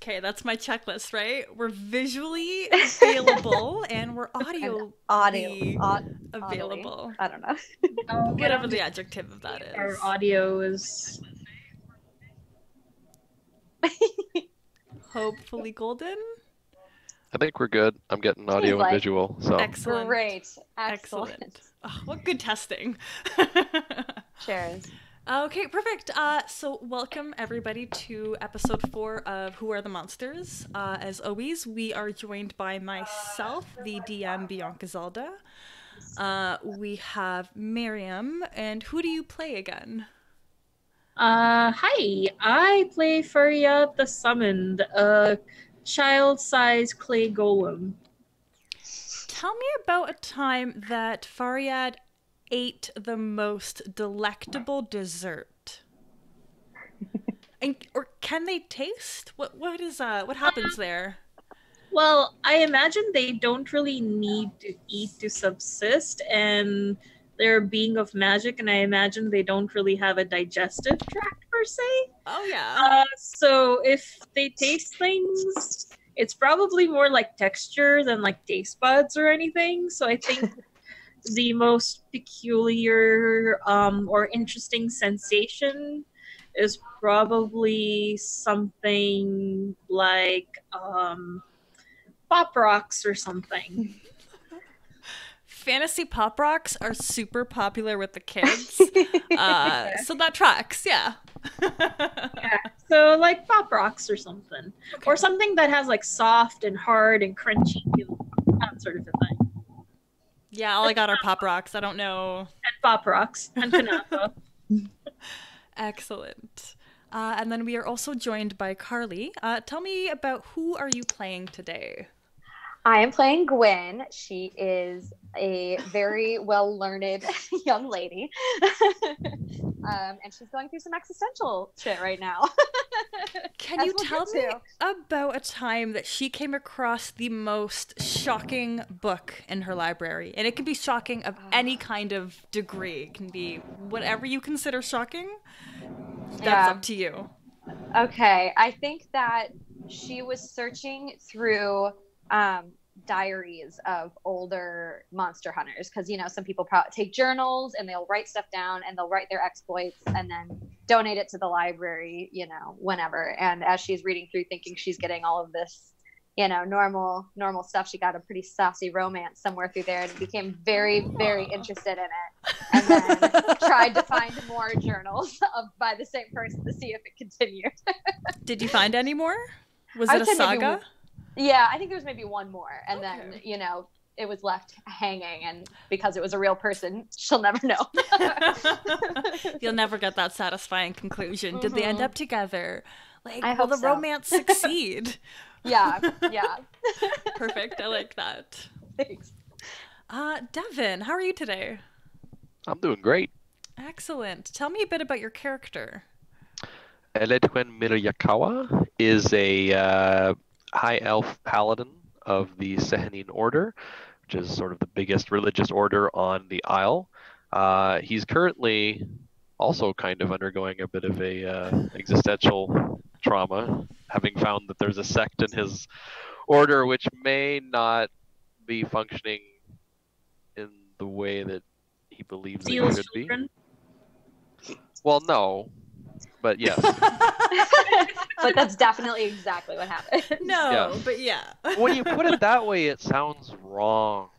Okay, that's my checklist, right? We're visually available and we're And audibly audibly. available. I don't know. What Whatever I'm the just adjective of that our is. audio is Hopefully golden. I think we're good. I'm getting Seems audio and like visual, so Excellent. great. Excellent. Excellent. Oh, what good testing. Cheers. Okay, perfect. So welcome everybody to episode 4 of Who Are the Monsters. As always, we are joined by myself, the DM Bianca Zelda. We have Miriam, and who do you play again? hi. I play Furia the Summoned, a child-sized clay golem. Tell me about a time that Faryad ate the most delectable dessert. Or can they taste? What happens there? Well, I imagine they don't really need to eat to subsist, and they're a being of magic, and I imagine they don't really have a digestive tract per se. Oh yeah. So if they taste things, it's probably more like texture than like taste buds or anything. So I think the most peculiar or interesting sensation is probably something like pop rocks or something. Fantasy pop rocks are super popular with the kids. So that tracks, yeah. Yeah, so like pop rocks or something, or something that has like soft and hard and crunchy, that sort of a thing. Yeah, all I got are pop rocks. I don't know. And pop rocks and Kanapa. Excellent. And then we are also joined by Carly. Tell me about who are you playing today? I am playing Gwen. She is a very well-learned young lady. And she's going through some existential shit right now. Can you tell me about a time that she came across the most shocking book in her library? And it can be shocking of any kind of degree. It can be whatever you consider shocking. That's up to you. Okay, I think that she was searching through diaries of older monster hunters, because some people take journals and they'll write stuff down and they'll write their exploits and then donate it to the library whenever. And as she's reading through, thinking she's getting all of this normal stuff, she got a pretty saucy romance somewhere through there and became very, very interested in it, and then tried to find more journals by the same person to see if it continued. Did you find any more? Was it a saga? Yeah, I think there was maybe one more, and then it was left hanging, and because it was a real person, she'll never know. You'll never get that satisfying conclusion. Mm-hmm. Did they end up together? Will the romance succeed? Yeah. Perfect. I like that. Thanks. Devin, how are you today? I'm doing great. Excellent. Tell me a bit about your character. Eledwen Miryakawa is a high elf paladin of the Sehanine Order, which is sort of the biggest religious order on the Isle. He's currently also kind of undergoing a bit of a existential trauma, having found that there's a sect in his order which may not be functioning in the way that he believes it should be. Well, no, but yes. But that's definitely exactly what happened. No, yeah. But yeah. When you put it that way, it sounds wrong.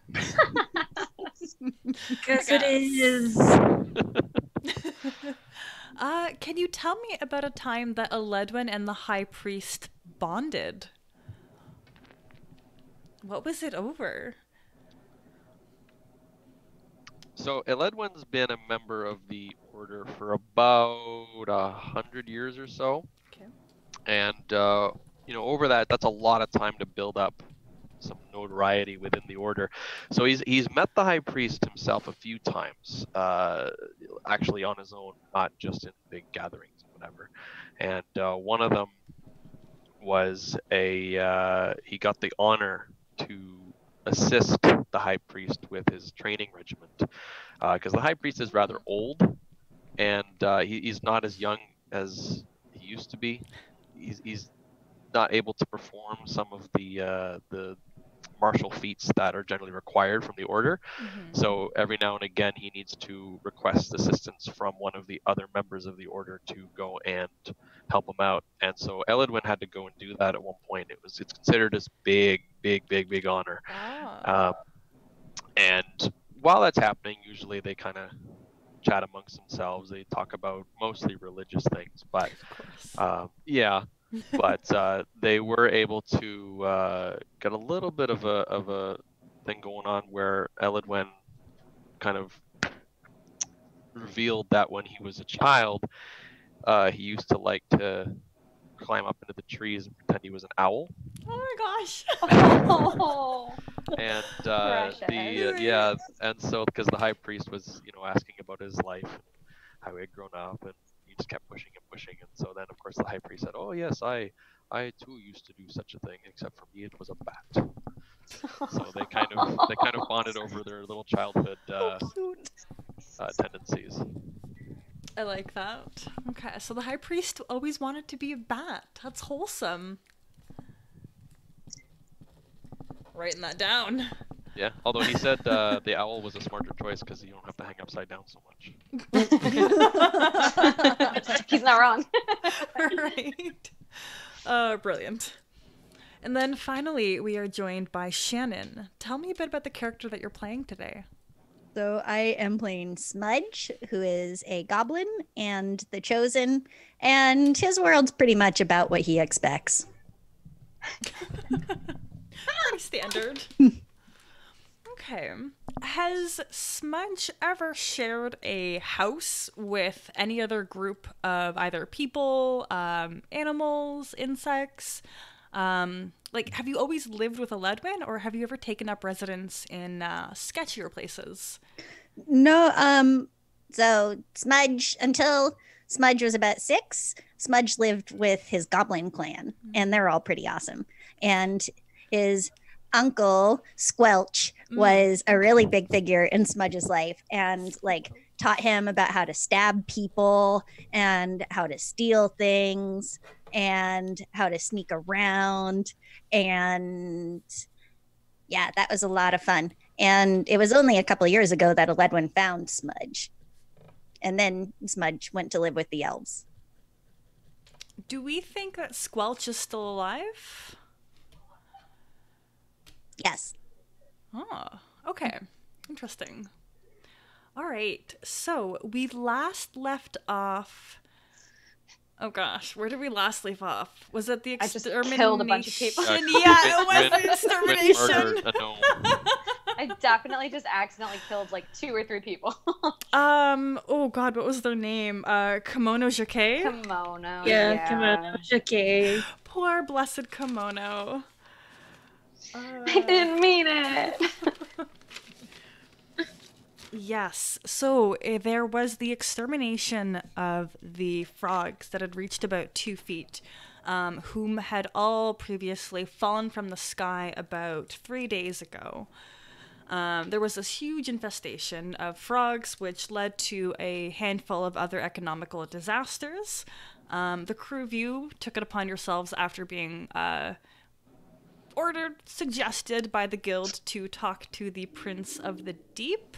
Because it is. Can you tell me about a time that Eledwen and the High Priest bonded? What was it over? So Eledwen's been a member of the order for about 100 years or so. Okay. And over that's a lot of time to build up some notoriety within the order. So he's met the High Priest himself a few times, actually on his own, not just in big gatherings or whatever. And one of them was he got the honor to assist the High Priest with his training regiment, because the High Priest is rather old, and he's not as young as he used to be. He's not able to perform some of the martial feats that are generally required from the order. So every now and again, he needs to request assistance from one of the other members of the order to go and help him out. And so Eladwin had to go and do that at one point. It's considered this big honor. And while that's happening, usually they kind of chat amongst themselves. They talk about mostly religious things, but but they were able to get a little bit of a thing going on where Eladwen kind of revealed that when he was a child, he used to like to climb up into the trees and pretend he was an owl. Oh my gosh. Oh, And and so because the high priest was asking about his life and how he had grown up, and he just kept pushing and pushing, and so then of course the high priest said, "Oh yes, I too used to do such a thing, except for me it was a bat." So they kind of bonded over their little childhood tendencies. I like that. Okay, so the high priest always wanted to be a bat. That's wholesome. Writing that down. Yeah, although he said the owl was a smarter choice because you don't have to hang upside down so much. he's not wrong. Right. Brilliant. And then finally, we are joined by Shannon. Tell me a bit about the character that you're playing today. So I am playing Smudge, who is a goblin and the chosen, and his world's pretty much about what he expects. Pretty standard. Okay. Has Smudge ever shared a house with any other group of either people, animals, insects? Have you always lived with Eladwin, or have you ever taken up residence in sketchier places? No, so Smudge, until Smudge was about 6, Smudge lived with his goblin clan, and they're all pretty awesome. And his uncle, Squelch, was a really big figure in Smudge's life, and taught him about how to stab people and how to steal things and how to sneak around. And yeah, that was a lot of fun. And it was only a couple of years ago that Eladwin found Smudge. And then Smudge went to live with the elves. Do we think that Squelch is still alive? Yes. Oh, okay. Interesting. All right. So we last left off... Oh gosh, where did we last leave off? Was it the extermination? I just killed a bunch of people. Yeah, it was the extermination. I definitely just accidentally killed 2 or 3 people. Oh god, what was their name? Kimono Jacquet? Kimono. Yeah, Kimono Jacquet. Poor blessed Kimono. I didn't mean it. Yes, so there was the extermination of the frogs that had reached about 2 feet, whom had all previously fallen from the sky about 3 days ago. There was this huge infestation of frogs, which led to a handful of other economical disasters. The crew of you took it upon yourselves after being suggested by the guild to talk to the Prince of the Deep,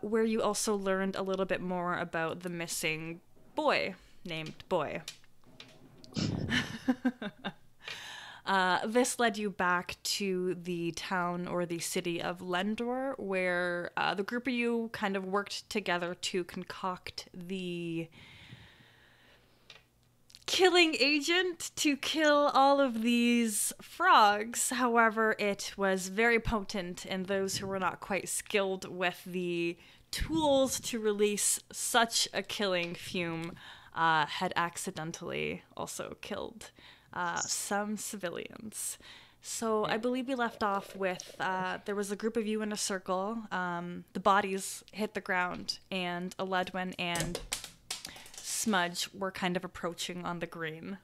where you also learned a little bit more about the missing boy named Boy. This led you back to the town or the city of Lendor, where the group of you kind of worked together to concoct the killing agent to kill all of these frogs. However, it was very potent, and those who were not quite skilled with the tools to release such a killing fume had accidentally also killed some civilians. So I believe we left off with there was a group of you in a circle. The bodies hit the ground, and Eladwin and Smudge were kind of approaching on the green.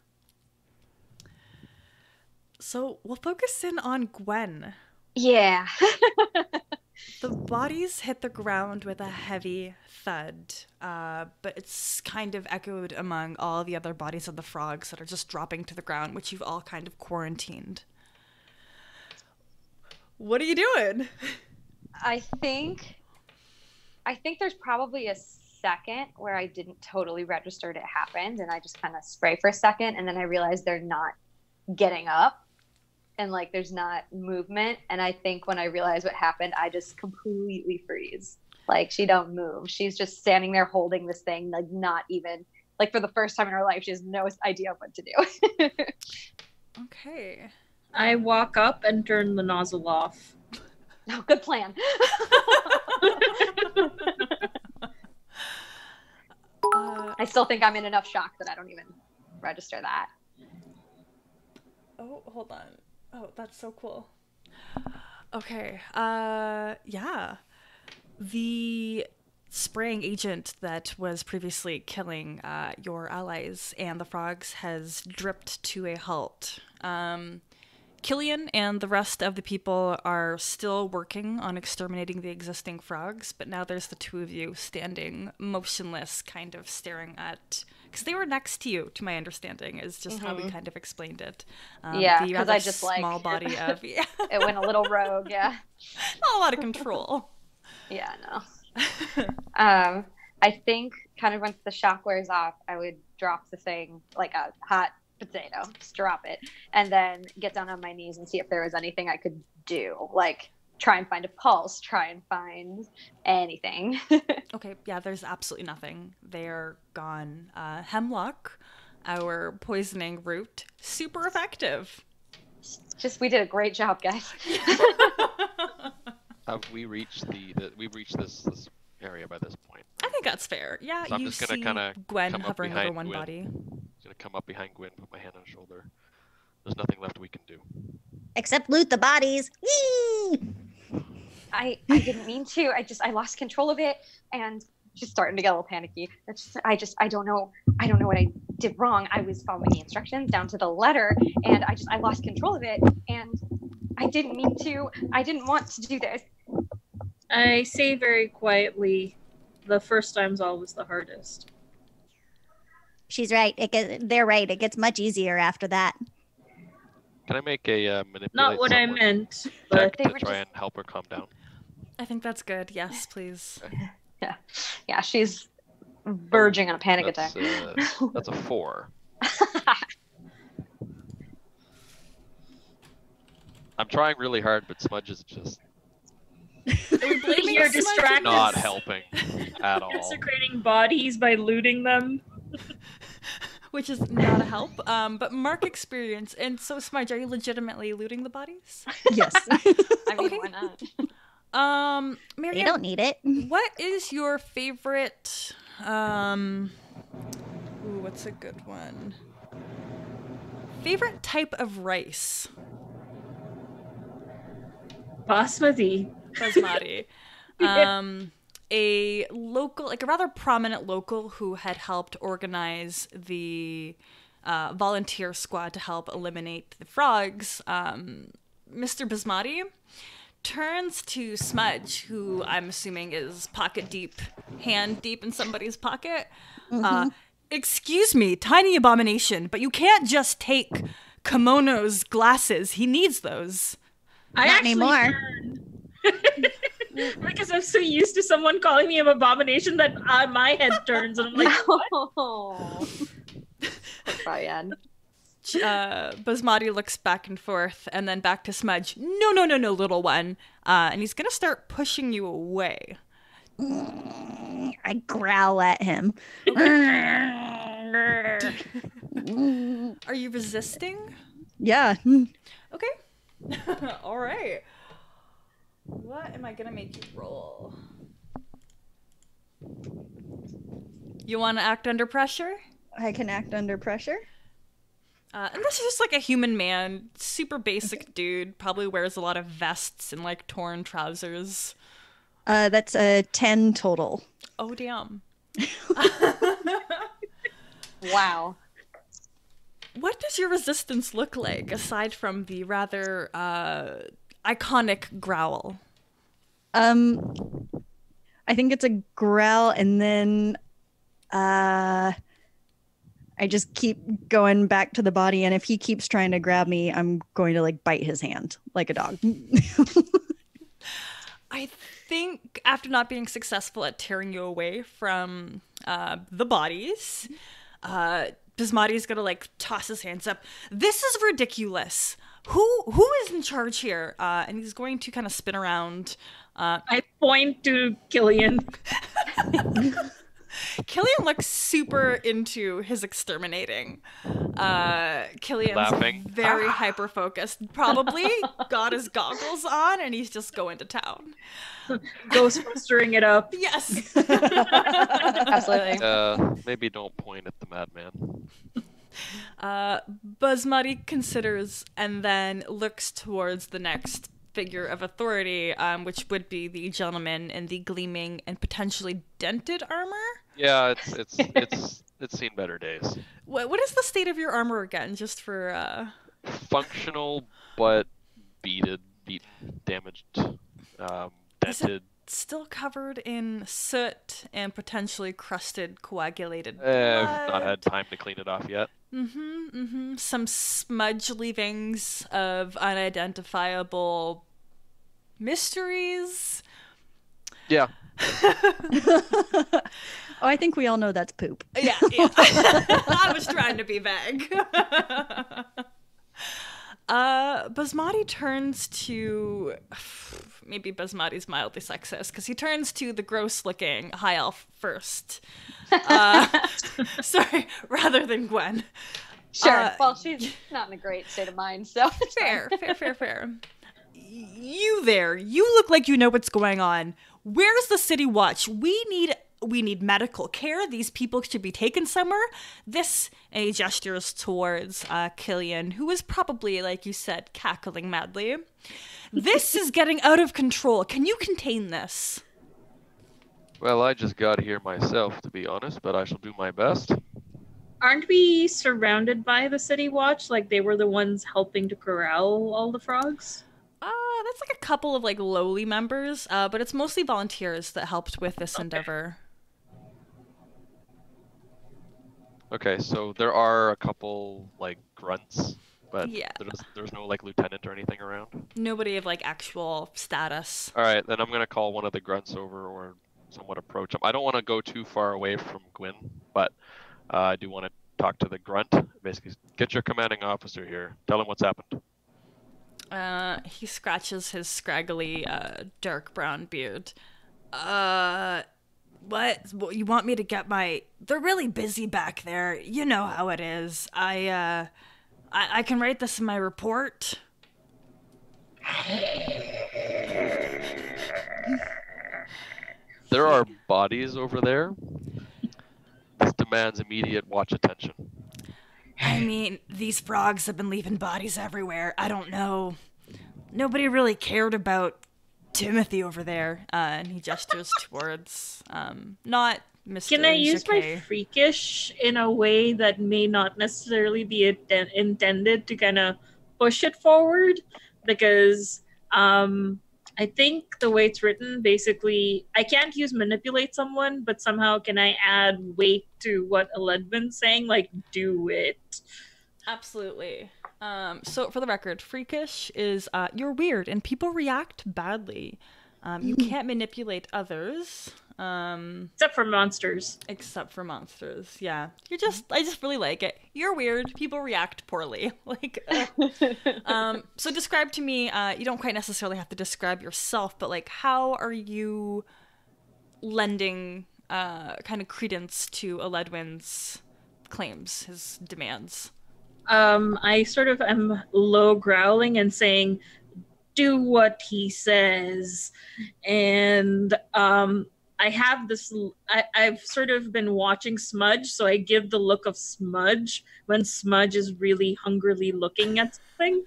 So we'll focus in on Gwen. Yeah. The bodies hit the ground with a heavy thud, but it's kind of echoed among all the other bodies of the frogs that are just dropping to the ground, which you've all kind of quarantined. What are you doing? I think there's probably a second where I didn't totally register it happened, and I just kind of spray for a second, and then I realized they're not getting up, and like there's not movement. And I think when I realized what happened, I just completely freeze. Like she don't move. She's just standing there holding this thing, like not even like for the first time in her life, she has no idea what to do. Okay. I walk up and turn the nozzle off. No, good plan. I still think I'm in enough shock that I don't even register that. Oh, hold on. Oh, that's so cool. Okay. Yeah. The spraying agent that was previously killing your allies and the frogs has dripped to a halt. Killian and the rest of the people are still working on exterminating the existing frogs, but now there's the two of you standing motionless, kind of staring at... Because they were next to you, to my understanding, is just how we kind of explained it. Yeah, because I just like... small body of... Yeah. It went a little rogue, yeah. Not a lot of control. Yeah, no. I think kind of once the shock wears off, I would drop the thing like a hot potato, just drop it, and then get down on my knees and see if there was anything I could do, like try and find a pulse, try and find anything. Okay, yeah, there's absolutely nothing. They're gone. Hemlock, our poisoning root, super effective. Just we did a great job, guys. Have we reached we've reached this area by this point? I think that's fair. Yeah, So I'm you just gonna see kind of Gwen come up hovering over behind one Gwen. body. I'm gonna come up behind Gwen, put my hand on her shoulder. There's nothing left we can do. Except loot the bodies. Whee! I didn't mean to. I lost control of it, and she's starting to get a little panicky. I don't know what I did wrong. I was following the instructions down to the letter, and I lost control of it, and I didn't mean to. I didn't want to do this. I say very quietly, the first time's always the hardest. She's right. They're right. It gets much easier after that. Can I make a manipulate Not what I someone meant, but check to try and help her calm down? I think that's good. Yes, please. Yeah, she's verging on a panic attack. That's a 4. I'm trying really hard, but Smudge is just you're distracted. not helping at all. Desecrating bodies by looting them. Which is not a help, but Mark experience. And so, Smudge, are you legitimately looting the bodies? Yes. I mean, why not? Marianne, They don't need it. what is your favorite, what's a good one? Favorite type of rice? Basmati. Basmati. Yeah. A local, like a rather prominent local who had helped organize the volunteer squad to help eliminate the frogs, Mr. Basmati, turns to Smudge, who I'm assuming is pocket deep, hand deep in somebody's pocket. Excuse me, tiny abomination, but you can't just take Kimono's glasses. He needs those. I Not actually anymore. turn. Because I'm so used to someone calling me an abomination that my head turns and I'm like, Oh. Brian. Basmati looks back and forth and then back to Smudge. No, little one. And he's going to start pushing you away. I growl at him. Are you resisting? Yeah. Okay. All right. What am I going to make you roll? You want to act under pressure? I can act under pressure. And this is just like a human man, super basic dude, probably wears a lot of vests and like torn trousers. That's a 10 total. Oh, damn. Wow. What does your resistance look like aside from the rather iconic growl? I think it's a growl, and then I just keep going back to the body, and if he keeps trying to grab me, I'm going to like bite his hand like a dog. I think after not being successful at tearing you away from the bodies, Bismatti's gonna like toss his hands up. This is ridiculous. Who is in charge here? And he's going to kind of spin around. I point to Killian. Killian looks super into his exterminating. Killian's Laughing. very hyper focused. Probably got his goggles on and he's just going to town. Ghostbustering it up. Yes. Absolutely. Maybe don't point at the madman. Basmati considers and then looks towards the next figure of authority, which would be the gentleman in the gleaming and potentially dented armor. Yeah, it's seen better days. What is the state of your armor again? Just for Functional, but beaten, damaged, dented. still covered in soot and potentially crusted, coagulated I've not blood. had time to clean it off yet. Some smudge leavings of unidentifiable mysteries. Yeah. Oh, I think we all know that's poop. Yeah. I was trying to be vague. Basmati turns to... Maybe Basmati's mildly sexist, because he turns to the gross-looking high elf first. Sorry, rather than Gwen. Sure. Well, she's not in a great state of mind, so it's Fair. fine. You there. You look like you know what's going on. Where's the city watch? We need medical care. These people should be taken somewhere. This, and he gestures towards Killian, who is probably, like you said, cackling madly. This is getting out of control. Can you contain this? Well, I just got here myself, to be honest, but I shall do my best. Aren't we surrounded by the City Watch? Like they were the ones helping to corral all the frogs? That's like a couple of like lowly members, but it's mostly volunteers that helped with this endeavor. Okay, so there are a couple, like, grunts, but Yeah. there's no, like, lieutenant or anything around. Nobody of like actual status. Alright, then I'm gonna call one of the grunts over or somewhat approach him. I don't want to go too far away from Gwyn, but I do want to talk to the grunt. Basically, get your commanding officer here. Tell him what's happened. He scratches his scraggly, dark brown beard. What? You want me to get my... They're really busy back there. You know how it is. I can write this in my report. There are bodies over there. This demands immediate watch attention. I mean, these frogs have been leaving bodies everywhere. I don't know. Nobody really cared about Timothy over there. And he gestures towards, not Mr. Can I use my Jacquet. freakish in a way that may not necessarily be intended to kind of push it forward? Because I think the way it's written, basically, I can't use manipulate someone, but somehow can I add weight to what Eledvin's saying? Like, do it. Absolutely. So for the record, freakish is you're weird and people react badly. You can't manipulate others. Except for monsters. Except for monsters. Yeah. I just really like it. You're weird. People react poorly. So describe to me, you don't quite necessarily have to describe yourself, but like, how are you lending kind of credence to Eledwin's claims, his demands? I sort of am low growling and saying, do what he says. And I have this, I've sort of been watching Smudge, so I give the look of Smudge when Smudge is really hungrily looking at something.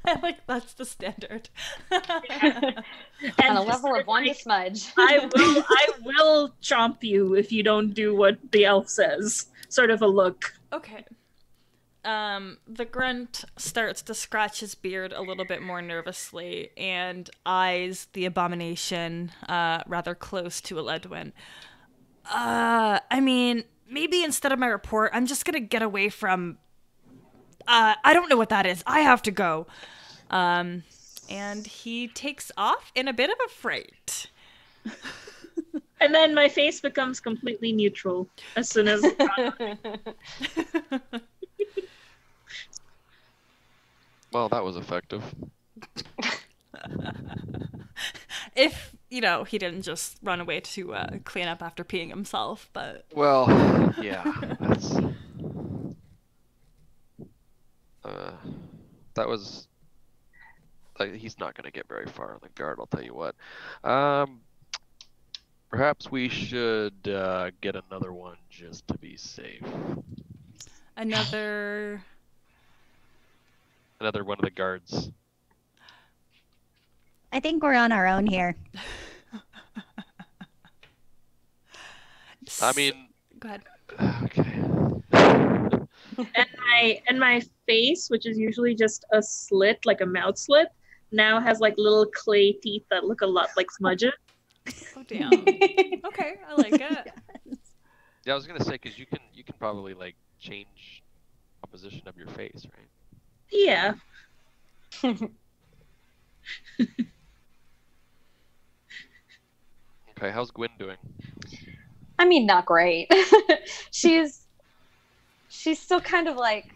I like that's the standard. On a level of 1 to Smudge. I will chomp you if you don't do what the elf says. Sort of a look. Okay. The grunt starts to scratch his beard a little bit more nervously and eyes the abomination rather close to Eledwin. I mean, maybe instead of my report, I'm just gonna get away from... I don't know what that is. I have to go. And he takes off in a bit of a fright. And then my face becomes completely neutral as soon as Well, that was effective. If, you know, he didn't just run away to clean up after peeing himself, but... Well, yeah, that was... he's not going to get very far on the guard, I'll tell you what. Perhaps we should get another one just to be safe. Another one of the guards. I think we're on our own here. I mean... Go ahead. Okay. And my face, which is usually just a slit, like a mouth slit, now has like little clay teeth that look a lot like Smudge's. Oh damn. Okay, I like it. Yeah, I was gonna say because you can probably like change composition of your face, right? Yeah. Okay, how's Gwyn doing? I mean, not great. she's still kind of like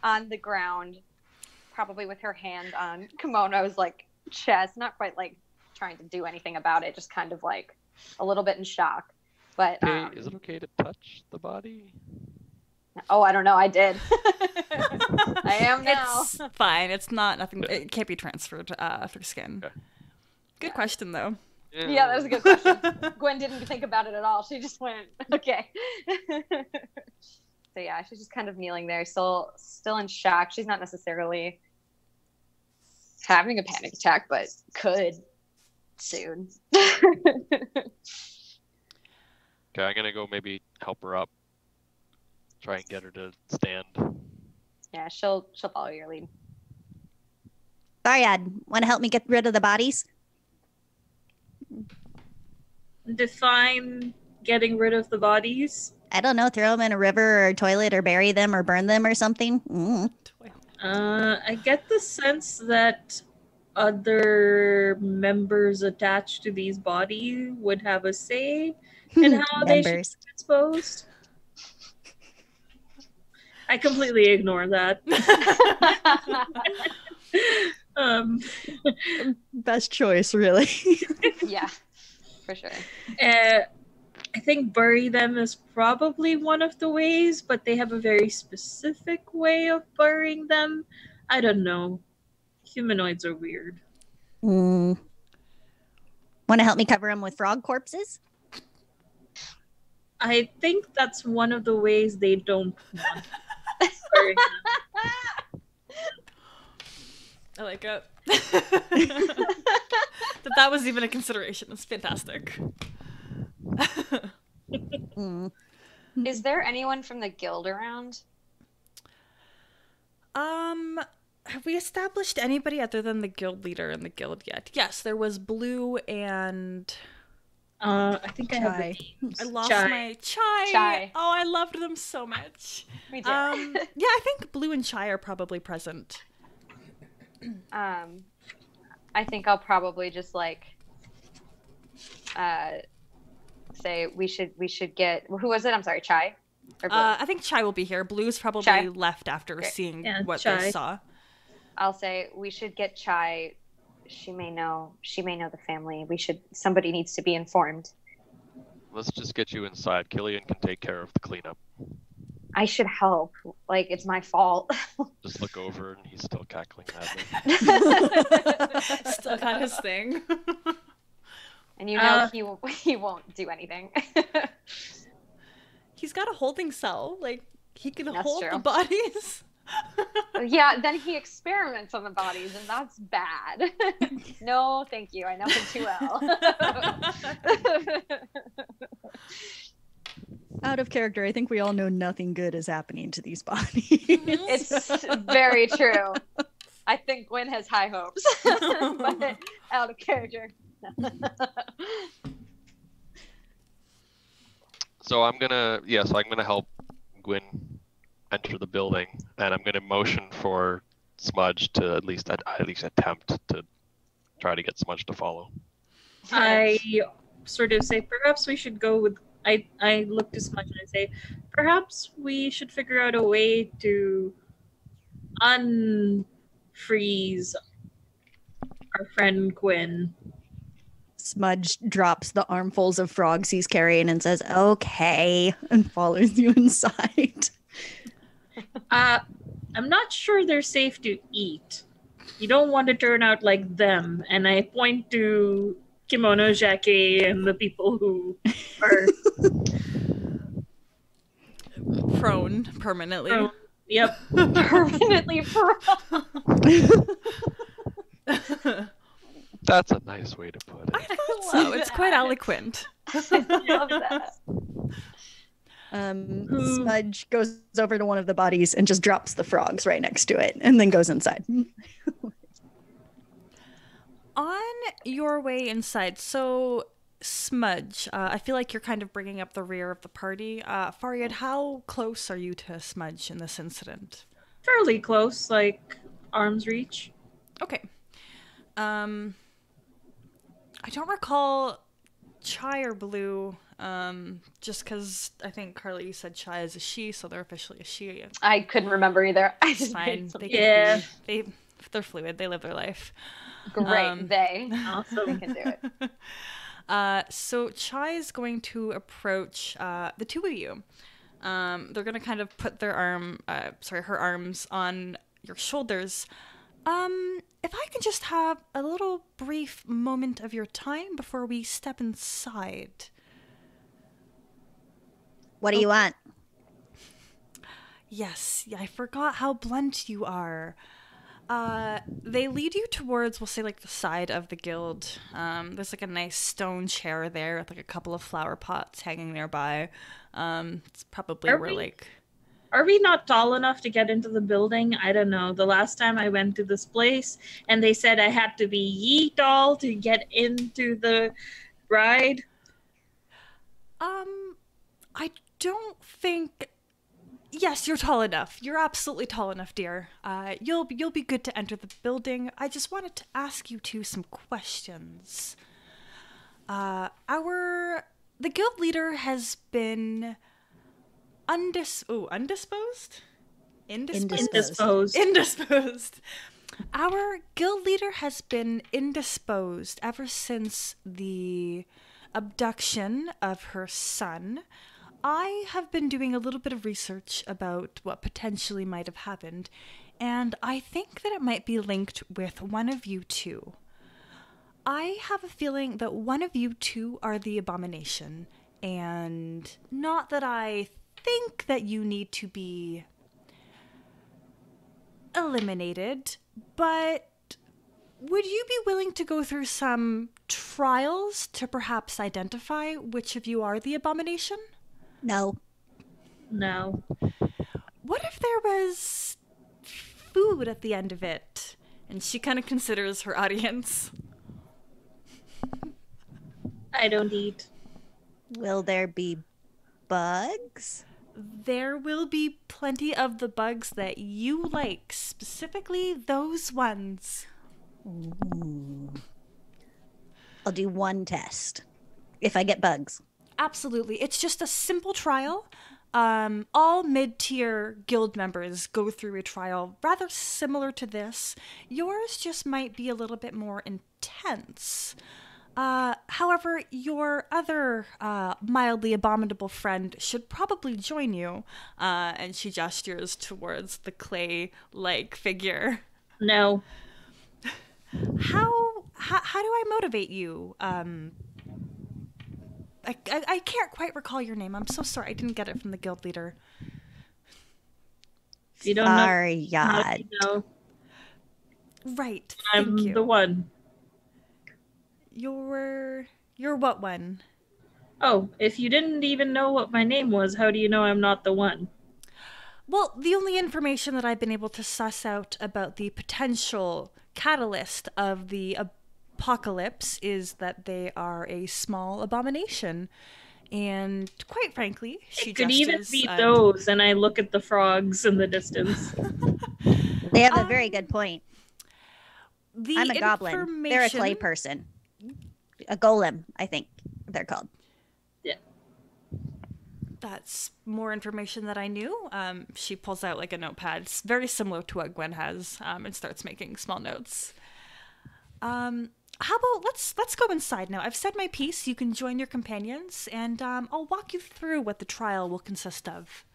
on the ground, probably with her hand on Kimono's like chest, not quite like trying to do anything about it, just kind of like a little bit in shock. But Hey, is it okay to touch the body? oh, I don't know. I did. I am now. It's fine. It's not nothing. It can't be transferred through skin. Okay. Good question, though. Yeah, that was a good question. Gwen didn't think about it at all. She just went, okay. So yeah, she's just kind of kneeling there, still in shock. She's not necessarily having a panic attack, but could soon. Okay, I'm gonna go maybe help her up. Try and get her to stand. Yeah, she'll follow your lead. Baryad, want to help me get rid of the bodies? Define getting rid of the bodies. I don't know, throw them in a river or a toilet or bury them or burn them or something. I get the sense that other members attached to these bodies would have a say in how they should be disposed. I completely ignore that. Best choice, really. Yeah, for sure. I think bury them is probably one of the ways, but they have a very specific way of burying them. I don't know. Humanoids are weird. Want to help me cover them with frog corpses? I think that's one of the ways they don't want to bury them. I like it. that was even a consideration. It's fantastic. Is there anyone from the guild around? Have we established anybody other than the guild leader in the guild yet? Yes, there was Blue and... I think I have the Chai. names. I lost Chai. my... Chai! Chai. Oh, I loved them so much. Me too. Yeah, I think Blue and Chai are probably present. I think I'll probably just like say we should get, who was it? I'm sorry, Chai? Or Blue? I think Chai will be here. Blue's probably Chai? left after Great. seeing Yeah, what Chai. they saw. I'll say we should get Chai. She may know the family. Somebody needs to be informed. Let's just get you inside. Killian can take care of the cleanup. I should help. Like, it's my fault. Just look over and he's still cackling madly. Still got his thing. And you know he won't do anything. He's got a holding cell. Like, he can That's hold true. the bodies. Yeah, then he experiments on the bodies, and that's bad. No, thank you. I know him too well. Out of character, I think we all know nothing good is happening to these bodies. It's very true. I think Gwen has high hopes, but out of character. So I'm gonna help Gwyn enter the building, and I'm gonna motion for Smudge to at least attempt to try to get Smudge to follow. I sort of say, perhaps we should go with. I look to Smudge and I say, perhaps we should figure out a way to unfreeze our friend Gwyn. Smudge drops the armfuls of frogs he's carrying and says, okay, and follows you inside. I'm not sure they're safe to eat. You don't want to turn out like them. And I point to Kimono Jackie and the people who are prone permanently. prone. Yep. Permanently prone. That's a nice way to put it. I thought so. It's quite eloquent. I love that. Smudge goes over to one of the bodies and just drops the frogs right next to it and then goes inside. On your way inside, so Smudge, I feel like you're kind of bringing up the rear of the party. Faryad, how close are you to Smudge in this incident? Fairly close, like arm's reach. Okay. I don't recall Chai or Blue, just because I think, Carly, you said Chai is a she, so they're officially a she. I couldn't remember either. I It's just fine. made something. Yeah. They're fluid. They live their life. Great. They Awesome. can do it. So Chai is going to approach the two of you. They're going to kind of put her arms on your shoulders. If I can just have a little brief moment of your time before we step inside. What do you want? Yes, I forgot how blunt you are. They lead you towards, we'll say, like the side of the guild. There's like a nice stone chair there with like a couple of flower pots hanging nearby. It's probably Are we not tall enough to get into the building? I don't know. The last time I went to this place and they said I had to be yee tall to get into the ride. I don't think. Yes, you're tall enough. You're absolutely tall enough, dear. You'll be good to enter the building. I just wanted to ask you some questions. The guild leader has been indisposed. Our guild leader has been indisposed ever since the abduction of her son. I have been doing a little bit of research about what potentially might have happened, and I think that it might be linked with one of you two. I have a feeling that one of you two are the abomination, and not that I think that you need to be eliminated, but would you be willing to go through some trials to perhaps identify which of you are the abomination? No. No. What if there was food at the end of it? And she kind of considers her audience. I don't eat. Will there be bugs? There will be plenty of the bugs that you like, specifically those ones. Ooh. I'll do one test. If I get bugs. Absolutely. It's just a simple trial. All mid-tier guild members go through a trial rather similar to this. Yours just might be a little bit more intense. However, your other mildly abominable friend should probably join you. And she gestures towards the clay-like figure. No. How do I motivate you? I can't quite recall your name. I'm so sorry. I didn't get it from the guild leader. You don't know. Faryad. How do you know? Right. I'm Thank you. the one. You're what one? Oh, if you didn't even know what my name was, how do you know I'm not the one? Well, the only information that I've been able to suss out about the potential catalyst of the apocalypse is that they are a small abomination. And quite frankly, she It could just even is, be those, and I look at the frogs in the distance. They have a very good point. the I'm a goblin. They're a clay information- person. A golem, I think they're called. That's more information that I knew. She pulls out like a notepad, it's very similar to what Gwen has, and starts making small notes. How about let's go inside now. I've said my piece. You can join your companions, and I'll walk you through what the trial will consist of.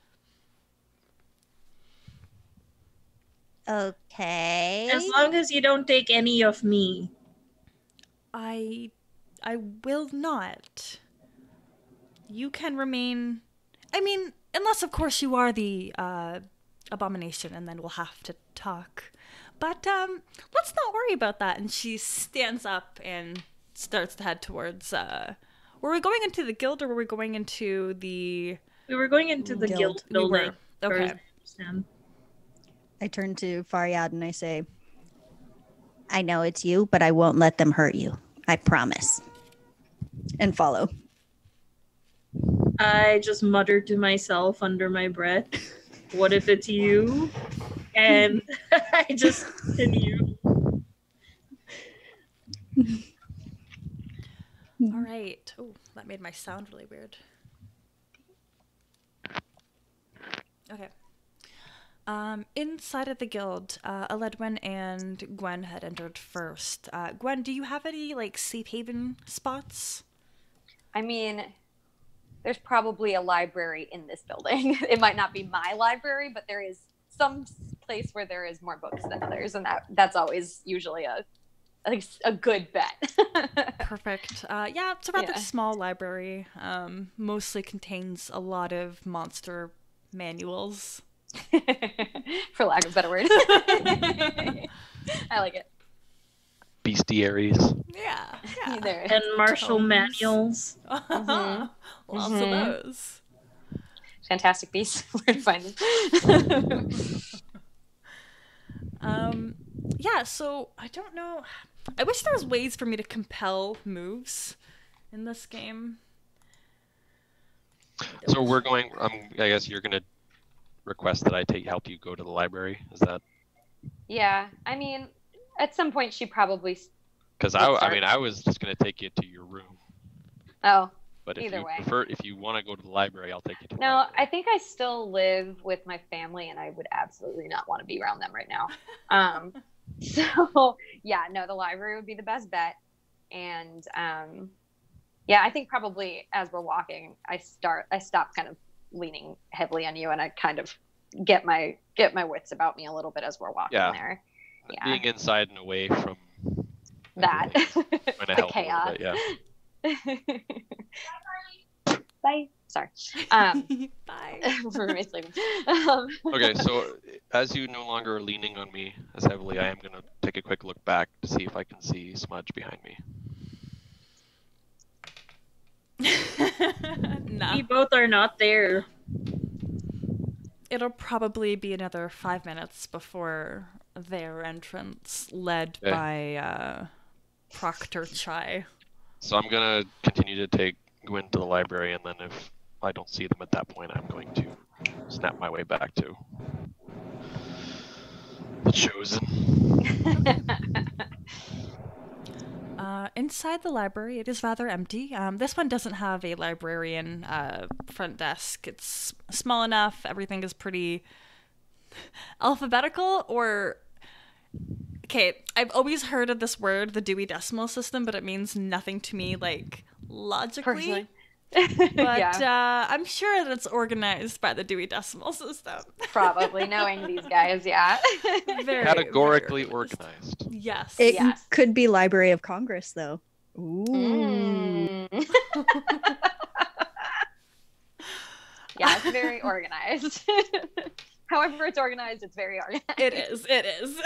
Okay. As long as you don't take any of me. I will not. You can remain. I mean, unless of course you are the abomination, and then we'll have to talk. But let's not worry about that. And she stands up and starts to head towards. Were we going into the guild, or were we going into the? We were going into the guild We were. building. as far Okay. as I understand. I turn to Faryad and I say, I know it's you, but I won't let them hurt you. I promise. and follow. I just muttered to myself under my breath, what if it's you? And I just continue. All right. Oh, that made my sound really weird. Okay. Inside of the guild, Aledwin and Gwen had entered first. Gwen, do you have any like safe haven spots? I mean, there's probably a library in this building. It might not be my library, but there is some place where there is more books than others, and that's always usually a good bet. Perfect. Yeah, it's a rather Yeah. small library. Mostly contains a lot of monster manuals. For lack of a better word. I like it. Bestiaries. Yeah. Yeah. There. And martial Tomes. manuals. Mhm. Lots Mhm. of those. Fantastic beasts. Where to find them? Yeah, so I don't know. I wish there was ways for me to compel moves in this game. So we're going. I guess you're gonna request that I help you go to the library. Is that? Yeah, I mean, at some point she probably. Because Let's I mean, I was just gonna take you to your room. Oh, But if Either you way. prefer, if you want to go to the library, I'll take you to the no, library. I think I still live with my family, and I would absolutely not want to be around them right now. So yeah, no, the library would be the best bet. And yeah, I think probably as we're walking, I stop kind of leaning heavily on you, and I kind of get my wits about me a little bit as we're walking Yeah. there. Yeah, Being inside and away from that everything is gonna the help chaos. a little bit, yeah. Bye. Sorry. Bye. Roommate's leaving. Okay, so as you no longer are leaning on me as heavily, I am gonna take a quick look back to see if I can see Smudge behind me. No. We both are not there. It'll probably be another 5 minutes before their entrance, led Okay. by Proctor Chai. So I'm gonna continue to take Gwen to the library, and then if I don't see them at that point, I'm going to snap my way back to the Chosen. Inside the library, it is rather empty. This one doesn't have a librarian front desk. It's small enough. Everything is pretty alphabetical, or... Okay, I've always heard of this word, the Dewey Decimal System, but it means nothing to me, like, logically. Personally. But Yeah, I'm sure that it's organized by the Dewey Decimal System. probably knowing these guys. Yeah. Very, Categorically very organized. Yes. It Yes. could be Library of Congress, though. Ooh. Mm. Yeah, it's very organized. However it's organized, it's very organized. It is. It is.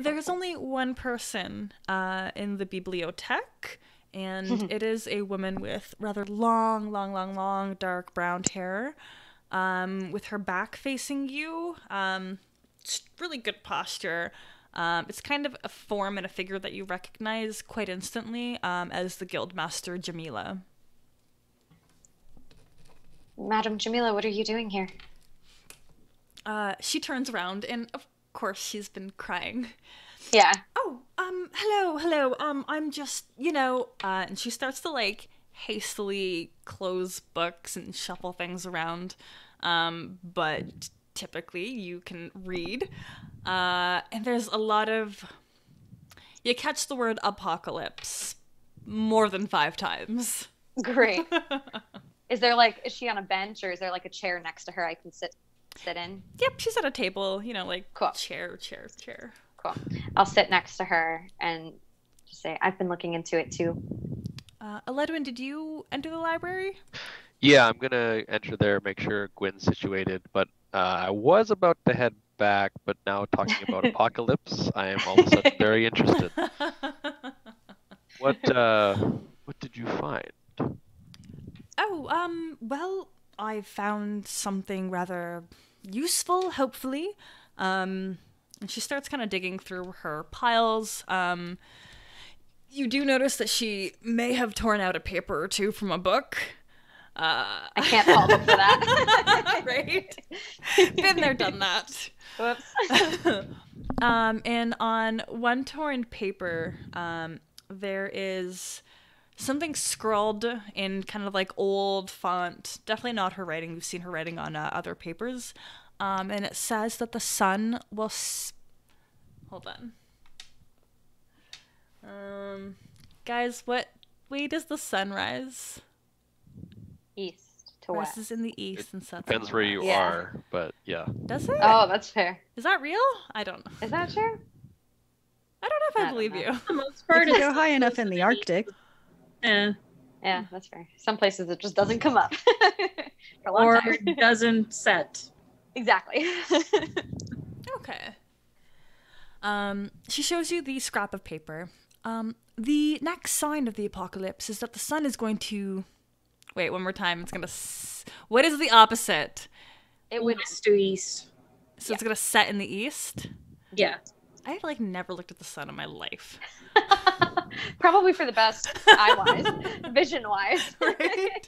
There's only one person in the bibliothèque, And it is a woman with rather long, dark brown hair, with her back facing you. It's really good posture. It's kind of a form and a figure that you recognize quite instantly as the Guildmaster Jamila. Madam Jamila, what are you doing here? She turns around, and of course she's been crying. Yeah. Oh, hello. I'm just, and she starts to like hastily close books and shuffle things around. But typically you can read. And there's a lot of, you catch the word apocalypse more than 5 times. Great. Is she on a bench, or is there like a chair next to her I can sit in? Yep, she's at a table, Cool. chair. Cool. I'll sit next to her and just say, I've been looking into it too. Aledwin, did you enter the library? Yeah, I'm gonna enter there, make sure Gwyn's situated, but I was about to head back, but now talking about apocalypse, I am all of a sudden very interested. What did you find? Oh, well, I found something rather useful, hopefully. And she starts kind of digging through her piles. You do notice that she may have torn out a paper or two from a book. I can't fault her for that. Right? Been there, done that. Whoops. And on one torn paper, there is something scrawled in kind of like old font. Definitely not her writing. We've seen her writing on other papers. And it says that the sun will... Hold on. Guys, what way does the sun rise? East to west. Rises in the east and sets Depends in the where you west. are, but yeah. Does it? Oh, that's fair. Is that real? I don't know. Is that true? I don't know if I I don't believe know. you. For the most part, If you it's go high enough in the Arctic. Yeah. Yeah, that's fair. Some places it just doesn't come up. For a long Or time. doesn't set. Exactly. Okay. She shows you the scrap of paper. The next sign of the apocalypse is that the sun is going to... Wait, one more time. It's going to... What is the opposite? It would. West to east. So it's going to set in the east? Yeah. I've, like, never looked at the sun in my life. Probably for the best, eye-wise, vision-wise. Right?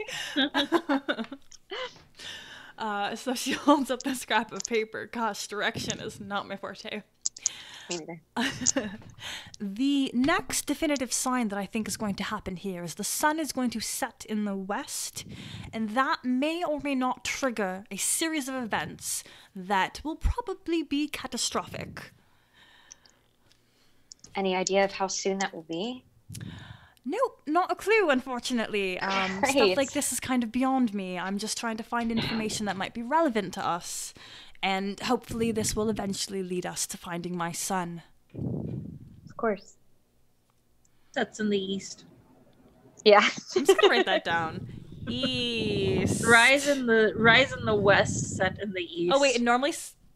So she holds up the scrap of paper. Gosh, direction is not my forte. Me neither. The next definitive sign that I think is going to happen here is the sun is going to set in the west, and that may or may not trigger a series of events that will probably be catastrophic. Any idea of how soon that will be? Nope, not a clue, unfortunately. Stuff Great. like this is kind of beyond me. I'm just trying to find information that might be relevant to us. And hopefully this will eventually lead us to finding my son. Of course. Sets in the east. Yeah. I'm just gonna write that down. East. Rise in the west, set in the east. Oh wait,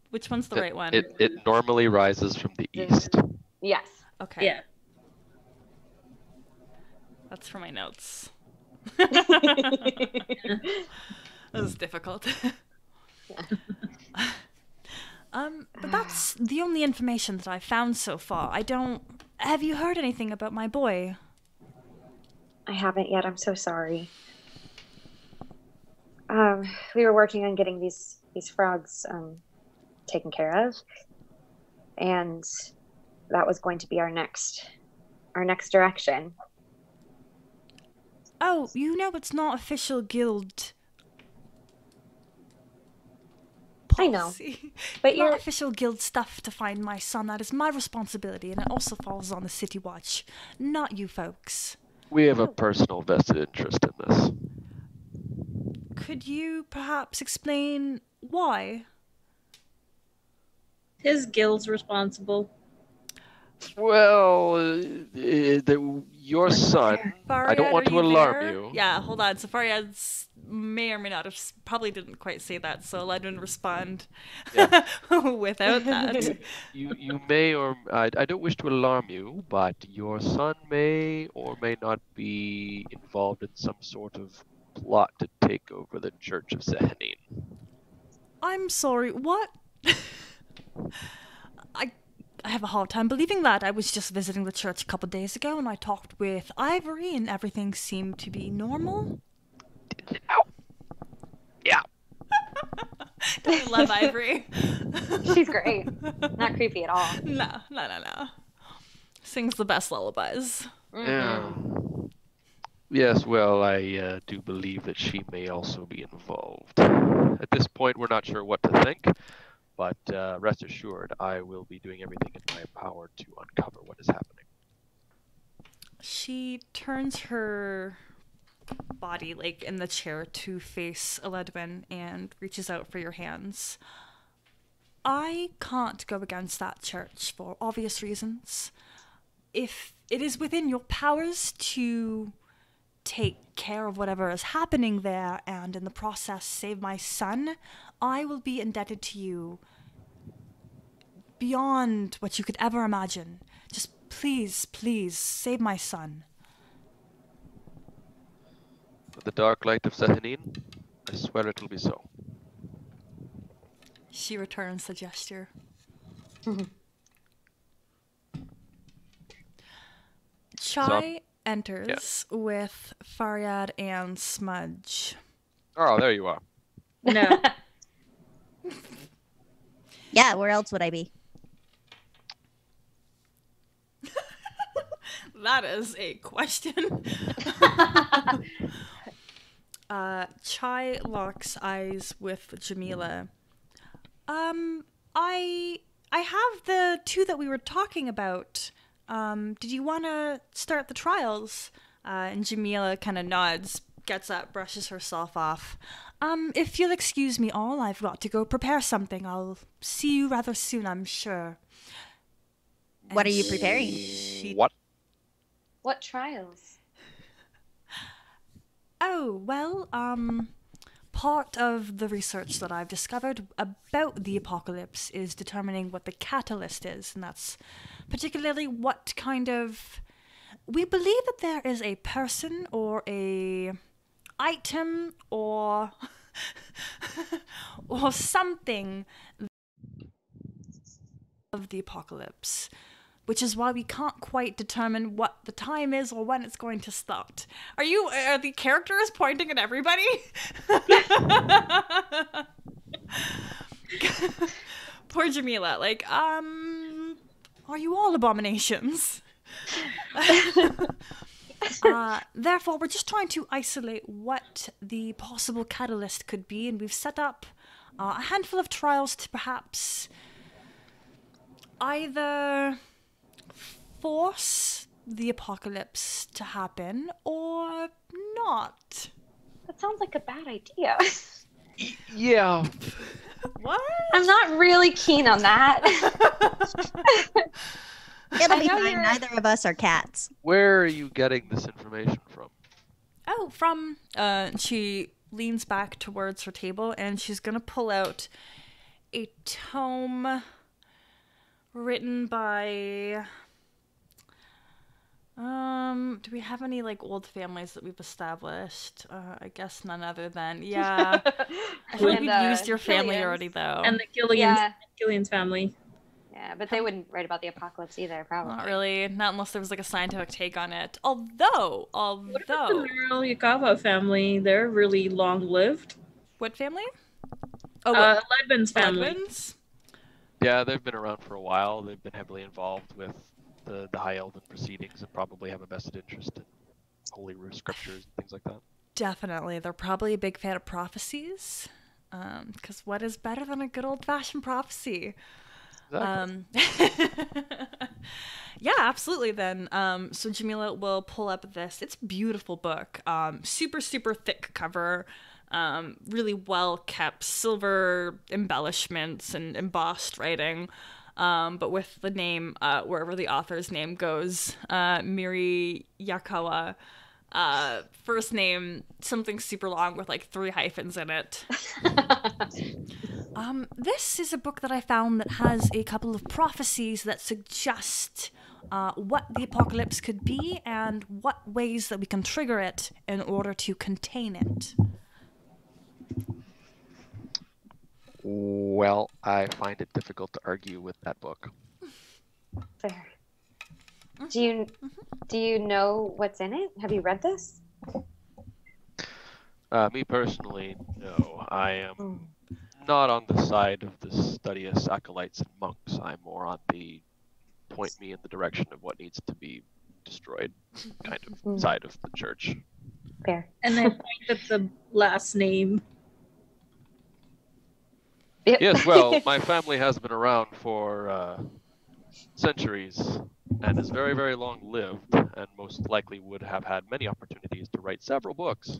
which one's the right one? It normally rises from the east. Yes. Okay. Yeah. That's for my notes. That was difficult. But that's the only information that I've found so far. Have you heard anything about my boy? I haven't yet. I'm so sorry. We were working on getting these frogs taken care of, and that was going to be our next direction. Oh, it's not official guild I know, policy. but Not you're official guild stuff to find my son. That is my responsibility, and it also falls on the City Watch, not you folks. We have a personal vested interest in this. Could you perhaps explain why? His guild's responsible. Well, your son. I don't Faryad, want are to you alarm there? you. Yeah, hold on. So Faryad may or may not have probably didn't quite say that, so let him respond Yeah. without that. You may or I don't wish to alarm you, but your son may or may not be involved in some sort of plot to take over the Church of Sehanin. I'm sorry, what? I I have a hard time believing that. I was just visiting the church a couple days ago and I talked with Ivory and everything seemed to be normal. Ow. Yeah. Don't you love Ivory? She's great. Not creepy at all. No. Sings the best lullabies. Yeah. Yes, well, I do believe that she may also be involved. At this point, we're not sure what to think, but rest assured, I will be doing everything in my power to uncover what is happening. She turns her body, like, in the chair to face Eledwin and reaches out for your hands. I can't go against that church for obvious reasons. If it is within your powers to take care of whatever is happening there and in the process save my son, I will be indebted to you beyond what you could ever imagine. Just please, please, save my son. For the dark light of Sehanin, I swear it'll be so. She returns the gesture. Chai enters with Faryad and Smudge. Oh, there you are. No. Yeah, where else would I be? That is a question. Chai locks eyes with Jamila. I have the two that we were talking about. Did you want to start the trials? And Jamila kind of nods, gets up, brushes herself off. If you'll excuse me all, I've got to go prepare something. I'll see you rather soon, I'm sure. What are you preparing? What? What trials? Oh, well, part of the research that I've discovered about the apocalypse is determining what the catalyst is, and that's particularly what kind of... We believe that there is a person or a item or or something of the apocalypse, which is why we can't quite determine what the time is or when it's going to start. Are the characters pointing at everybody? Poor Jamila, like, are you all abominations? Therefore, we're just trying to isolate what the possible catalyst could be, and we've set up a handful of trials to perhaps either force the apocalypse to happen or not. That sounds like a bad idea. Yeah. What? I'm not really keen on that. It'll I be know fine. you're- Neither of us are cats. Where are you getting this information from? Oh, from... she leans back towards her table and she's gonna pull out a tome written by... do we have any, like, old families that we've established? I guess none other than... Yeah. I feel like And, we've used your family Killian's. already, though. And the Gillian's family. Yeah, but they wouldn't write about the apocalypse either, probably. Not really. Not unless there was, like, a scientific take on it. Although... What about the Meryl Yakawa family? They're really long-lived. What family? Oh, what? Ledman's family. Ledwin's? Yeah, they've been around for a while. They've been heavily involved with the High Elven proceedings and probably have a vested interest in holy scriptures and things like that. Definitely. They're probably a big fan of prophecies. Because what is better than a good old-fashioned prophecy? Exactly. Yeah, absolutely then. So Jamila will pull up this. It's a beautiful book. Super, super thick cover. Really well kept. Silver embellishments and embossed writing. but with the name, wherever the author's name goes, Miri Yakawa. First name, something super long with like 3 hyphens in it. This is a book that I found that has a couple of prophecies that suggest what the apocalypse could be and what ways that we can trigger it in order to contain it. Well, I find it difficult to argue with that book. Fair. Do you know what's in it? Have you read this? Me personally, no. I am not on the side of the studious acolytes and monks. I'm more on the point me in the direction of what needs to be destroyed kind of side of the church. Fair. And I point at the last name. Yep. Yes, well, my family has been around for centuries and is very, very long-lived, and most likely would have had many opportunities to write several books.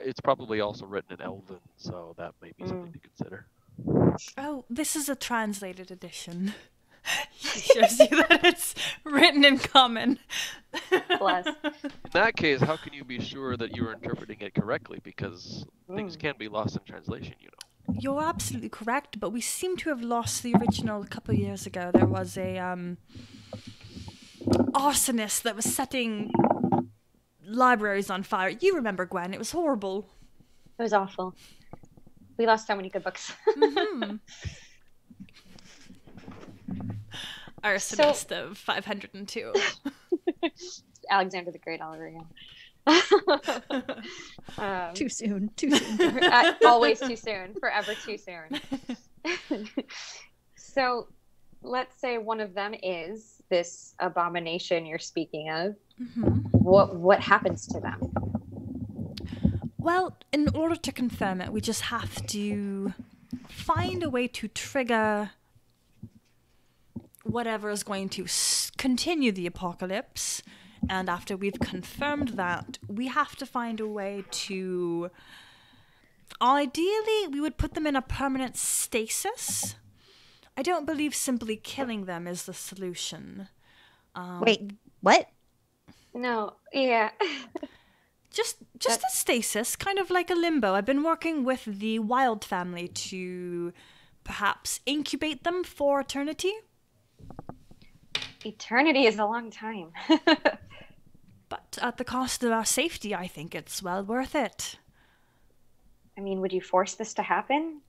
It's probably also written in Elven, so that may be something to consider. Oh, this is a translated edition. Shows you that it's written in common. Bless. In that case, how can you be sure that you are interpreting it correctly? Because things can be lost in translation, you know. You're absolutely correct, but we seem to have lost the original a couple of years ago. There was a arsonist that was setting libraries on fire. You remember, Gwen? It was horrible. It was awful. We lost so many good books. Arsonist of 502. Alexander the Great all over again. Too soon. Always too soon. Forever too soon. So let's say one of them is this abomination you're speaking of. What happens to them? Well, in order to confirm it, we just have to find a way to trigger whatever is going to continue the apocalypse. And after we've confirmed that, we have to find a way to... Ideally, we would put them in a permanent stasis. I don't believe simply killing them is the solution. Wait, what? No, yeah. Just a stasis, kind of like a limbo. I've been working with the Wild family to perhaps incubate them for eternity. Eternity is a long time. But at the cost of our safety, I think it's well worth it. I mean, would you force this to happen?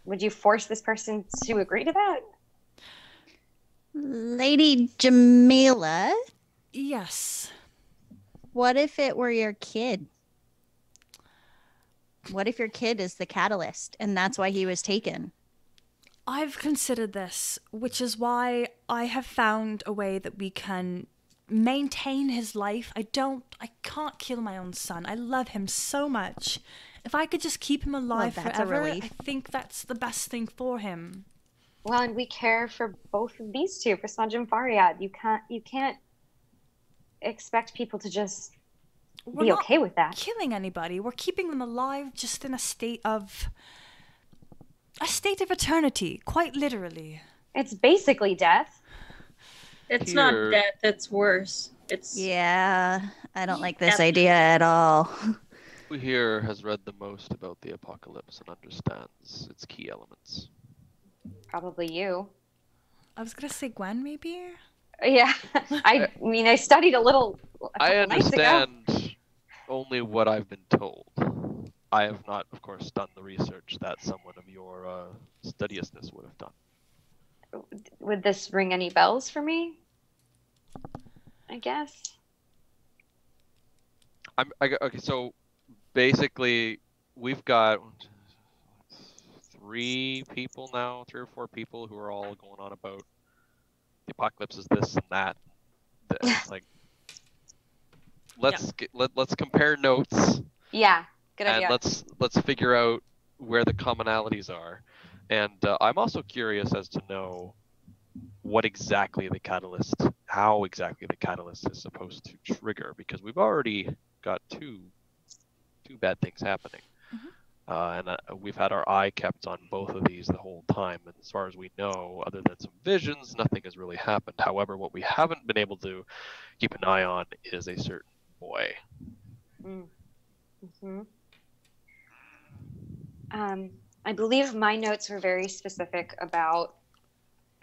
Would you force this person to agree to that? Lady Jamila, Yes. what if it were your kid? What if your kid is the catalyst and that's why he was taken? I've considered this, which is why I have found a way that we can maintain his life. I can't kill my own son. I love him so much. If I could just keep him alive that's a forever, relief. I think that's the best thing for him. Well, and we care for both of these two, for Smudge and Faryad. You can't expect people to just be okay with that. Killing anybody. We're keeping them alive, just in a state of eternity, quite literally. It's basically death. It's not death, it's worse. Yeah, I don't like this idea at all. Who here has read the most about the apocalypse and understands its key elements? Probably you. I was gonna say Gwen, maybe? Yeah. I mean, I studied a little I nights ago. understand only what I've been told. I have not, of course, done the research that someone of your studiousness would have done. Would this ring any bells for me? I guess. Okay, so basically, we've got 3 or 4 people who are all going on about the apocalypse is this and that. It's like, let's compare notes. Yeah, good idea. And let's figure out where the commonalities are. And I'm also curious as to know how exactly the catalyst is supposed to trigger, because we've already got two bad things happening. And we've had our eye kept on both of these the whole time. And as far as we know, other than some visions, nothing has really happened. However, what we haven't been able to keep an eye on is a certain boy. Mm-hmm. I believe my notes were very specific about,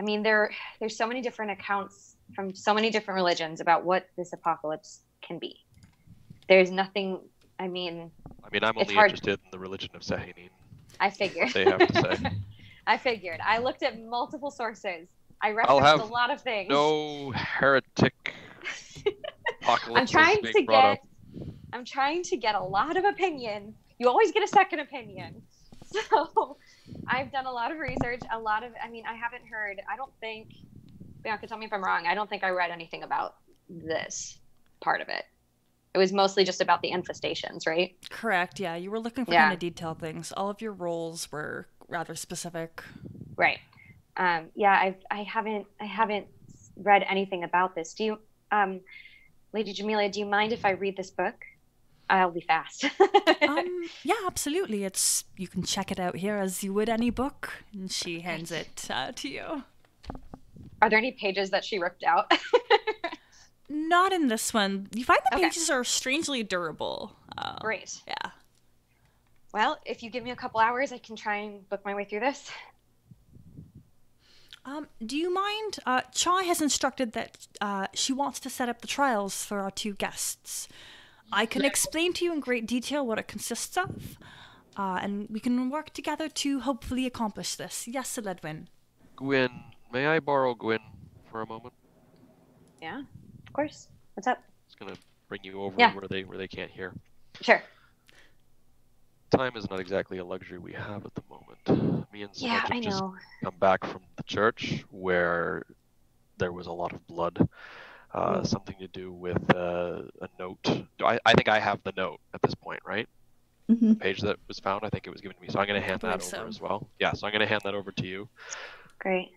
I mean, there's so many different accounts from so many different religions about what this apocalypse can be. There's nothing, I mean, I'm only interested in the religion of Sehanine. I figured. What they have to say. I figured. I looked at multiple sources. I referenced a lot of things. No heretic apocalypse. I'm trying to get a lot of opinion. You always get a second opinion. So I've done a lot of research, I haven't heard, I don't think, Bianca, tell me if I'm wrong, I don't think I read anything about this part of it. It was mostly just about the infestations, right? Correct, yeah. You were looking for kind of detailed things. All of your roles were rather specific. Right. I haven't read anything about this. Do you, Lady Jamelia, do you mind if I read this book? I'll be fast. Yeah, absolutely. You can check it out here as you would any book. And she hands it to you. Are there any pages that she ripped out? Not in this one. You find the pages are strangely durable. Great. Yeah. Well, if you give me a couple hours, I can try and book my way through this. Do you mind? Chai has instructed that she wants to set up the trials for our two guests. I can explain to you in great detail what it consists of, and we can work together to hopefully accomplish this. Yes, Ledwin. Gwyn, may I borrow Gwyn for a moment? Yeah, of course. What's up? Just gonna bring you over where they can't hear. Sure. Time is not exactly a luxury we have at the moment. Me and Smudge have just come back from the church where there was a lot of blood. Something to do with a note. I think I have the note at this point, right? Mm-hmm. The page that was found, I think it was given to me. So I'm going to hand that over as well. Yeah, so I'm going to hand that over to you. Great.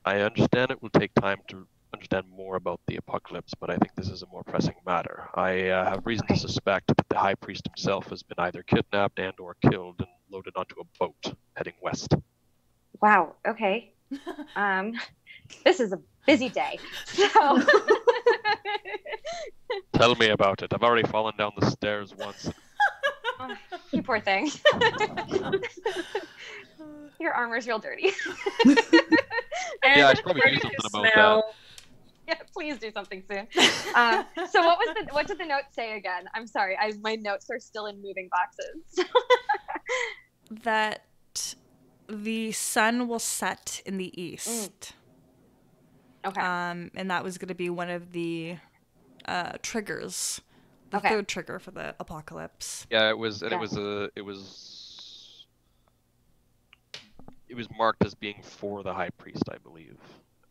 I understand it will take time to understand more about the apocalypse, but I think this is a more pressing matter. I have reason to suspect that the High Priest himself has been either kidnapped and or killed and loaded onto a boat heading west. Wow, okay. This is a busy day. So Tell me about it. I've already fallen down the stairs once. Oh, you poor thing. Your armor's real dirty. Yeah, I should probably do something about that. Yeah, please do something soon. So what did the note say again? I'm sorry, my notes are still in moving boxes. That the sun will set in the east. Okay. And that was going to be one of the triggers, the third trigger for the apocalypse. Yeah, it was, and it was marked as being for the High Priest, I believe.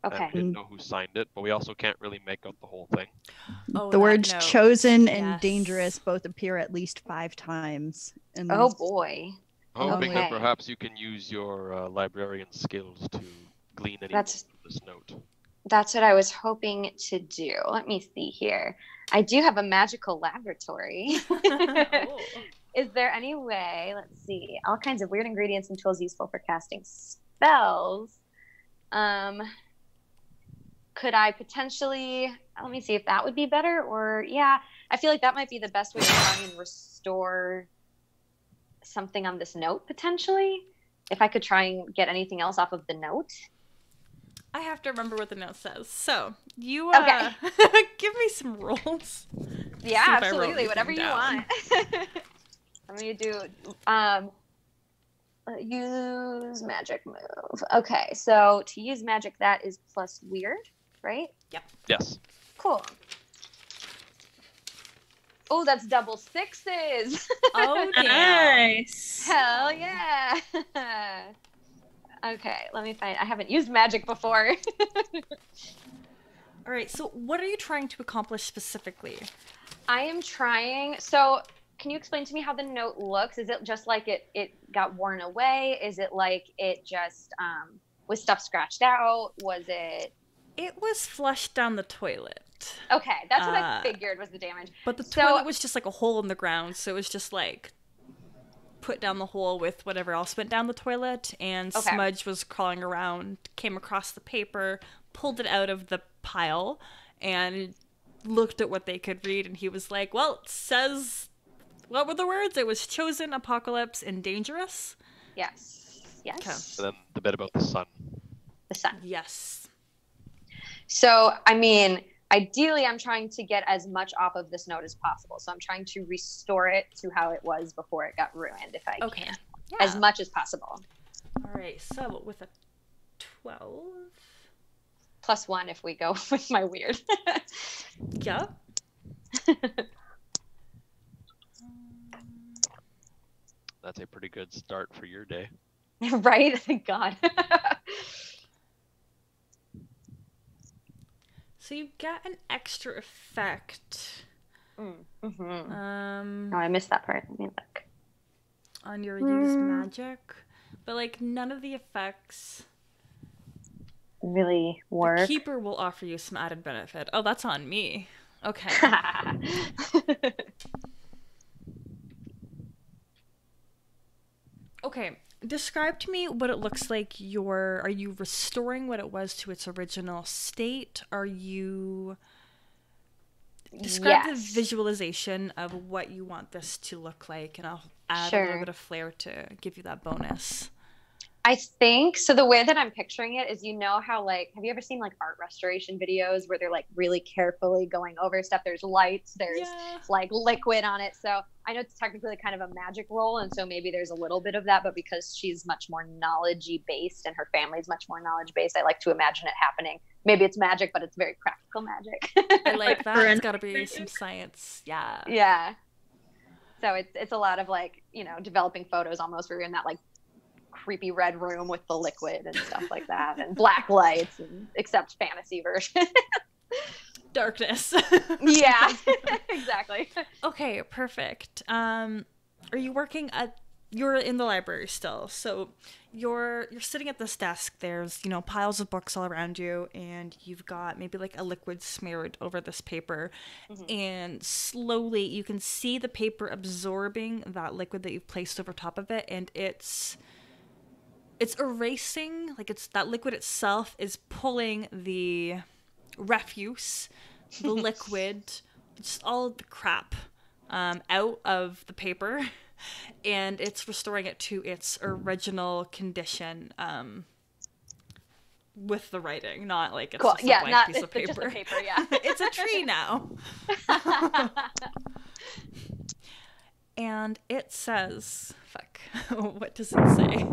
Okay. And we didn't know who signed it, but we also can't really make out the whole thing. Oh, the words note. chosen and dangerous both appear at least 5 times. Oh boy. Hoping that perhaps you can use your librarian skills to glean any from this note. That's what I was hoping to do. Let me see here. I do have a magical laboratory. Is there any way, let's see, all kinds of weird ingredients and tools useful for casting spells. Could I potentially, let me see if that would be better, or I feel like that might be the best way to try and restore something on this note, potentially. If I could try and get anything else off of the note. I have to remember what the note says. So, you give me some rolls. Yeah, absolutely. Whatever you want. I'm going to do use magic move. Okay, so to use magic, that is plus weird, right? Yep. Yes. Cool. Oh, that's double 6s. Oh, nice. Hell yeah. Okay, let me find. I haven't used magic before. All right, so what are you trying to accomplish specifically? I am trying. So, can you explain to me how the note looks? Is it just like it got worn away? Is it like it just was stuff scratched out? Was it? It was flushed down the toilet. Okay, that's what I figured was the damage. But the toilet was just like a hole in the ground, so it was just like put down the hole with whatever else went down the toilet, and Okay. Smudge was crawling around, came across the paper, pulled it out of the pile, and looked at what they could read, and he was like, well, it says, what were the words? It was chosen, apocalypse, and dangerous. Yes. Yes. Okay. And then the bit about the sun. The sun. Yes. So, I mean, ideally, I'm trying to get as much off of this note as possible. So I'm trying to restore it to how it was before it got ruined, if I Okay. can, Yeah. as much as possible. All right. So with a 12. +1 if we go with my weird. Yeah. That's a pretty good start for your day. Right? Thank God. So you get an extra effect. Mm-hmm. Um. Oh, I missed that part. Let me look. On your use magic, but like none of the effects. Really The work. keeper will offer you some added benefit. Oh, that's on me. Okay. Okay. Describe to me what it looks like are you restoring what it was to its original state? Are you describe the Yes. visualization of what you want this to look like, and I'll add a Sure. little bit of flair to give you that bonus. I think so. The way that I'm picturing it is, how like, have you ever seen like art restoration videos where they're like really carefully going over stuff? There's lights, there's Yeah. like liquid on it. So I know it's technically kind of a magic roll, and so maybe there's a little bit of that. But because she's much more knowledge-y based and her family's much more knowledge based, I like to imagine it happening. Maybe it's magic, but it's very practical magic. I like that. It's Forensic got to be magic. some science. Yeah. Yeah. So it's a lot of like, developing photos almost where you're in that like creepy red room with the liquid and stuff like that, and black lights, and except fantasy version. Darkness. Yeah, exactly. Okay, perfect. Are you working you're in the library still, so you're sitting at this desk. There's piles of books all around you, and you've got maybe like a liquid smeared over this paper, and slowly you can see the paper absorbing that liquid that you've placed over top of it, and it's erasing, like that liquid itself is pulling the refuse, the liquid, just all of the crap out of the paper, and it's restoring it to its original condition with the writing, not like it's Cool. just a Yeah, blank not piece of paper. just a paper. Yeah, It's a tree now. And it says, fuck, what does it say?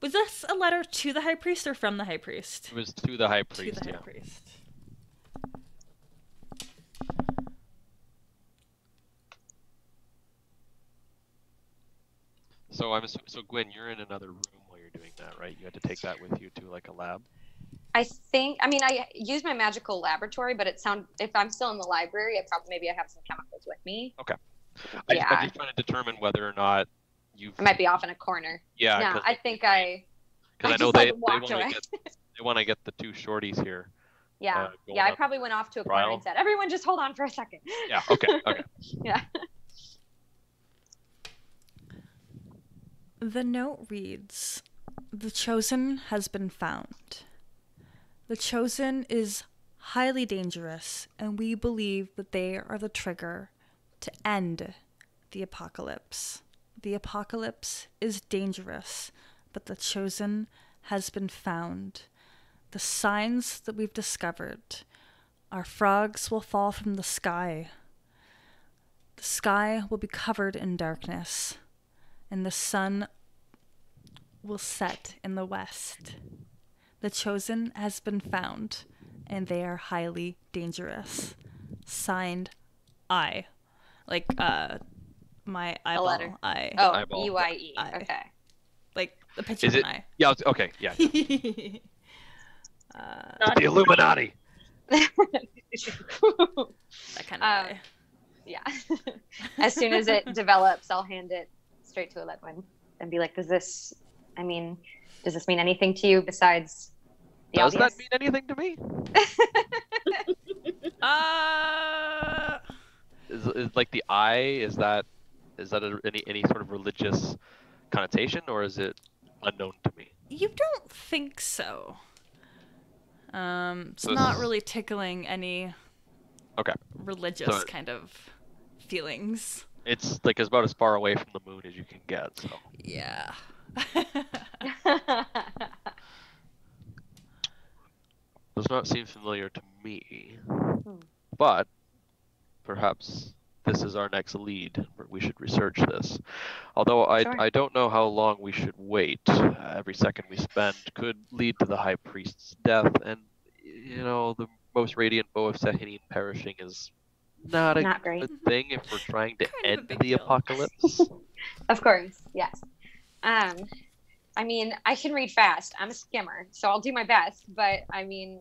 Was this a letter to the high priest or from the high priest? It was to the high To priest, the high yeah. priest. So Gwen, you're in another room while you're doing that, right? You had to take that with you to like a lab. I use my magical laboratory, but if I'm still in the library, maybe I have some chemicals with me. Okay. Yeah. I'm just trying to determine whether or not you've. I might be off in a corner. Yeah. No, I think I Because I know just, they walked want away. to get the two shorties here. Yeah, going I up probably went off to a corner trial. and said, "Everyone, just hold on for a second." Yeah. Okay. Okay. Yeah. The note reads, "The chosen has been found. The chosen is highly dangerous, and we believe that they are the trigger to end the apocalypse. The apocalypse is dangerous, but the chosen has been found. The signs that we've discovered are frogs will fall from the sky. The sky will be covered in darkness, and the sun will set in the west. The chosen has been found, and they are highly dangerous. Signed, I." Like, my eyeball. letter. I. Oh, Eyeball. EYE. I. Okay. Like, the picture Is of it? an eye. Yeah. Okay. Yeah. Not The Illuminati. That kind of eye. Yeah. As soon as it develops, I'll hand it straight to Eledwin and be like, does this mean anything to you besides the Does obvious? that mean anything to me? Uh, Is like the eye? Is that Is that any sort of religious connotation, or is it unknown to me? You don't think so. It's So not this- really tickling any Okay. religious So- kind of feelings. It's like about as far away from the moon as you can get, so. Yeah. Does not seem familiar to me. But perhaps this is our next lead. We should research this. Although Sure. I don't know how long we should wait. Every second we spend could lead to the High Priest's death, and the most radiant bow of Sehanine perishing is not a Not great. good thing if we're trying to Kind of a end big the deal. apocalypse. Of course, yes. I mean, I can read fast. I'm a skimmer, so I'll do my best. But I mean,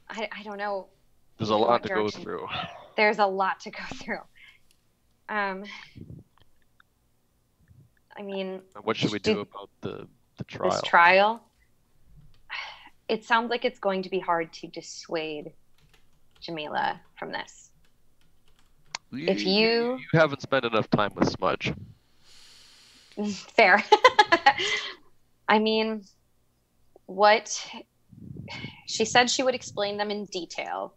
I don't know. There's a in lot what to go direction. through. There's a lot to go through. I mean, What should we do about the trial? this trial. It sounds like it's going to be hard to dissuade Jamila from this. If you haven't spent enough time with Smudge. Fair. I mean, she said she would explain them in detail.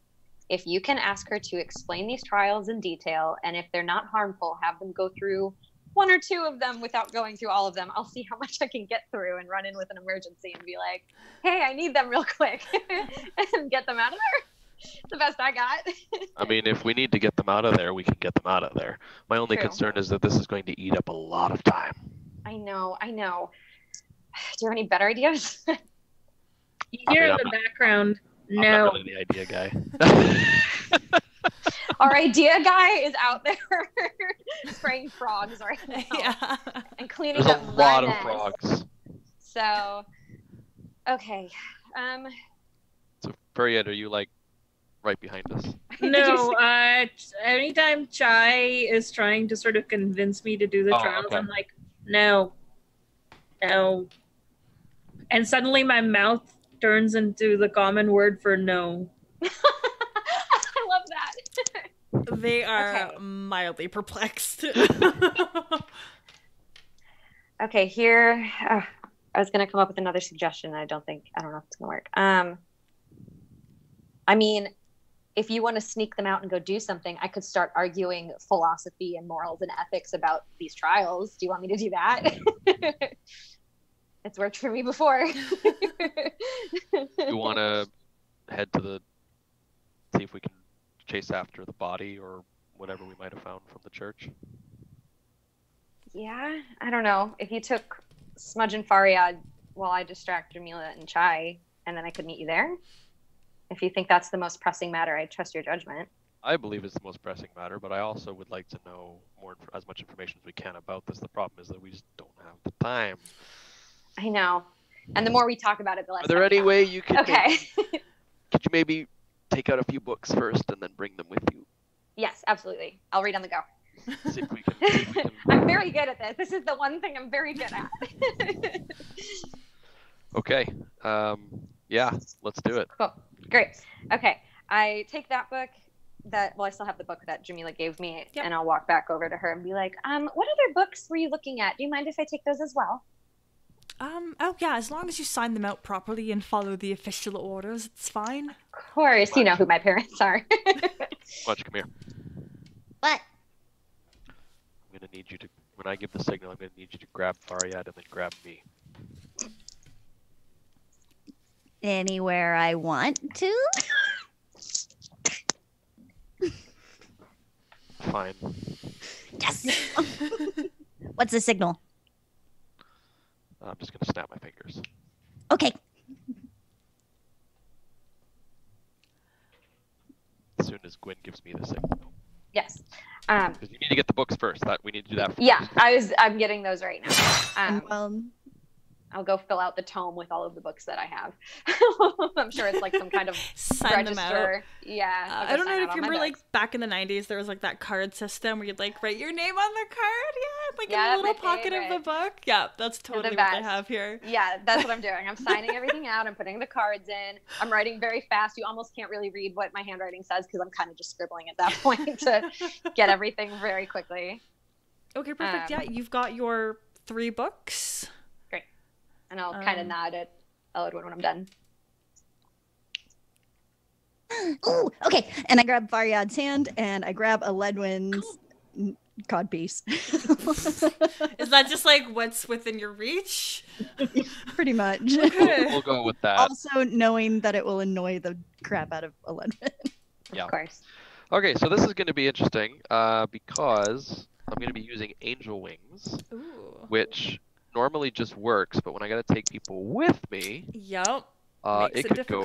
If you can ask her to explain these trials in detail, and if they're not harmful, have them go through one or two of them without going through all of them. I'll see how much I can get through and run in with an emergency and be like, hey, I need them real quick and get them out of there. The best I got. I mean, if we need to get them out of there, we can get them out of there. My only True. concern is that this is going to eat up a lot of time. I know. Do you have any better ideas? You hear in I'm the not- background, I'm no. not really the idea guy. Our idea guy is out there spraying frogs right now Yeah. and cleaning There's a up lot my of mess. frogs. So, okay. So, Period, are you like right behind us? Did you No, see- anytime Chai is trying to sort of convince me to do the Oh, trials, okay. I'm like, no. And suddenly my mouth turns into the common word for no. I love that. They are Okay. mildly perplexed. Okay, here. I was gonna come up with another suggestion. I don't know if it's gonna work. I mean, if you want to sneak them out and go do something, I could start arguing philosophy and morals and ethics about these trials. Do you want me to do that? It's worked for me before. You want to head to see if we can chase after the body or whatever we might have found from the church? Yeah, I don't know. If you took Smudge and Faryad while I distract Jamila and Chai, and then I could meet you there. If you think that's the most pressing matter, I trust your judgment. I believe it's the most pressing matter, but I also would like to know as much information as we can about this. The problem is that we just don't have the time. I know. And the more we talk about it, the less Are there time any we have. way you could Okay. could you maybe take out a few books first and then bring them with you? Yes, absolutely. I'll read on the go. See if we can. I'm very good at this. This is the one thing I'm very good at. Okay. Yeah, let's do it. Cool. Great. Okay. I take that book I still have the book that Jamila gave me, Yep. and I'll walk back over to her and be like, what other books were you looking at? Do you mind if I take those as well? Oh yeah, as long as you sign them out properly and follow the official orders, it's fine. Of course, you know who my parents are. Watch, come here. What? I'm gonna need you to. When I give the signal, I'm gonna need you to grab Faryad and then grab me. Anywhere I want to? Fine. Yes. What's the signal? I'm just gonna snap my fingers. Okay. As soon as Gwen gives me the signal. Yes. Because you need to get the books first. We need to do that first. Yeah, I'm getting those right now. I'll go fill out the tome with all of the books that I have. I'm sure it's like some kind of Sign them out. register. Yeah. I'll go I don't sign know out if all you my remember, like books. back in the 90s, there was like that card system where you'd like write your name on the card. Yeah, like Yeah, in the little my pocket of the favorite. book. Yeah, that's totally what they best. have here. Yeah, that's what I'm doing. I'm signing everything out. I'm putting the cards in. I'm writing very fast. You almost can't really read what my handwriting says because I'm kind of just scribbling at that point to get everything very quickly. Okay, perfect. Yeah, you've got your 3 books. Great. And I'll kind of nod at Elodwin when I'm done. Oh, okay. And I grab Faryad's hand and I grab Eledwin's codpiece. Is that just like what's within your reach? Pretty much. Okay. We'll go with that. Also knowing that it will annoy the crap out of Eledwin. Yeah. Of course. Okay, so this is going to be interesting because I'm going to be using angel wings, Ooh. which normally just works, but when I got to take people with me, Yep. it could go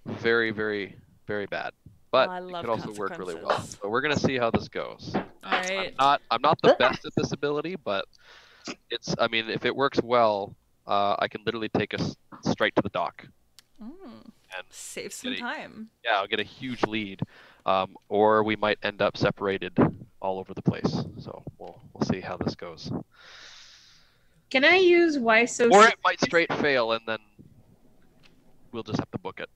very, very, very bad. But I it love could also work really well. consequences. So we're going to see how this goes. All right. I'm not the best at this ability, but I mean, if it works well, I can literally take us straight to the dock. And save some time. Yeah, I'll get a huge lead. Or we might end up separated all over the place. So we'll see how this goes. Can I use why so? Or it might straight fail, and then we'll just have to book it.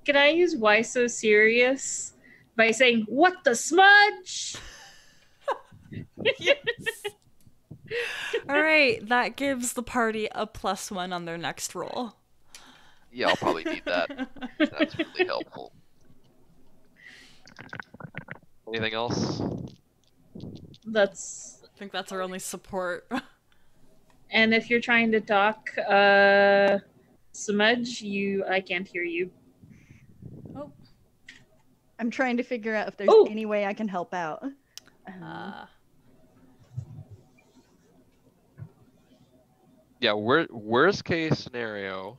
Can I use why so serious by saying what the smudge? Yes. All right, that gives the party a +1 on their next roll. Yeah, I'll probably need that. That's really helpful. Anything else? I think that's our only support. And if you're trying to talk, smudge, I can't hear you. Oh. I'm trying to figure out if there's any way I can help out. Yeah, worst case scenario,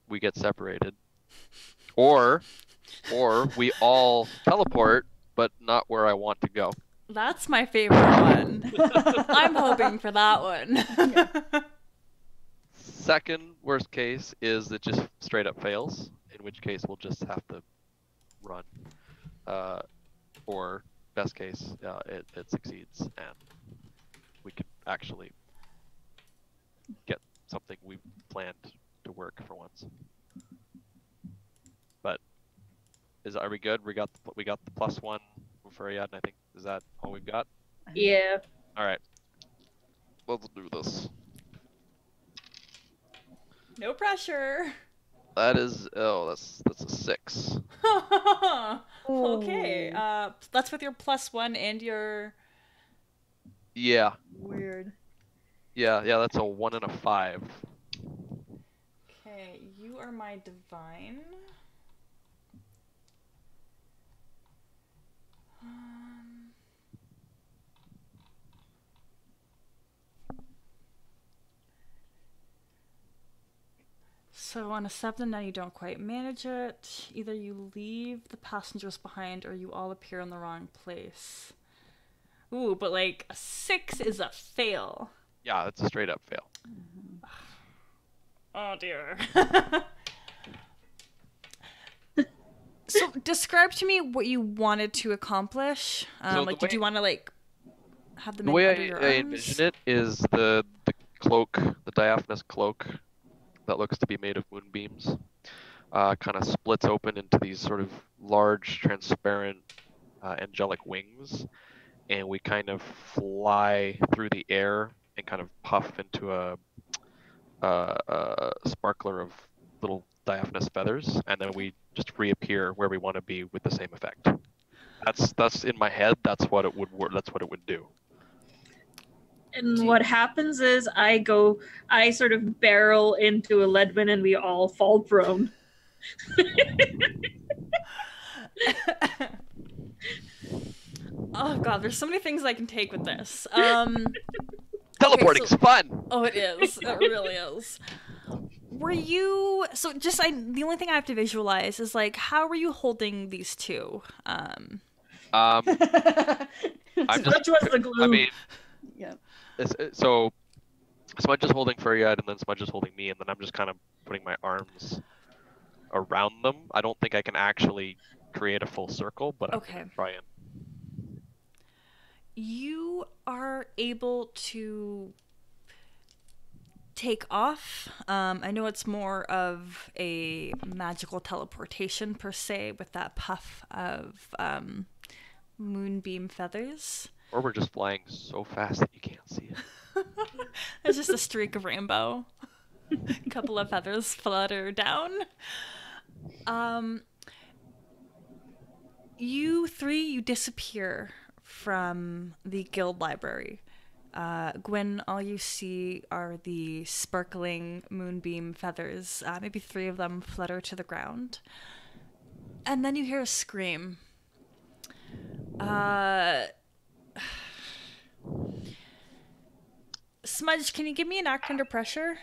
we get separated, or we all teleport, but not where I want to go. That's my favorite one. I'm hoping for that one. Second worst case is it just straight up fails, in which case we'll just have to run. Or best case, it succeeds and we can actually get something we planned to work for once. But are we good? We got the +1 from Faryad, and I think is that all we've got? Yeah. All right. Let's do this. No pressure. That is that's a 6. Okay. That's with your +1 and your. Yeah. Weird. Yeah, that's a 1 and a 5. Okay, you are my divine. So on a 7, now you don't quite manage it. Either you leave the passengers behind or you all appear in the wrong place. Ooh, but like a 6 is a fail. Yeah, it's a straight up fail. Oh dear. So describe to me what you wanted to accomplish. Did you want to like have them the way under your I arms? envision it is the cloak, the diaphanous cloak that looks to be made of moonbeams, kind of splits open into these sort of large, transparent, angelic wings, and we kind of fly through the air and kind of puff into a sparkler of little diaphanous feathers, and then we just reappear where we want to be with the same effect. That's in my head. That's what it would work. That's what it would do. And what happens is I sort of barrel into a Ledwin and we all fall prone. Oh god, there's so many things I can take with this. Teleporting's fun. Oh, it is. It really is. Were you the only thing I have to visualize is like how were you holding these two? I'm Which was the glue? I mean, Yeah. so Smudge is holding Faryad, and then Smudge is holding me, and then I'm just kind of putting my arms around them. I don't think I can actually create a full circle, but I'm gonna try and. You are able to take off. I know it's more of a magical teleportation per se with that puff of moonbeam feathers. Or we're just flying so fast that you can't see it. It's just a streak of rainbow. A couple of feathers flutter down. You three, you disappear from the guild library. Gwen, all you see are the sparkling moonbeam feathers. Maybe 3 of them flutter to the ground. And then you hear a scream. Smudge, can you give me an act under pressure?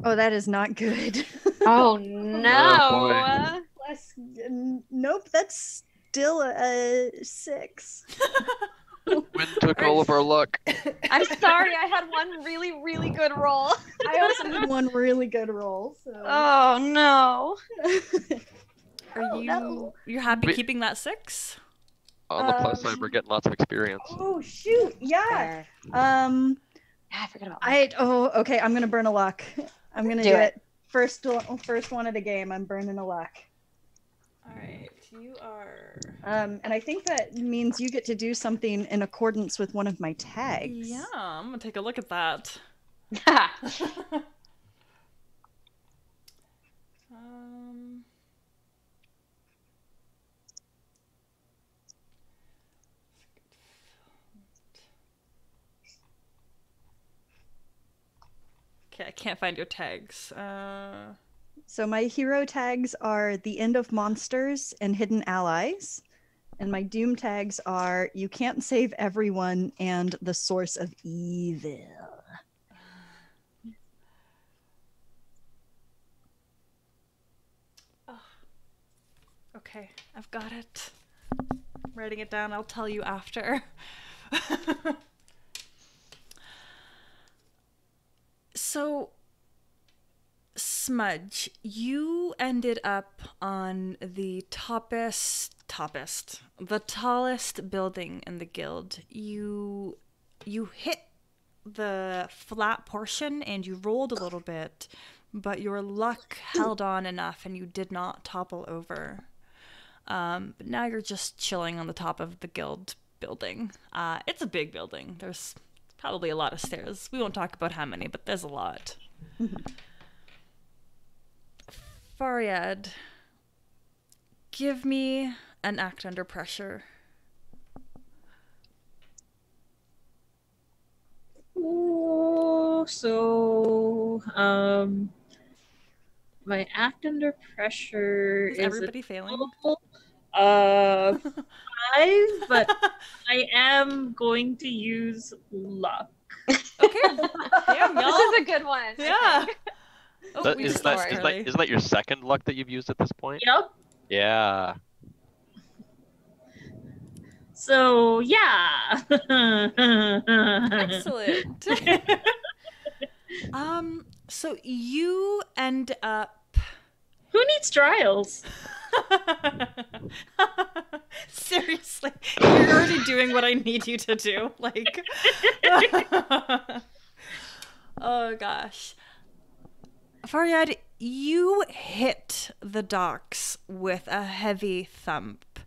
Oh, that is not good. Oh no. Nope, that's still a 6. Wind took all of our luck. I'm sorry, I had one really, really good roll. I also had one really good roll. So. Oh no. Are you no. you're happy Wait. keeping that 6? On the plus side, we're getting lots of experience. Oh shoot! Yeah. There. Um. Yeah, I forgot about that. Okay. I'm gonna burn a luck. I'm gonna Do do it. it. First one of the game. I'm burning a luck. All right, you are. And I think that means you get to do something in accordance with one of my tags. Yeah, I'm gonna take a look at that. Okay, I can't find your tags. So my hero tags are the end of monsters and hidden allies. And my doom tags are you can't save everyone and the source of evil. Okay, I've got it. Writing it down, I'll tell you after. So, Smudge, you ended up on the the tallest building in the guild. You hit the flat portion and you rolled a little bit, but your luck held on enough and you did not topple over. But now you're just chilling on the top of the guild building. It's a big building. There's probably a lot of stairs. We won't talk about how many, but there's a lot. Faryad, give me an act under pressure. Ooh, so my act under pressure Is is everybody failing? 5, but I am going to use luck. Okay. Damn, This y'all. is a good one. I Yeah. think. Oh, we just lost Carly. Isn't that your second luck that you've used at this point? Yep. Yeah. So yeah. Excellent. So you end up. Who needs trials? Seriously, you're already doing what I need you to do. Like, oh gosh. Faryad, you hit the docks with a heavy thump.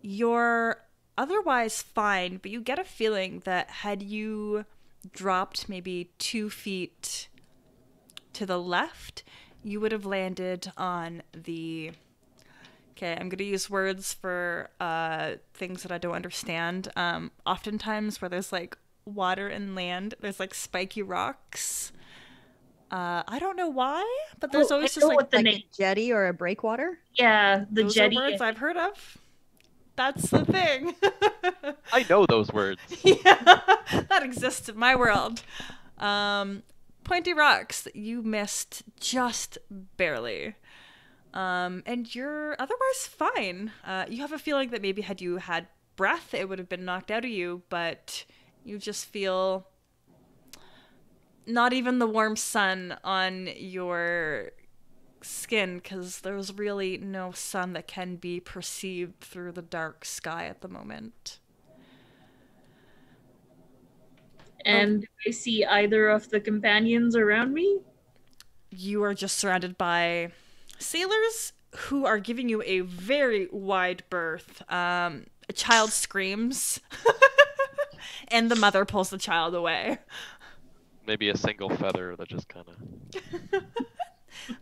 You're otherwise fine, but you get a feeling that had you dropped maybe 2 feet to the left, you would have landed on the... Okay, I'm going to use words for things that I don't understand. Oftentimes where there's like water and land, there's like spiky rocks. I don't know why, but there's always just like a jetty or a breakwater. Yeah, the those jetty. are words I've heard of. That's the thing. I know those words. Yeah, that exists in my world. Pointy rocks that you missed just barely. And you're otherwise fine. You have a feeling that maybe had you had breath, it would have been knocked out of you, but you just feel not even the warm sun on your skin, because there's really no sun that can be perceived through the dark sky at the moment. And do I see either of the companions around me? You are just surrounded by sailors who are giving you a very wide berth. A child screams, and the mother pulls the child away. Maybe a single feather that just kind of...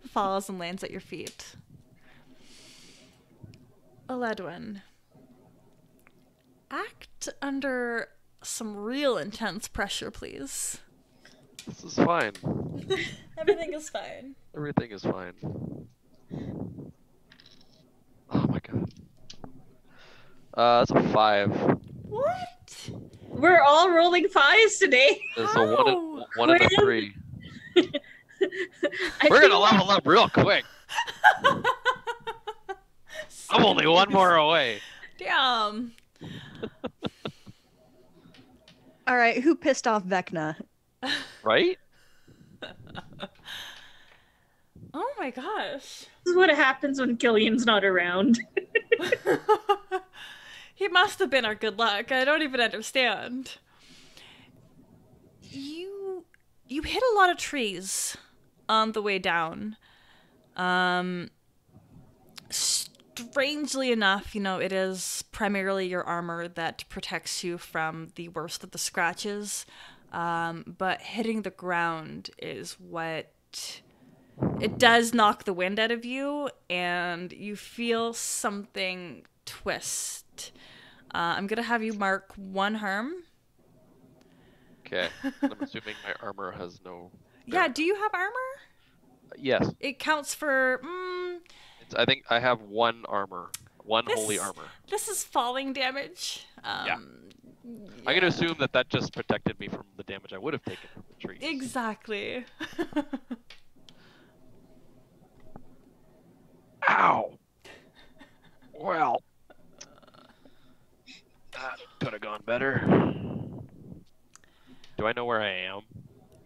Falls and lands at your feet. Eledwin, act under some real intense pressure, please. This is fine. Everything is fine. Everything is fine. Oh my god. That's a 5. What? We're all rolling 5s today. It's a 1 and, one and a 3. I We're feel gonna level up real quick. I'm only 1 more away. Damn. All right, who pissed off Vecna? Right? Oh my gosh. This is what happens when Killian's not around. He must have been our good luck. I don't even understand. You hit a lot of trees on the way down. Strangely enough, it is primarily your armor that protects you from the worst of the scratches. But hitting the ground is what... It does knock the wind out of you, and you feel something twist. I'm going to have you mark 1 harm. Okay. I'm assuming my armor has no... Yeah, do you have armor? Yes. It counts for... I think I have 1 armor. 1 holy armor. This is falling damage. Yeah. I'm going to assume that just protected me from the damage I would have taken from the trees. Exactly. Ow! Well, that could have gone better. Do I know where I am?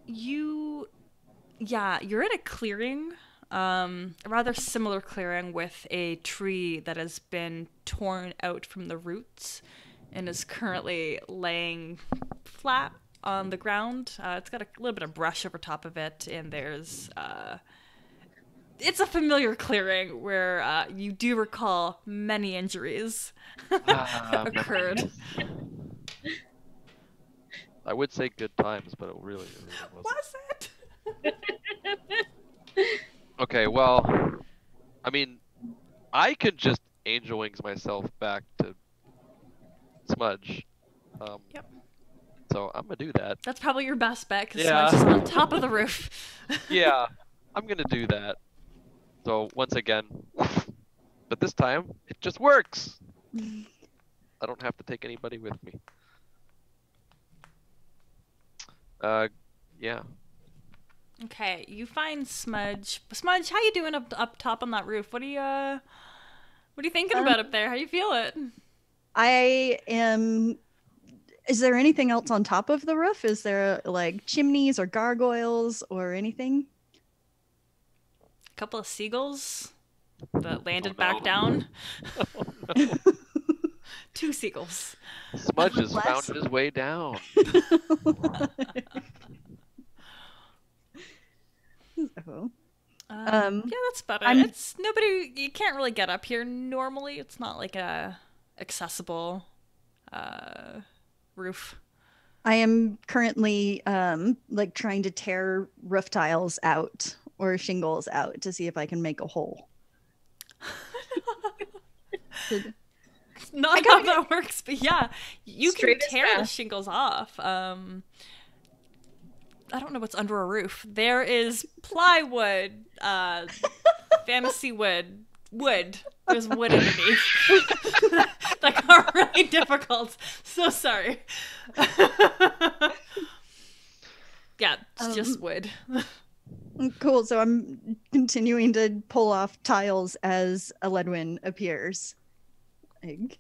You're in a clearing, a rather similar clearing with a tree that has been torn out from the roots and is currently laying flat on the ground. It's got a little bit of brush over top of it, and there's... It's a familiar clearing where you do recall many injuries occurred. I would say good times, but it really wasn't. Was it? Okay, well, I mean, I could just angel wings myself back to Smudge. Yep. So I'm gonna do that. That's probably your best bet, because Yeah. Smudge is on top of the roof. Yeah, I'm gonna do that. So once again, but this time it just works. I don't have to take anybody with me. Yeah. Okay, you find Smudge. Smudge, how you doing up top on that roof? What are you thinking about up there? How you feel it? I am. Is there anything else on top of the roof? Is there like chimneys or gargoyles or anything? A couple of seagulls that landed back down. Oh, no. 2 seagulls. Smudge has Bless. found his way down. Oh. Yeah, that's about it. I'm- It's nobody. You can't really get up here normally. It's not like a accessible roof. I am currently like trying to tear roof tiles out or shingles out to see if I can make a hole. Not how that works, but yeah, you Straight can as tear the fast. shingles off. I don't know what's under a roof. There is plywood, fantasy wood. There's wood underneath. That are really difficult. So sorry. Yeah, it's just wood. Cool. So I'm continuing to pull off tiles as Eledwin appears. Like,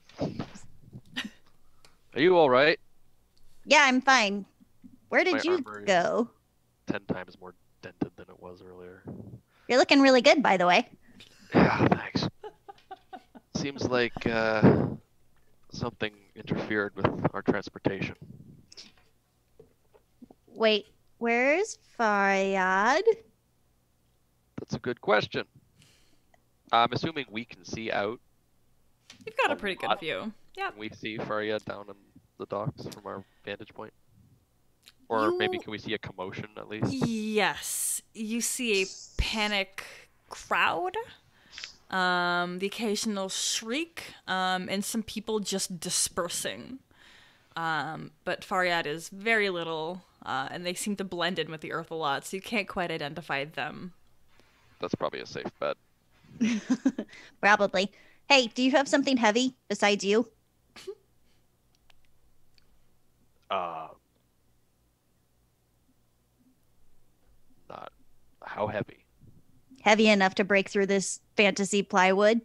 Are you all right? Yeah, I'm fine. Where did My you armor is- go? 10 times more dented than it was earlier. You're looking really good, by the way. Yeah, thanks. Seems like something interfered with our transportation. Wait, where's Faryad? That's a good question. I'm assuming we can see out. You've got a A pretty good lot. view. Yeah. Can we see Faria down on the docks from our vantage point? Or maybe can we see a commotion at least? Yes, you see a panic crowd, the occasional shriek, and some people just dispersing. But Faryad is very little, and they seem to blend in with the earth a lot, so you can't quite identify them. That's probably a safe bet. Probably. Hey, do you have something heavy besides you? Not how heavy. Heavy enough to break through this fantasy plywood?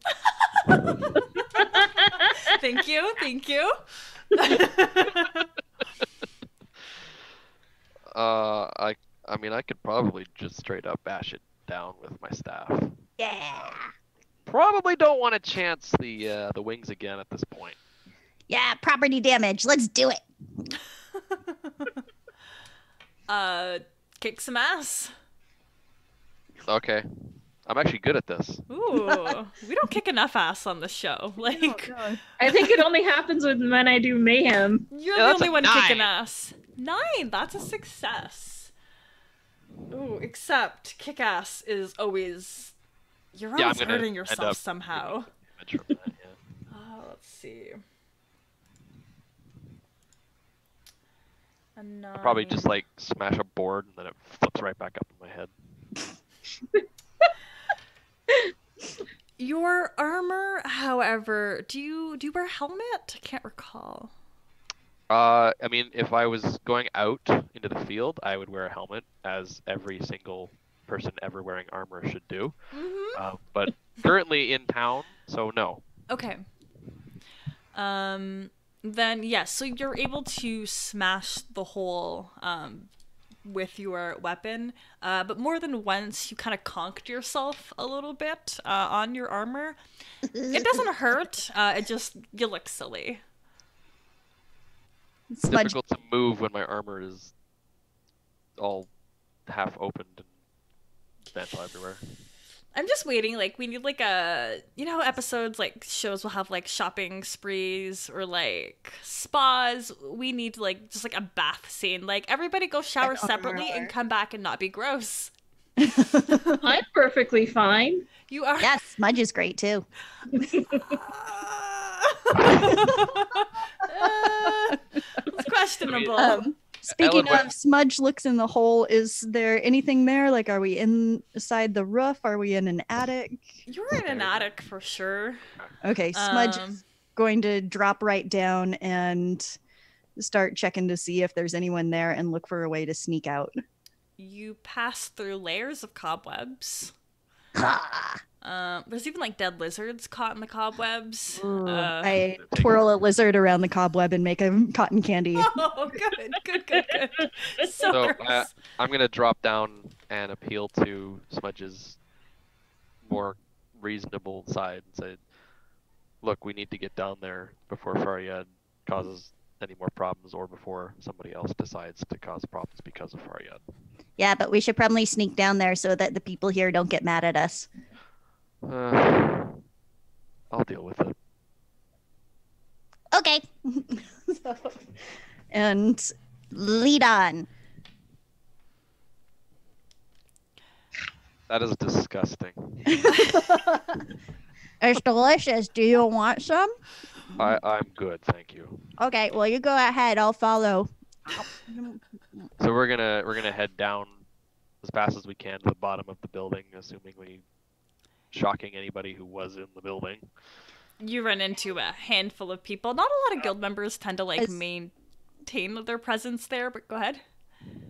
Thank you, thank you. I mean, I could probably just straight up bash it down with my staff. Yeah. Probably don't want to chance the wings again at this point. Yeah, property damage. Let's do it. Kick some ass. Okay, I'm actually good at this. Ooh, we don't kick enough ass on the show. Like, I think it only happens when I do mayhem. you're Yeah, the that's only a one 9. kicking ass. 9, that's a success. Ooh, except kick ass is always, you're Yeah, I'm always gonna hurting end yourself up somehow. Damage from that, yeah. Let's see. A 9. I'll probably just like smash a board and then it flips right back up in my head. Your armor, however, do you wear a helmet? I can't recall. I mean, if I was going out into the field, I would wear a helmet, as every single person ever wearing armor should do. Mm-hmm. But currently in town, so no. Okay. Then yes, so you're able to smash the hole with your weapon, but more than once you kind of conked yourself a little bit on your armor. It doesn't hurt. It just, you look silly. It's Smudge. difficult to move when my armor is all half opened and metal everywhere. I'm just waiting. Like, we need like a, you know, how episodes like shows will have like shopping sprees or like spas. We need like just like a bath scene. Like, everybody go shower separately and come back and not be gross. I'm perfectly fine. You are. Yeah, Smudge is great too. It's questionable. Speaking Ellen, of, Smudge looks in the hole. Is there anything there? Like, are we inside the roof? Are we in an attic? You're in an attic for sure. Okay, Smudge is going to drop right down and start checking to see if there's anyone there and look for a way to sneak out. You pass through layers of cobwebs. There's even like dead lizards caught in the cobwebs. I twirl a lizard around the cobweb and make a cotton candy. Oh, good. So So gross. I'm gonna drop down and appeal to Smudge's more reasonable side and say, "Look, we need to get down there before Faryad causes any more problems, or before somebody else decides to cause problems because of Faryad." Yeah, but we should probably sneak down there so that the people here don't get mad at us. I'll deal with it. Okay. And Lead on. That is disgusting. It's delicious. Do you want some? I'm good, thank you. Okay, well, you go ahead. I'll follow. So we're gonna head down as fast as we can to the bottom of the building, assuming we shocking anybody who was in the building. You run into a handful of people. Not a lot of guild members tend to like As- maintain their presence there, but go ahead.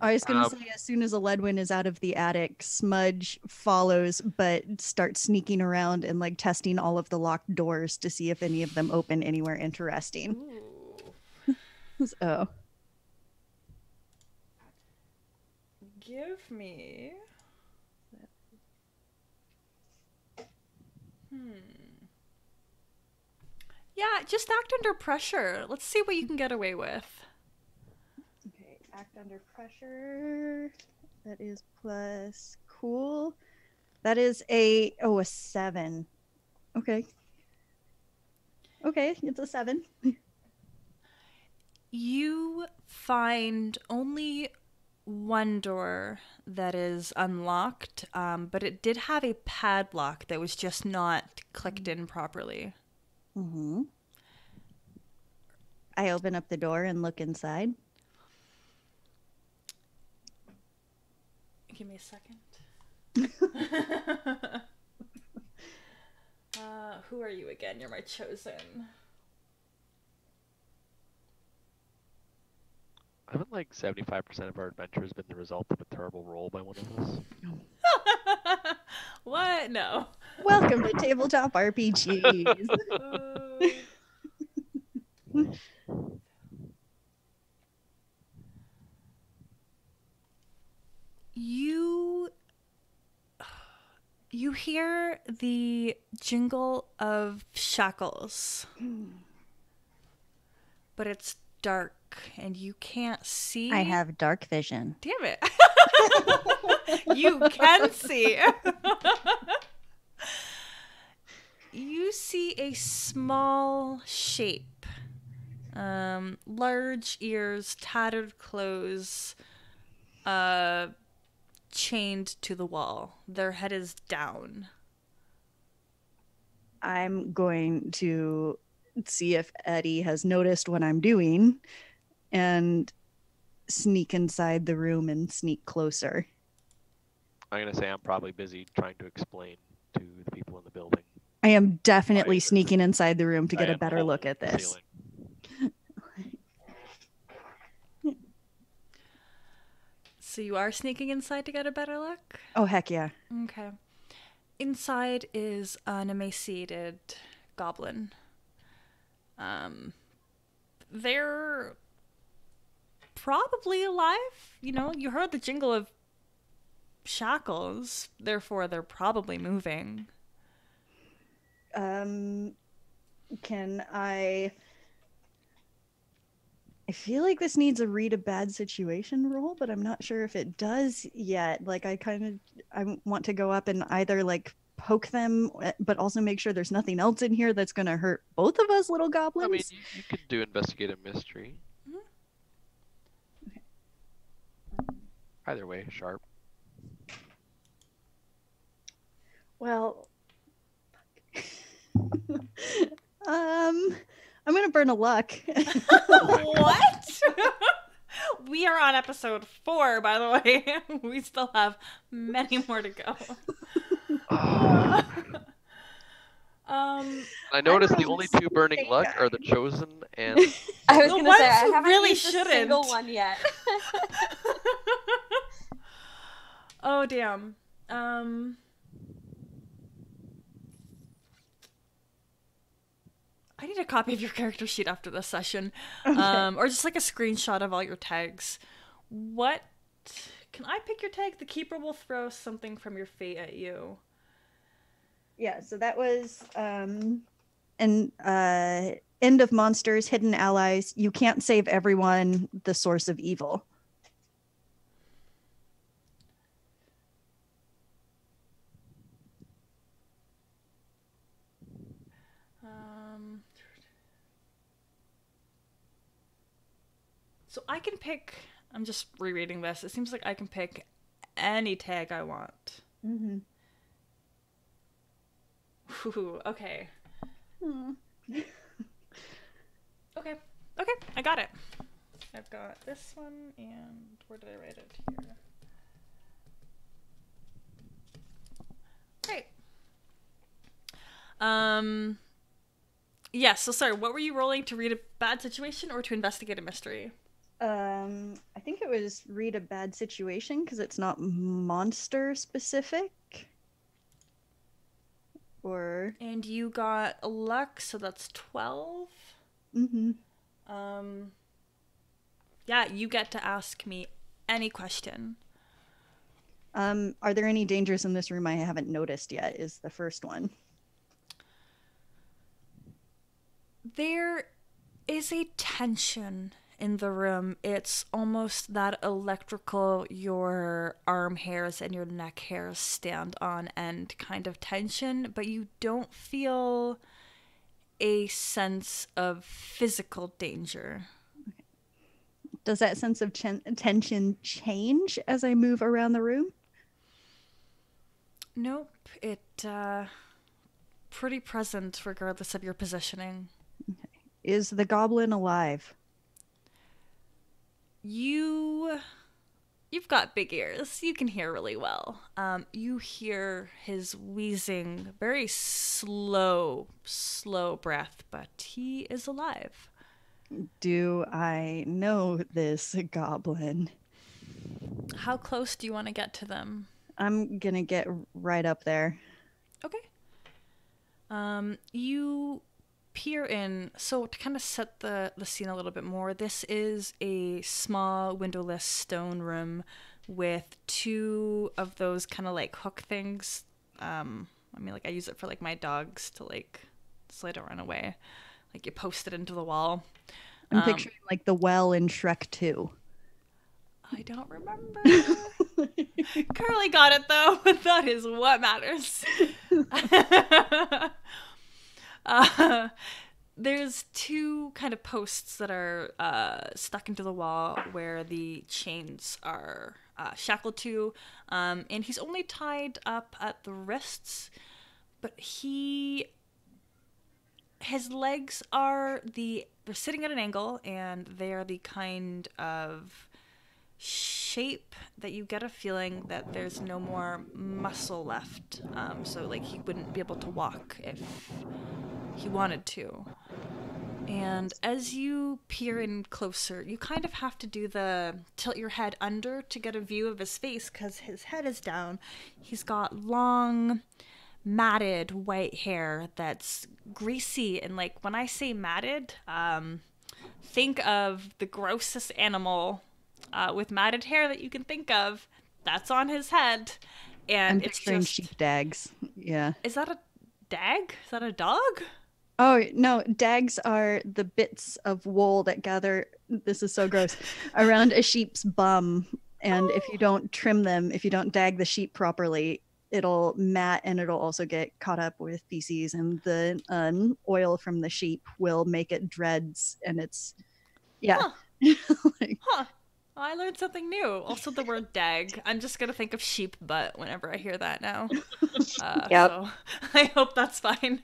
I was going to say, as soon as Aledwin is out of the attic, Smudge follows, but starts sneaking around and like testing all of the locked doors to see if any of them open anywhere interesting. Ooh. Oh. Give me. Yeah, just act under pressure. Let's see what you can get away with. Okay, act under pressure. That is plus cool. That is a 7. Okay. Okay, it's a 7. You find only one door that is unlocked, but it did have a padlock that was just not clicked in properly. Mm-hmm. I open up the door and look inside. Give me a second. Who are you again? You're my chosen. Haven't like 75% of our adventures been the result of a terrible roll by one of us? What? No. Welcome to Tabletop RPGs. You hear the jingle of shackles, but it's dark and you can't see. I have dark vision. Damn it. You can see. You see a small shape. Large ears, tattered clothes, chained to the wall. Their head is down. I'm going to see if Eddie has noticed what I'm doing and sneak inside the room and sneak closer. I'm going to say I'm probably busy trying to explain to the people in the building. I am definitely Right. sneaking inside the room to get a and better hole look in at the this. ceiling. So you are sneaking inside to get a better look? Oh, heck yeah. Okay. Inside is an emaciated goblin. They're probably alive. You know, you heard the jingle of shackles, therefore they're probably moving. Can I feel like this needs a read a bad situation roll, but I'm not sure if it does yet. Like I want to go up and either like poke them, but also make sure there's nothing else in here that's going to hurt both of us little goblins. I mean, you could do investigate a mystery. Okay. Either way, sharp. Well, I'm going to burn a luck. What? We are on episode 4, by the way. We still have many more to go. I noticed the only 2 burning luck are the chosen and I was The gonna say ones I who haven't really used a single shouldn't. one yet. Oh, damn. I need a copy of your character sheet after this session. Okay. Or just like a screenshot of all your tags. What? Can I pick your tag? The keeper will throw something from your fate at you. Yeah, so that was an end of monsters, hidden allies. You can't save everyone, the source of evil. So I can pick. I'm just rereading this. It seems like I can pick any tag I want. Mm-hmm. Ooh, okay. Okay, I got it. I've got this one, and where did I write it? Here. Great. Yeah, so sorry, what were you rolling, to read a bad situation or to investigate a mystery? I think it was read a bad situation because it's not monster specific. Or And you got a luck, so that's 12. mm-hmm. Yeah, you get to ask me any question. Are there any dangers in this room I haven't noticed yet? Is the first one. There is a tension in the room, it's almost that electrical, your arm hairs and your neck hairs stand on end kind of tension, but you don't feel a sense of physical danger. Does that sense of tension change as I move around the room? Nope, it pretty present regardless of your positioning. Okay. Is the goblin alive? You've got big ears. You can hear really well. You hear his wheezing, very slow breath, but he is alive. Do I know this goblin? How close do you want to get to them? I'm gonna get right up there. Okay. You peer in. So to kind of set the scene a little bit more, this is a small windowless stone room with two of those kind of like hook things. I mean, like I use it for like my dogs to like so they don't run away. Like you post it into the wall. I'm picturing like the well in Shrek 2. I don't remember. Carly got it though. That is what matters. There's two kind of posts that are stuck into the wall where the chains are shackled to, and he's only tied up at the wrists, but his legs are they're sitting at an angle, and they are the kind of shape that you get a feeling that there's no more muscle left. So like he wouldn't be able to walk if he wanted to. And as you peer in closer, you kind of have to do the tilt your head under to get a view of his face because his head is down. He's got long, matted white hair that's greasy. And like when I say matted, think of the grossest animal with matted hair that you can think of. That's on his head. And I'm it's picturing just... sheep dags. Yeah. Is that a dag? Is that a dog? Oh, no. Dags are the bits of wool that gather, this is so gross, around a sheep's bum. And if you don't trim them, if you don't dag the sheep properly, it'll mat and it'll also get caught up with feces. And the oil from the sheep will make it dreads. And it's, yeah. Huh. Like, Huh. I learned something new. Also the word dag. I'm just going to think of sheep butt whenever I hear that now. Yep. So I hope that's fine.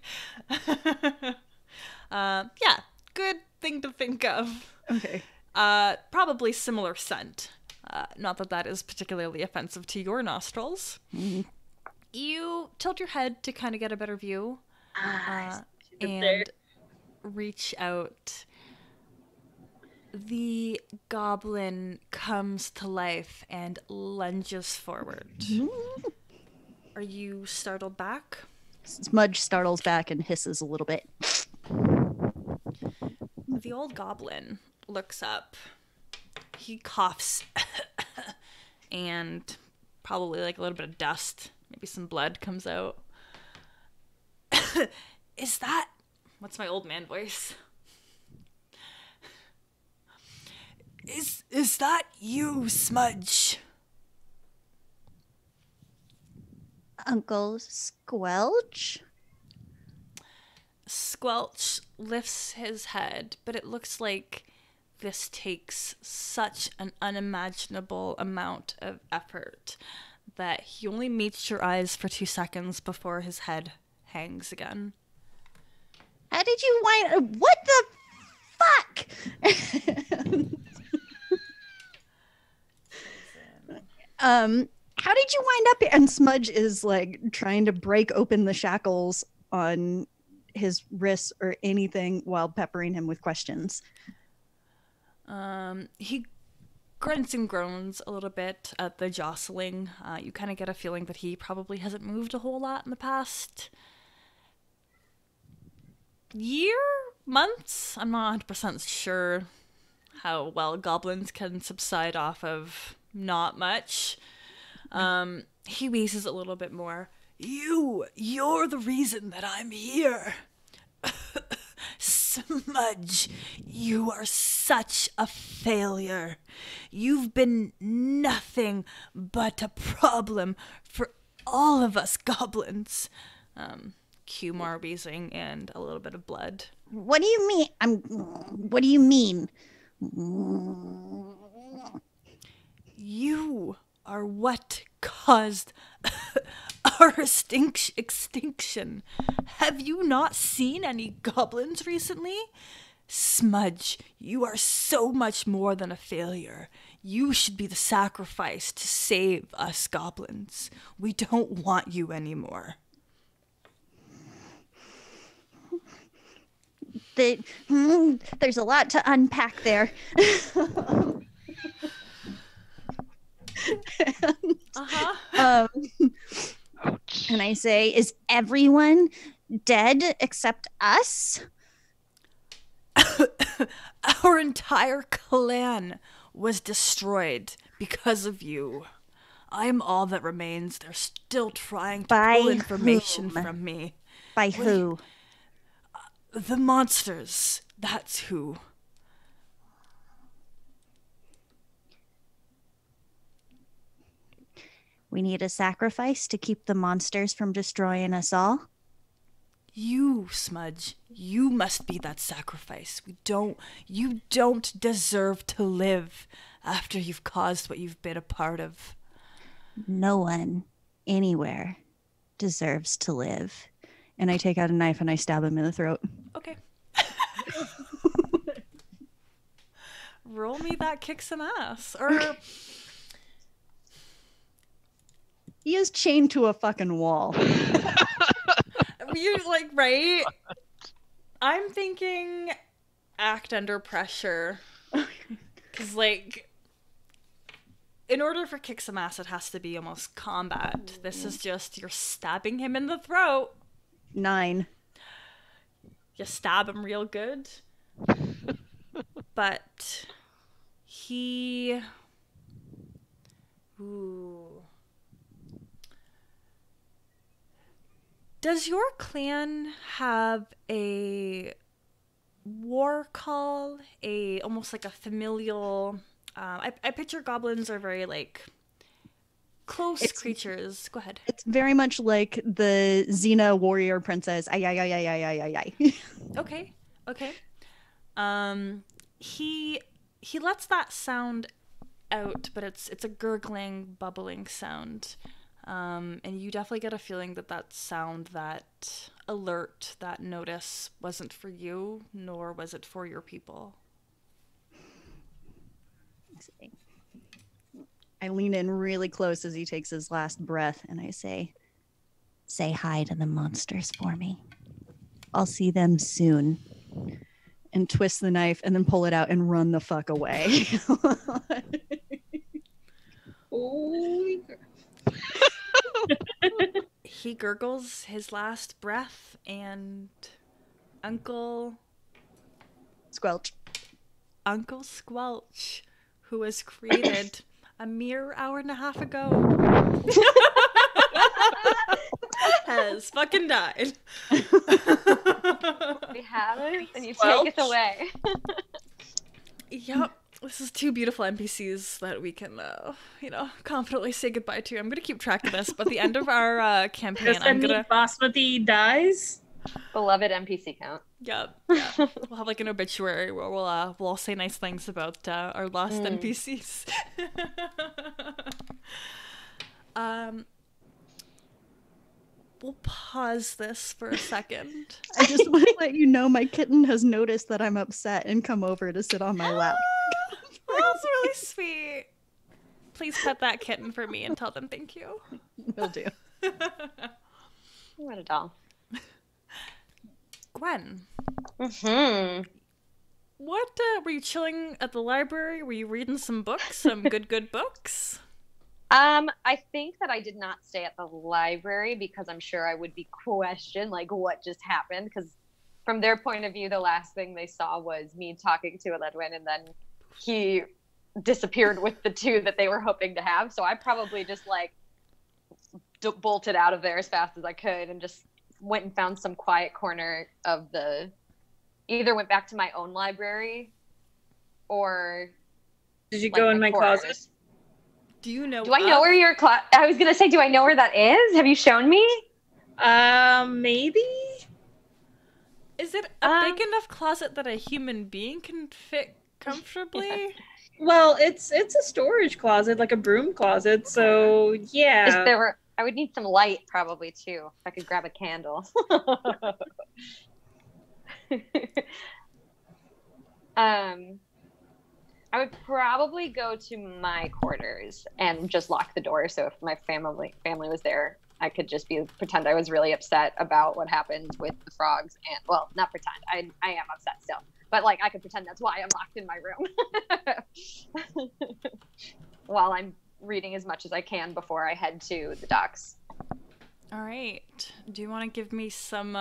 Yeah, good thing to think of. okay. Probably similar scent. Not that that is particularly offensive to your nostrils. Mm-hmm. You tilt your head to kind of get a better view. And there. reach out. The goblin comes to life and lunges forward. Are you startled back? Smudge startles back and hisses a little bit. The old goblin looks up. He coughs and probably like a little bit of dust. Maybe some blood comes out. Is that... What's my old man voice? Is that you, Smudge? Uncle Squelch? Squelch lifts his head, but it looks like this takes such an unimaginable amount of effort that he only meets your eyes for 2 seconds before his head hangs again. How did you wind... What the fuck? How did you wind up here? And Smudge is like trying to break open the shackles on his wrists or anything while peppering him with questions. He grunts and groans a little bit at the jostling. You kind of get a feeling that he probably hasn't moved a whole lot in the past year, months. I'm not 100% sure how well goblins can subside off of not much. He wheezes a little bit more. You're the reason that I'm here. Smudge, you are such a failure. You've been nothing but a problem for all of us goblins. Cue more wheezing and a little bit of blood. What do you mean? What do you mean? You are what caused our extinction. Have you not seen any goblins recently? Smudge, you are so much more than a failure. You should be the sacrifice to save us goblins. We don't want you anymore. There's a lot to unpack there. And I say, is everyone dead except us? Our entire clan was destroyed because of you. I'm all that remains. They're still trying to pull information from me. By who? The monsters. That's who. We need a sacrifice to keep the monsters from destroying us all. You, Smudge, you must be that sacrifice. You don't deserve to live after you've caused what you've been a part of. No one, anywhere, deserves to live. And I take out a knife and I stab him in the throat. Okay. Roll me that kick some ass. Or He is chained to a fucking wall. you like, right? I'm thinking act under pressure. Because, like, in order for kick some ass, it has to be almost combat. This is just, you're stabbing him in the throat. 9. You stab him real good. But he... Ooh. Does your clan have a war call? Almost like a familial... I picture goblins are very, like, close creatures. Go ahead. It's very much like the Xena warrior princess. Ay, ay, ay, ay, ay, ay, ay, ay. Okay. He lets that sound out, but it's a gurgling, bubbling sound. And you definitely get a feeling that sound, that alert, that notice wasn't for you, nor was it for your people. I lean in really close as he takes his last breath and I say hi to the monsters for me. I'll see them soon. And twist the knife and then pull it out and run the fuck away. Holy He gurgles his last breath, and Uncle Squelch. Squelch, who was created a mere hour and a half ago, has fucking died. We have it, and you take it away. Yep. This is 2 beautiful NPCs that we can, confidently say goodbye to. I'm going to keep track of this, but at the end of our campaign, Does that mean Basmati dies? Beloved NPC count. Yep. We'll have like an obituary where we'll all say nice things about our lost NPCs. We'll pause this for a second. I just want to let you know my kitten has noticed that I'm upset and come over to sit on my lap. That's really sweet. Please pet that kitten for me and tell them thank you. Will do. What a doll. Gwen. Mm-hmm. What, were you chilling at the library? Were you reading some books? Some good books? I think that I did not stay at the library because I'm sure I would be questioned, like, what just happened? Because from their point of view, the last thing they saw was me talking to Eledwin, and then he disappeared with the 2 that they were hoping to have. So I probably just, like, bolted out of there as fast as I could and just went and found some quiet corner of the either went back to my own library or Did you like go in my quarters. closet? Do you know? Do I know where your closet? I was gonna say, do I know where that is? Have you shown me? Maybe. Is it a big enough closet that a human being can fit comfortably? Well, it's a storage closet, like a broom closet. So yeah. I would need some light probably too. If I could grab a candle. I would probably go to my quarters and just lock the door. So if my family was there, I could just pretend I was really upset about what happened with the frogs. And well, not pretend. I am upset still, but like I could pretend that's why I'm locked in my room while I'm reading as much as I can before I head to the docks. All right. Do you want to give me some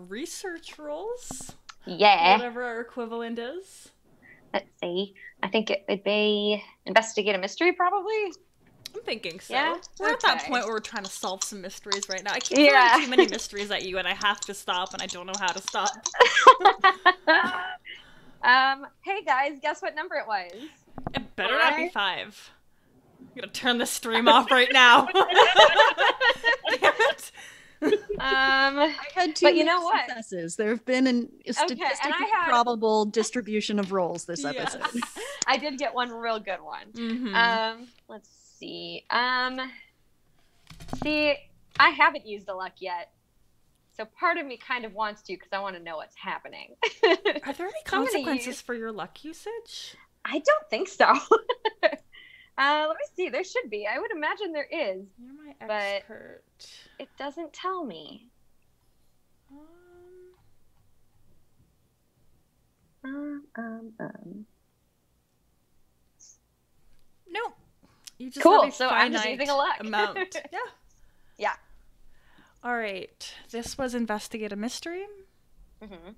research rolls? Yeah. Whatever our equivalent is. Let's see. I think it would be investigate a mystery, probably. I'm thinking so. Yeah? We're at that Okay. point where we're trying to solve some mysteries right now. I keep throwing too many mysteries at you, and I have to stop, and I don't know how to stop. Hey guys, guess what number it was? It better not be 5. I'm gonna turn the stream off right now. Damn it. I had 2 But you know what? successes. There have been a statistically had- probable distribution of rolls this Yes. episode. I did get one real good one. Mm-hmm. Let's see. See, I haven't used a luck yet. So part of me kind of wants to because I want to know what's happening. Are there any I'm gonna consequences use- for your luck usage? I don't think so. Let me see. There should be. I would imagine there is. You're my But- expert. It doesn't tell me. No. You just Cool, have a so I'm just finite using a luck. amount. Yeah. Yeah. All right. This was investigate a mystery. Mm-hmm.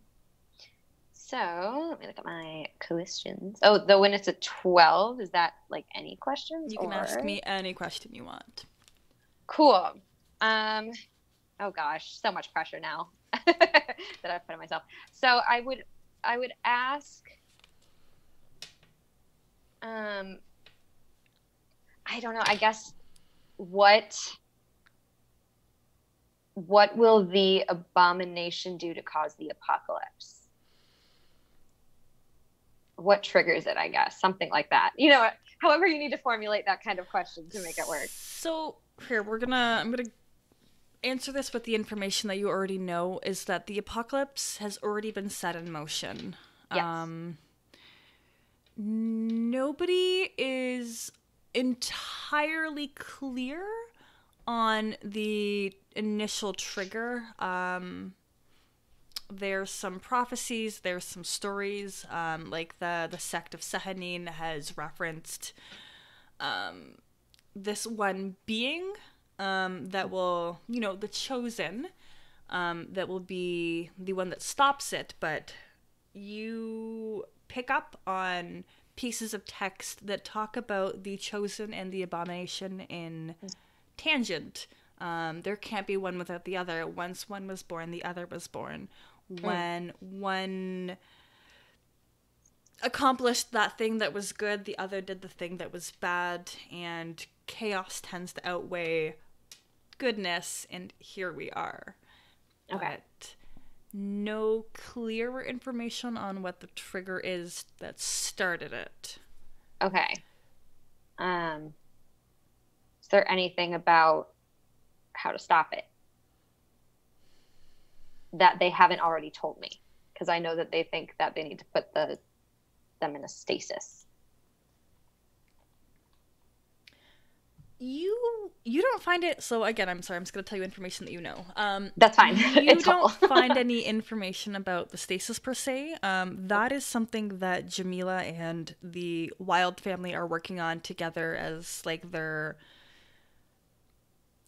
So let me look at my questions. Oh, though when it's a 12, is that like any questions? You can ask me any question you want. Cool. Oh gosh, so much pressure now that I've put on myself. So I would ask. I don't know. I guess what will the abomination do to cause the apocalypse? What triggers it, I guess. Something like that. You know, however you need to formulate that kind of question to make it work. So here I'm gonna answer this with the information that you already know, is that the apocalypse has already been set in motion. Yes. Nobody is entirely clear on the initial trigger. There's some prophecies, there's some stories, like the sect of Sehanin has referenced this one being that will, the chosen, that will be the one that stops it, but you pick up on pieces of text that talk about the chosen and the abomination in tangent. There can't be one without the other. Once one was born, the other was born. When one accomplished that thing that was good, the other did the thing that was bad, and chaos tends to outweigh goodness, and here we are. Okay. But no clearer information on what the trigger is that started it. Okay. Is there anything about how to stop it that they haven't already told me? Because I know that they think that they need to put them in a stasis. You don't find it. So again, I'm sorry. I'm just going to tell you information that you know. That's fine. You It's don't all. find any information about the stasis per se. That is something that Jamila and the Wild family are working on together as like their.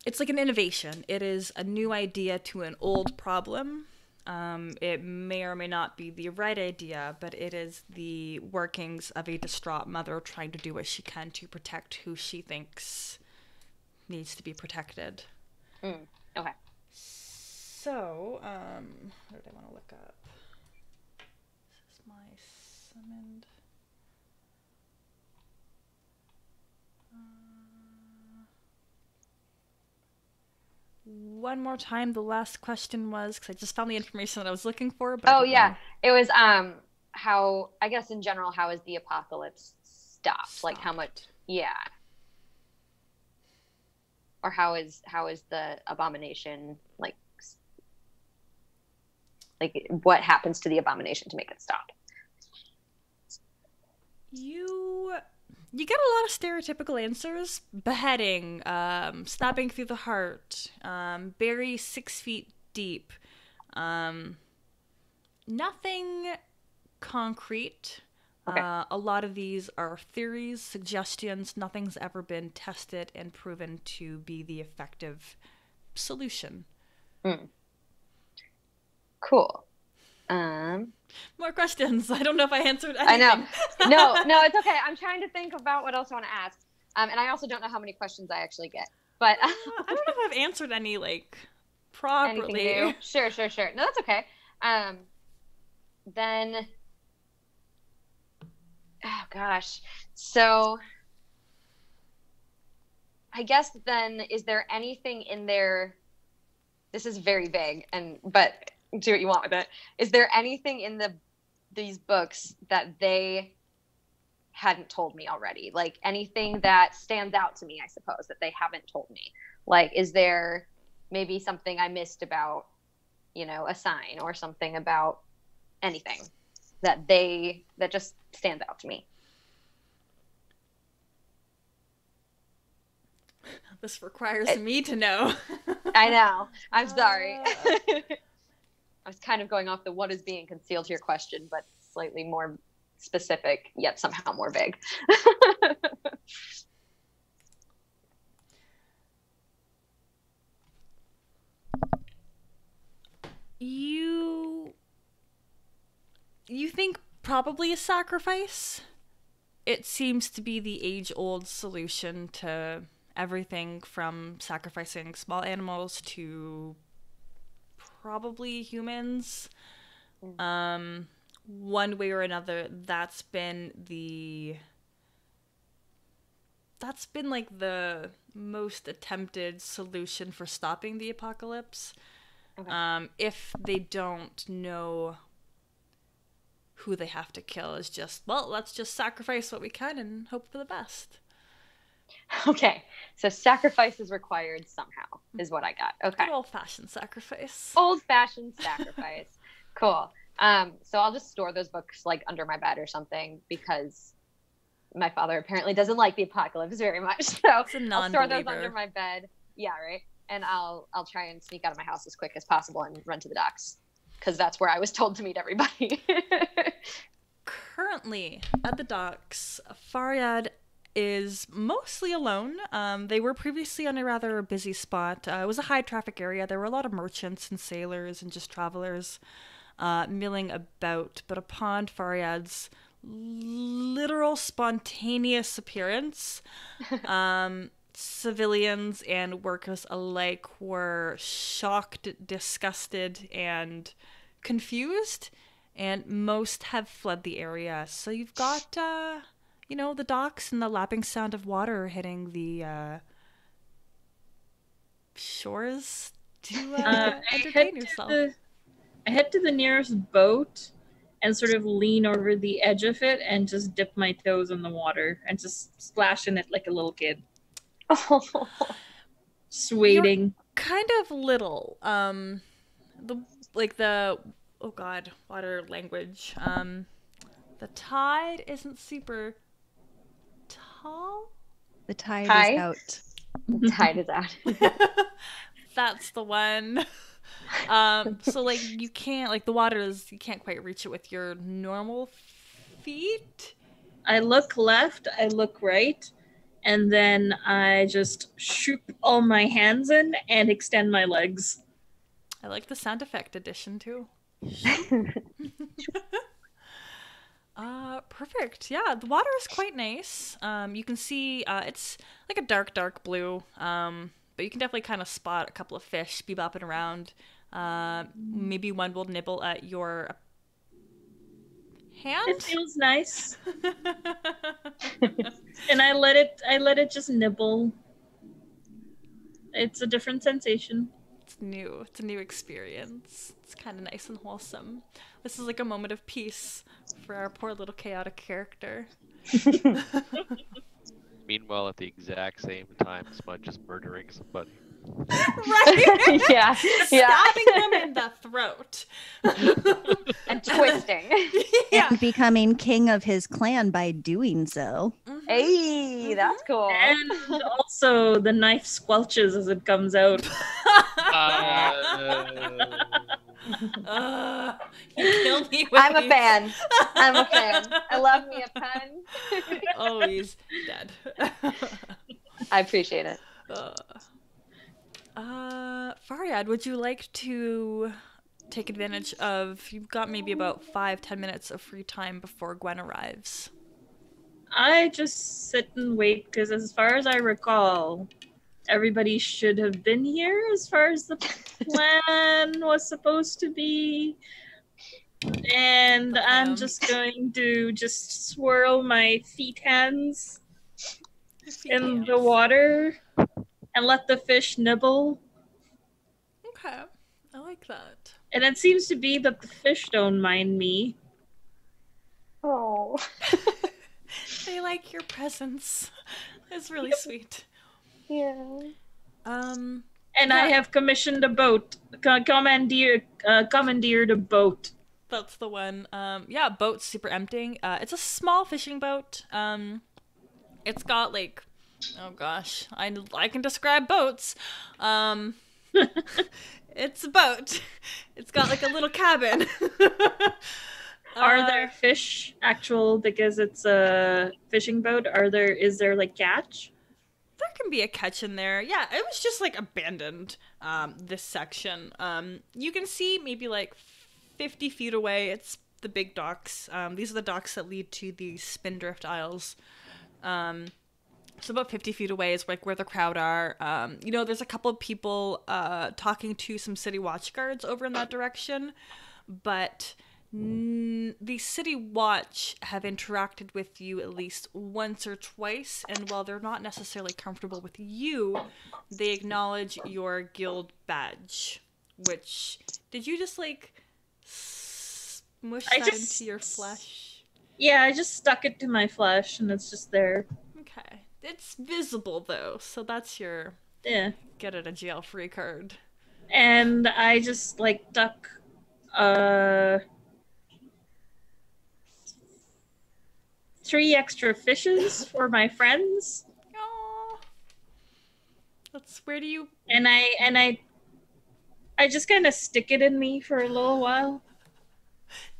It's like an innovation. It is a new idea to an old problem. It may or may not be the right idea, but it is the workings of a distraught mother trying to do what she can to protect who she thinks needs to be protected. Okay. So, what did I want to look up? my summoned? One more time. The last question was because I just found the information that I was looking for. But I Oh don't yeah, know. it was how, I guess in general, how is the apocalypse stopped? Like how much? Yeah. Or how is the abomination like what happens to the abomination to make it stop? You get a lot of stereotypical answers: beheading, stabbing through the heart, bury 6 feet deep. Nothing concrete. Okay. A lot of these are theories, suggestions. Nothing's ever been tested and proven to be the effective solution. Cool. More questions. I don't know if I answered I anything. know. No, it's okay. I'm trying to think about what else I want to ask. And I also don't know how many questions I actually get. But I don't know if I've answered any properly. anything new? Sure. No, that's okay. Then, oh gosh. So I guess then, is there anything in there? This is very vague, but do what you want with it. Is there anything in these books that they hadn't told me already? Like anything that stands out to me, I suppose, that they haven't told me? Like, is there maybe something I missed about, a sign or something about anything that just stands out to me? This requires me to know. I know. I'm sorry. I was kind of going off the what is being concealed here question, but slightly more specific, yet somehow more vague. You think probably a sacrifice? It seems to be the age-old solution to everything from sacrificing small animals to probably humans. One way or another, that's been like the most attempted solution for stopping the apocalypse. Okay. If they don't know who they have to kill, is just, well, let's just sacrifice what we can and hope for the best. Okay, so sacrifice is required somehow, is what I got. Okay. Good old-fashioned sacrifice. Old-fashioned sacrifice. Cool. So I'll just store those books under my bed or something, because my father apparently doesn't like the apocalypse very much. So I'll store those under my bed. Yeah, right. And I'll try and sneak out of my house as quick as possible and run to the docks, because that's where I was told to meet everybody. Currently at the docks, Faryad is mostly alone. They were previously on a rather busy spot. It was a high traffic area. There were a lot of merchants and sailors and just travelers milling about. But upon Faryad's literal spontaneous appearance, civilians and workers alike were shocked, disgusted, and confused, and most have fled the area. So you've got the docks and the lapping sound of water hitting the shores to entertain yourself. I head to the nearest boat and sort of lean over the edge of it and just dip my toes in the water and just splash in it like a little kid. Just waiting. You're kind of little. Water language. The tide isn't super tall. The tide is out. The tide is out. That's the one. So you can't, the water is, you can't quite reach it with your normal feet. I look left, I look right, and then I just shoot all my hands in and extend my legs. I like the sound effect addition too. Perfect. Yeah, the water is quite nice. You can see it's like a dark blue. But you can definitely kind of spot a couple of fish bebopping around. Maybe one will nibble at your hand? It feels nice. And I let it just nibble. It's a different sensation. It's new. It's a new experience. It's kind of nice and wholesome. This is like a moment of peace for our poor little chaotic character. Meanwhile, at the exact same time, Smudge is murdering somebody. Right? Yeah. Stabbing them in the throat. And twisting. Yeah. And becoming king of his clan by doing so. Mhm. Hey, that's cool. And also the knife squelches as it comes out. You killed me with I'm a these. fan. I'm a fan. I love me a pun. Oh, he's dead. I appreciate it. Faryad, would you like to take advantage of, you've got maybe about 5-10 minutes of free time before Gwen arrives. I just sit and wait because, as far as I recall, everybody should have been here as far as the plan was supposed to be. And I'm just going to just swirl my hands in the water and let the fish nibble. Okay, I like that. And it seems to be that the fish don't mind me. Oh. They like your presence. It's really sweet. Yeah. And I have commissioned a boat. Commandeered a boat. That's the one. Yeah, boat's super emptying. It's a small fishing boat. It's got like, oh gosh, I can describe boats. It's a boat. It's got like a little cabin. Are there fish because it's a fishing boat? Is there like catch? There can be a catch in there. Yeah, it was just like abandoned, this section. You can see maybe like 50 feet away, it's the big docks. These are the docks that lead to the Spindrift Isles. So about 50 feet away is like where the crowd are. There's a couple of people talking to some city watch guards over in that direction, but the city watch have interacted with you at least once or twice, and while they're not necessarily comfortable with you, they acknowledge your guild badge, which, did you just like smush that into your flesh? Yeah, I just stuck it to my flesh and it's just there. Okay. It's visible though, so that's your get out of jail free card. And I just like duck 3 extra fishes for my friends. Oh, that's where do you? And I just kind of stick it in me for a little while.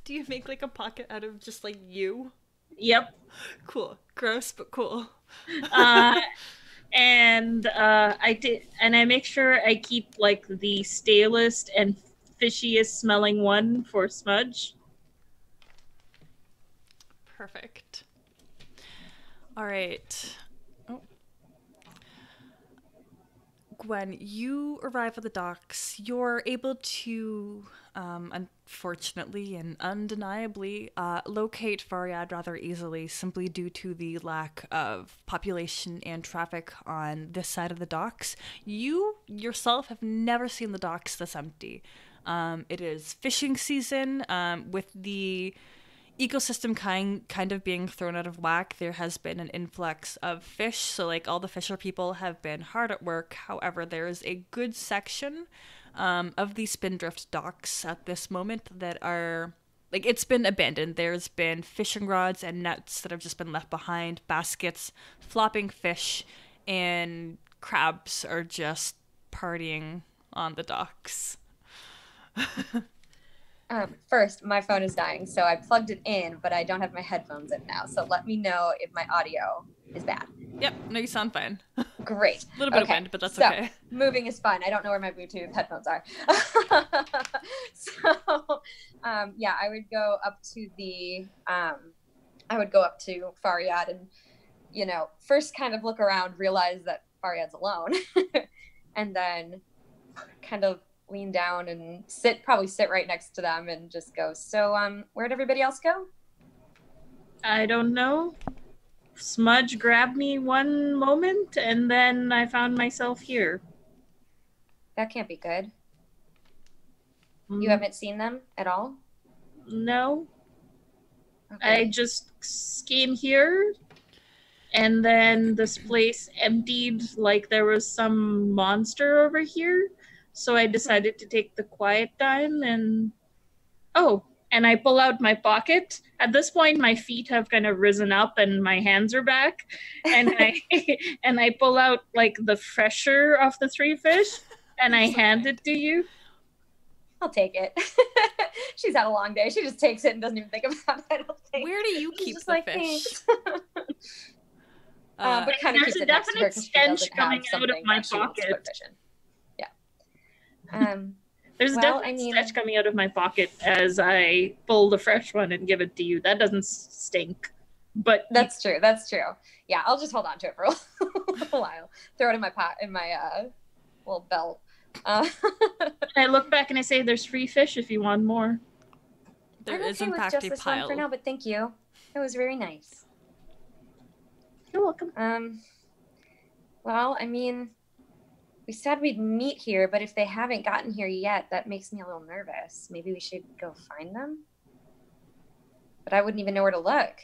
Do you make like a pocket out of just like you? Yep. Cool. Gross, but cool. And I make sure I keep like the stalest and fishiest smelling one for Smudge. Perfect. All right. Oh. Gwen, you arrive at the docks. You're able to, unfortunately and undeniably, locate Faryad rather easily, simply due to the lack of population and traffic on this side of the docks. You yourself have never seen the docks this empty. It is fishing season, with the ecosystem kind of being thrown out of whack. There has been an influx of fish, so like all the fisher people have been hard at work. However, there is a good section of the Spindrift docks at this moment that are like, it's been abandoned. There's been fishing rods and nets that have just been left behind, baskets, flopping fish, and crabs are just partying on the docks. First, my phone is dying, so I plugged it in, but I don't have my headphones in now. So let me know if my audio is bad. Yep, no, you sound fine. Great. A little bit of wind, but that's okay. Moving is fun. I don't know where my Bluetooth headphones are. Yeah, I would go up to Faryad and, first kind of look around, realize that Faryad's alone, and then kind of lean down and sit right next to them and just go, so where'd everybody else go? I don't know. Smudge grabbed me one moment, and then I found myself here. That can't be good. Mm, You haven't seen them at all? No. Okay. I just came here, and then this place emptied like there was some monster over here. So I decided to take the quiet time and and I pull out my pocket. At this point my feet have kind of risen up and my hands are back, and I and I pull out like the fresher of the 3 fish and I So hand kind. it to you. I'll take it. She's had a long day. She just takes it and doesn't even think about it. I don't think. Where do you She's keep just the like, fish? "Thanks." Uh, But kind of There's keeps a it next to her definite because she stench doesn't coming have out of something my that she wants to put pocket. fish in. Yeah. There's Well, definitely I mean- stench coming out of my pocket as I pull the fresh one and give it to you. That doesn't stink. But That's true. That's true. Yeah, I'll just hold on to it for a little while. Throw it in my little belt. I look back and I say, "There's free fish if you want more." there I'm is okay in with fact just a this pile. one for now, but thank you. It was very nice. You're welcome. Well, I mean, we said we'd meet here, but if they haven't gotten here yet, that makes me a little nervous. Maybe we should go find them? But I wouldn't even know where to look.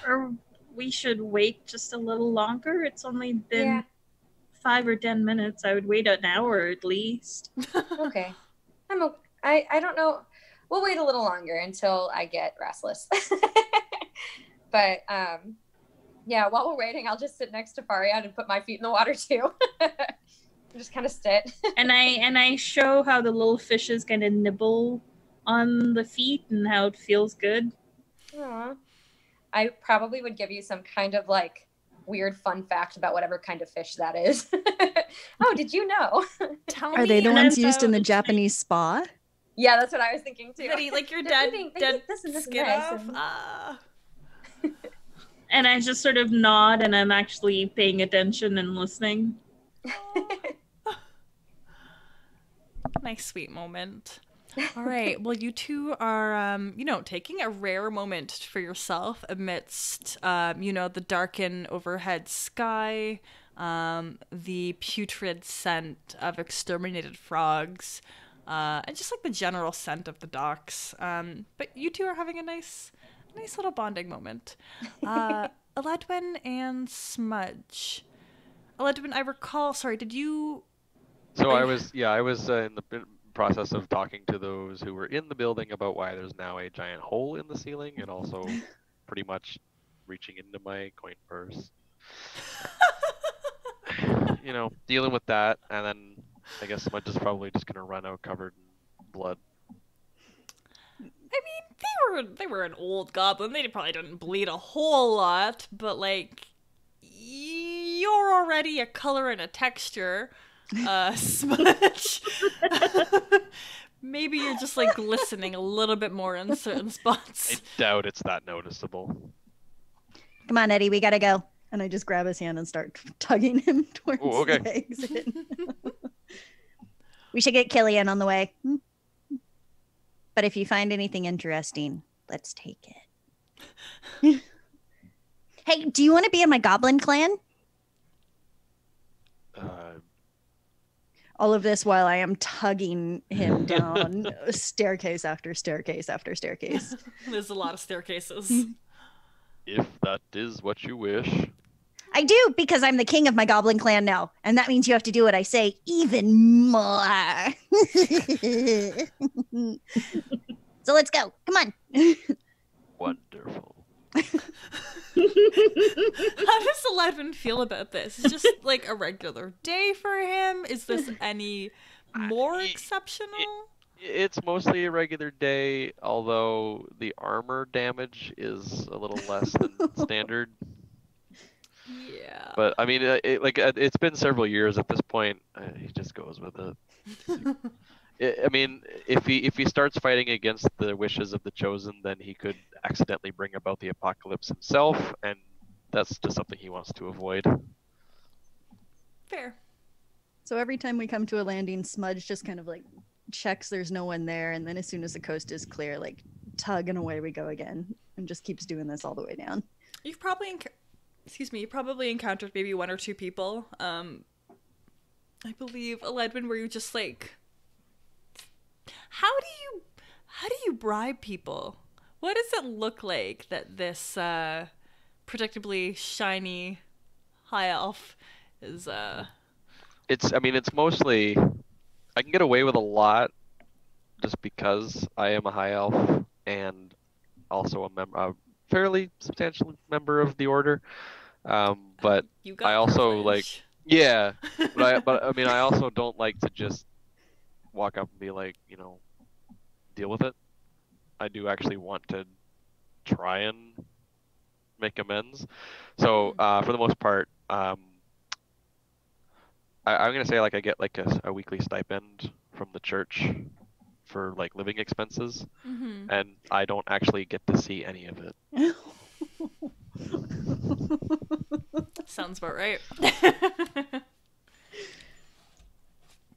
Or we should wait just a little longer. It's only been Yeah. 5 or 10 minutes. I would wait an hour at least. Okay. I don't know. We'll wait a little longer until I get restless. But yeah, while we're waiting, I'll just sit next to Faryad and put my feet in the water too. Just kind of sit. And I show how the little fishes kind of nibble on the feet and how it feels good. Aww. I probably would give you some kind of like weird fun fact about whatever kind of fish that is. Oh, did you know? Tell Are me they the ones about used in the Japanese spa? Yeah, that's what I was thinking too. that eat like your They're dead eating- they dead eat this and this and skin this off? and- Ah. And I just sort of nod and I'm actually paying attention and listening. Nice sweet moment. All right. Well, you two are, taking a rare moment for yourself amidst, the darkened overhead sky, the putrid scent of exterminated frogs, and just like the general scent of the docks. But you two are having a nice little bonding moment. Eledwin and Smudge. Eledwin, I recall. Sorry, did you? So I was in the process of talking to those who were in the building about why there's now a giant hole in the ceiling, and also pretty much reaching into my coin purse. Dealing with that, and then I guess Smudge is probably just gonna run out covered in blood. I mean, they were an old goblin. They probably didn't bleed a whole lot, but like, you're already a color and a texture, Smudge. Maybe you're just like glistening a little bit more in certain spots. I doubt it's that noticeable. Come on, Eddie, we gotta go. And I just grab his hand and start tugging him towards Ooh, okay. the exit. We should get Killian on the way. But if you find anything interesting, let's take it. Hey, do you want to be in my goblin clan? All of this while I am tugging him down staircase after staircase after staircase. There's a lot of staircases. If that is what you wish. I do, because I'm the king of my goblin clan now. And that means you have to do what I say even more. So let's go. Come on. Wonderful. How does Eledwin feel about this? Is just like a regular day for him? Is this any more exceptional? It's mostly a regular day, although the armor damage is a little less than standard. Yeah. But I mean, it's been several years at this point. He just goes with it. I mean, if he starts fighting against the wishes of the chosen, then he could accidentally bring about the apocalypse himself, and that's just something he wants to avoid. Fair. So every time we come to a landing, Smudge just kind of like checks there's no one there, and then as soon as the coast is clear, like tug and away we go again, and just keeps doing this all the way down. You've probably, you probably encountered maybe one or two people. I believe, Aledwin, where you just like, how do you bribe people? What does it look like that this predictably shiny high elf is? It's mostly, I can get away with a lot just because I am a high elf and also a fairly substantial member of the order. But You got I also privilege. yeah, but I also don't like to just walk up and be like, deal with it. I do actually want to try and make amends. So for the most part, I'm gonna say like I get like a weekly stipend from the church for like living expenses, and I don't actually get to see any of it. Sounds about right.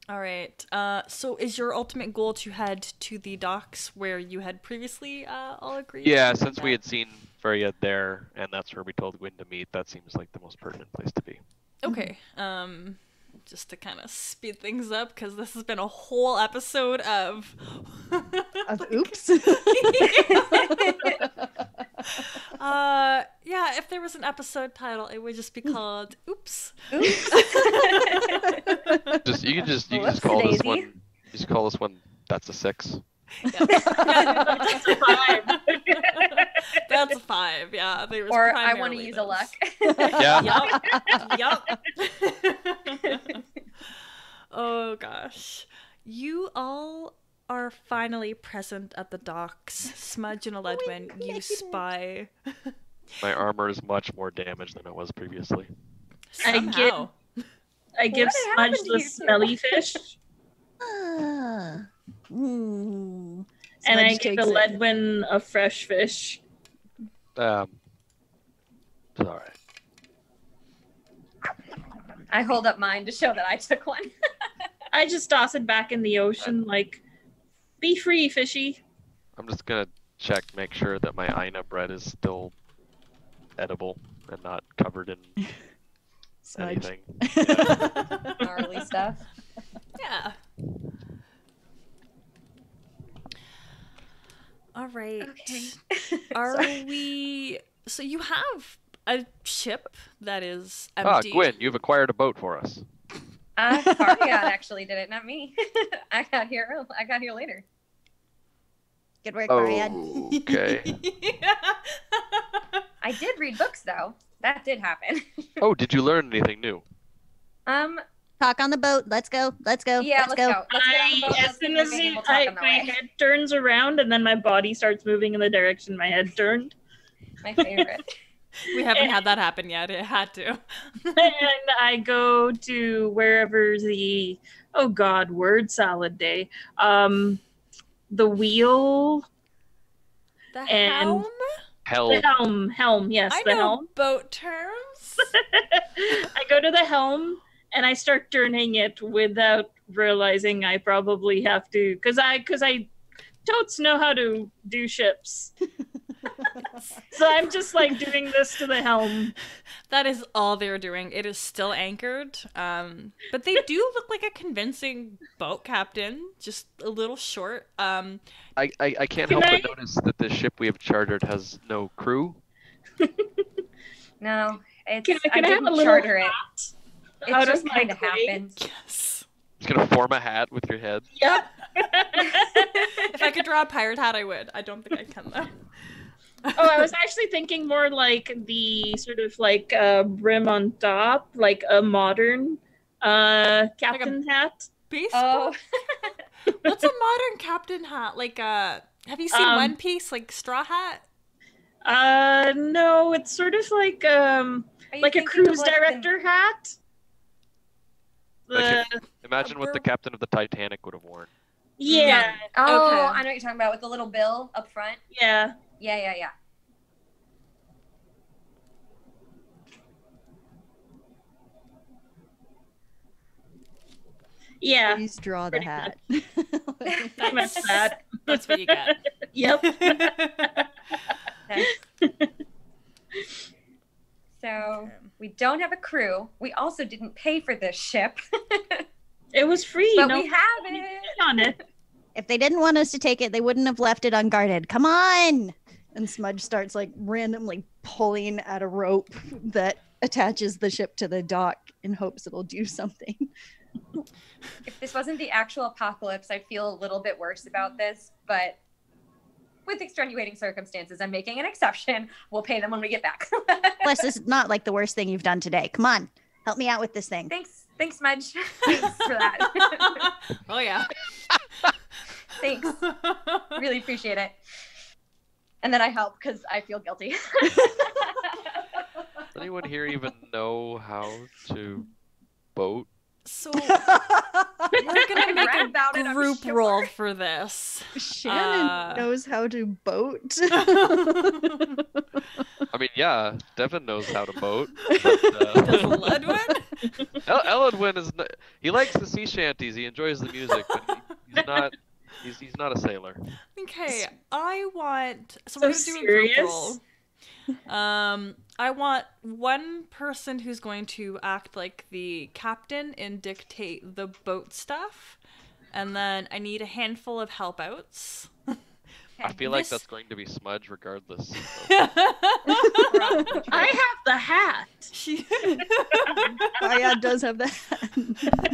All right. So is your ultimate goal to head to the docks where you had previously all agreed? Yeah, since we had seen Feria there, and that's where we told Gwyn to meet, that seems like the most pertinent place to be. Okay. Just to kind of speed things up, because this has been a whole episode of Oops. Yeah, if there was an episode title, it would just be called "Oops." Oops. You can just call this one. Just call this one. That's a 6. Yeah. That's a 5. That's a 5. Yeah, there was Or I want to primarily use a those. luck. Yeah. Yup. Oh gosh. You all are finally present at the docks. Smudge and Aledwin, you spy. My armor is much more damaged than it was previously. Somehow. I give What happened Smudge to the you two? smelly fish, Ah. Mm. and I Smudge give takes it. Aledwin a fresh fish. It's all right. I hold up mine to show that I took one. I just toss it back in the ocean, like, be free, fishy. I'm just gonna make sure that my Aina bread is still edible and not covered in Smudge. anything. Gnarly stuff. Yeah. All right. Okay. Are Sorry. we? So you have a ship that is Ah, empty. Gwyn, you've acquired a boat for us. Fariad actually did it, not me. I got here later. Good work, Oh, Mariad. okay. I did read books though. That did happen. Oh, did you learn anything new? Talk on the boat. Let's go. Let's go. Yeah, let's go. Let's get on the boat. As Let's soon get as moving, and we'll talk on the my way. head turns around, and then my body starts moving in the direction my head turned. My favorite. We haven't had that happen yet. It had to. And I go to wherever the word salad day. The wheel, The And- helm? helm, yes, I the know helm. boat terms. I go to the helm and I start turning it without realizing I probably have to, because I totes know how to do ships. So I'm just like doing this to the helm. That is all they're doing. It is still anchored. But they do look like a convincing boat captain, just a little short. I can't Can help I- but notice that this ship we have chartered has no crew. No, it's Can I I have a didn't little charter it. hat It out just of my kind of clay? happened. Yes. Just gonna form a hat with your head. Yep. If I could draw a pirate hat, I would. I don't think I can though. Oh, I was actually thinking more like the sort of like brim on top, like a modern captain hat. Baseball. Oh, What's a modern captain hat? Like have you seen One Piece? Like straw hat? No, it's sort of like are you a thinking of, cruise like, director hat. Like The, Imagine what the captain of the Titanic would have worn. yeah, Oh, Okay. I know what you're talking about with the little bill up front. yeah. Yeah. Yeah, Please draw the Pretty hat. pretty much that. That's what you get. Yep. So we don't have a crew. We also didn't pay for this ship, It was free. but no we have it. on it. If they didn't want us to take it, they wouldn't have left it unguarded. Come on! And Smudge starts like randomly pulling at a rope that attaches the ship to the dock in hopes it'll do something. If this wasn't the actual apocalypse, I'd feel a little bit worse about this, but with extenuating circumstances, I'm making an exception. We'll pay them when we get back. Plus, this is not like the worst thing you've done today. Come on, help me out with this thing. Thanks, Mudge. Thanks for that. Oh yeah. Thanks. Really appreciate it. And then I help because I feel guilty. Does anyone here even know how to boat? So we're gonna make read about it, a I'm group sure. roll for this. Shannon knows how to boat. I mean, yeah, Devin knows how to boat. But, Does Ludwig? Elodwin is he likes the sea shanties. He enjoys the music, but he's not a sailor. Okay, I want. So So we're gonna do a group serious? roll. I want one person who's going to act like the captain and dictate the boat stuff, and then I need a handful of help outs. I feel like This- that's going to be Smudge regardless. I have the hat. Aya does have that.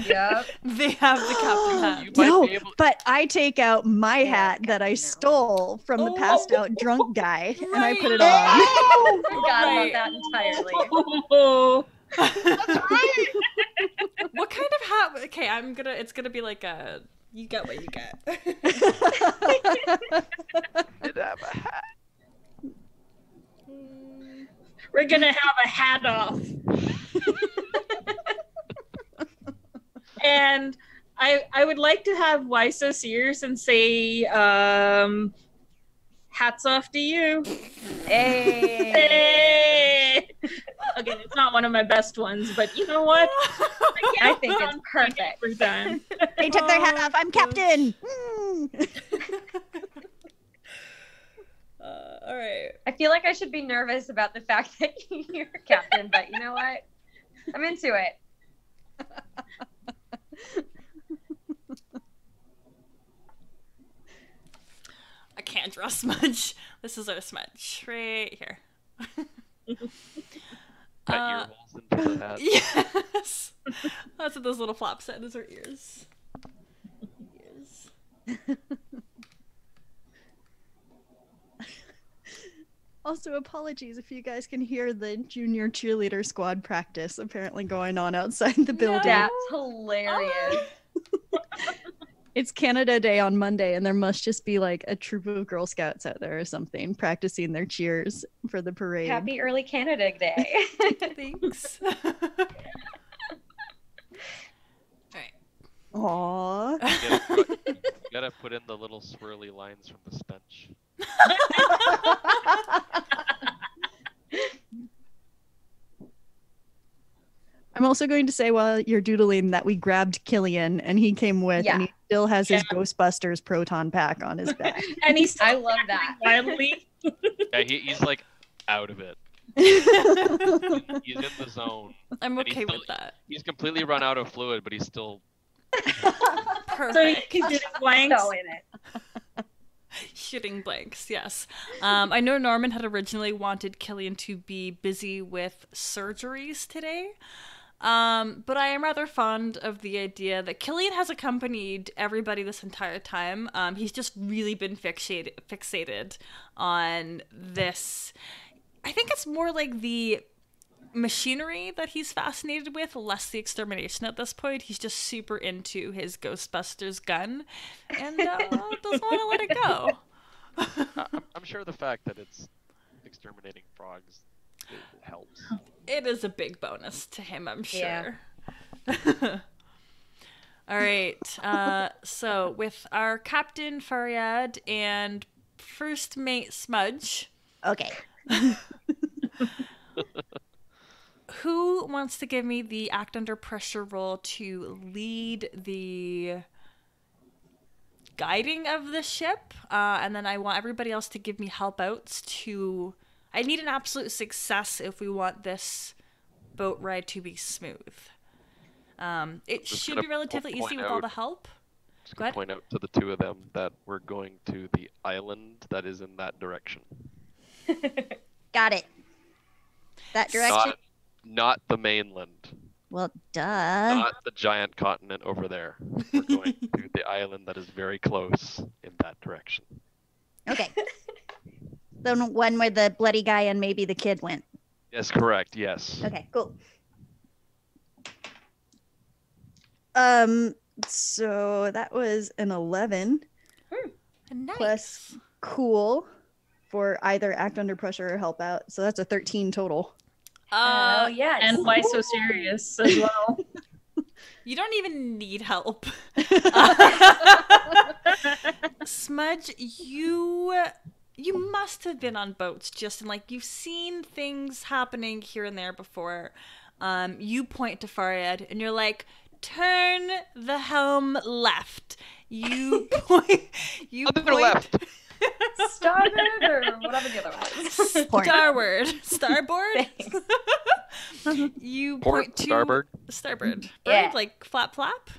Yep. They have the captain hat. You might No, be able. but I take out my Yeah, hat that I no. stole from the Oh. passed out drunk guy, and I put it on. I forgot Right. about that entirely. Oh, What kind of hat? Okay, it's gonna be like a. You get what you get. Did have a hat. we're gonna have a hat off. And I would like to have Wyso Sears and say, hats off to you. Hey. Hey! Okay, it's not one of my best ones, but you know what? I think it's perfect. We're done. They took their hat off. I'm captain. All right. I feel like I should be nervous about the fact that you're captain, but you know what? I'm into it. I can't draw smudge. This is our smudge right here. Cut ear holes into the hat. Yes. That's what those little flaps said. Those are ears. Ears. Also, apologies if you guys can hear the junior cheerleader squad practice apparently going on outside the building. That's hilarious. It's Canada Day on Monday, and there must just be like a troop of Girl Scouts out there or something practicing their cheers for the parade. Happy early Canada Day. Thanks. Alright. Aww. You gotta put in the little swirly lines from the stench. I'm also going to say while you're doodling that we grabbed Killian and he came with, and he still has his Ghostbusters proton pack on his back. And he's I love that. wildly. Yeah, he's like out of it. He's in the zone. I'm And he's okay still- with that. He's completely run out of fluid, but he's still. So Perfect. he's doing blanks. So in it. Shooting blanks, yes. I know Norman had originally wanted Killian to be busy with surgeries today. But I am rather fond of the idea that Killian has accompanied everybody this entire time. He's just really been fixated on this. I think it's more like the machinery that he's fascinated with, less the extermination at this point. He's just super into his Ghostbusters gun and doesn't want to let it go. I'm sure the fact that it's exterminating frogs it helps. It is a big bonus to him, I'm sure. Yeah. All right. So with our Captain Faryad and First Mate Smudge, Okay. who wants to give me the act under pressure roll to lead the guiding of the ship, and then I want everybody else to give me help outs to... I need an absolute success if we want this boat ride to be smooth. It Just should gonna be relatively point easy with all out- the help. Just Go gonna ahead. point out to the two of them that we're going to the island that is in that direction. Got it. That direction? Not the mainland. Well, duh. Not the giant continent over there. We're going to the island that is very close in that direction. Okay. The one where the bloody guy and maybe the kid went. Yes, correct. Yes. Okay, cool. So that was an 11 Nice. plus cool for either act under pressure or help out. So that's a 13 total. Oh yes. And why so serious as well? You don't even need help. Smudge, you must have been on boats just in like you've seen things happening here and there before. You point to Faryad and you're like, turn the helm left. You point Other left. Starboard or whatever the other one is. Starboard. You Port, point to starboard. Starboard. Bird, Yeah. like flap flap?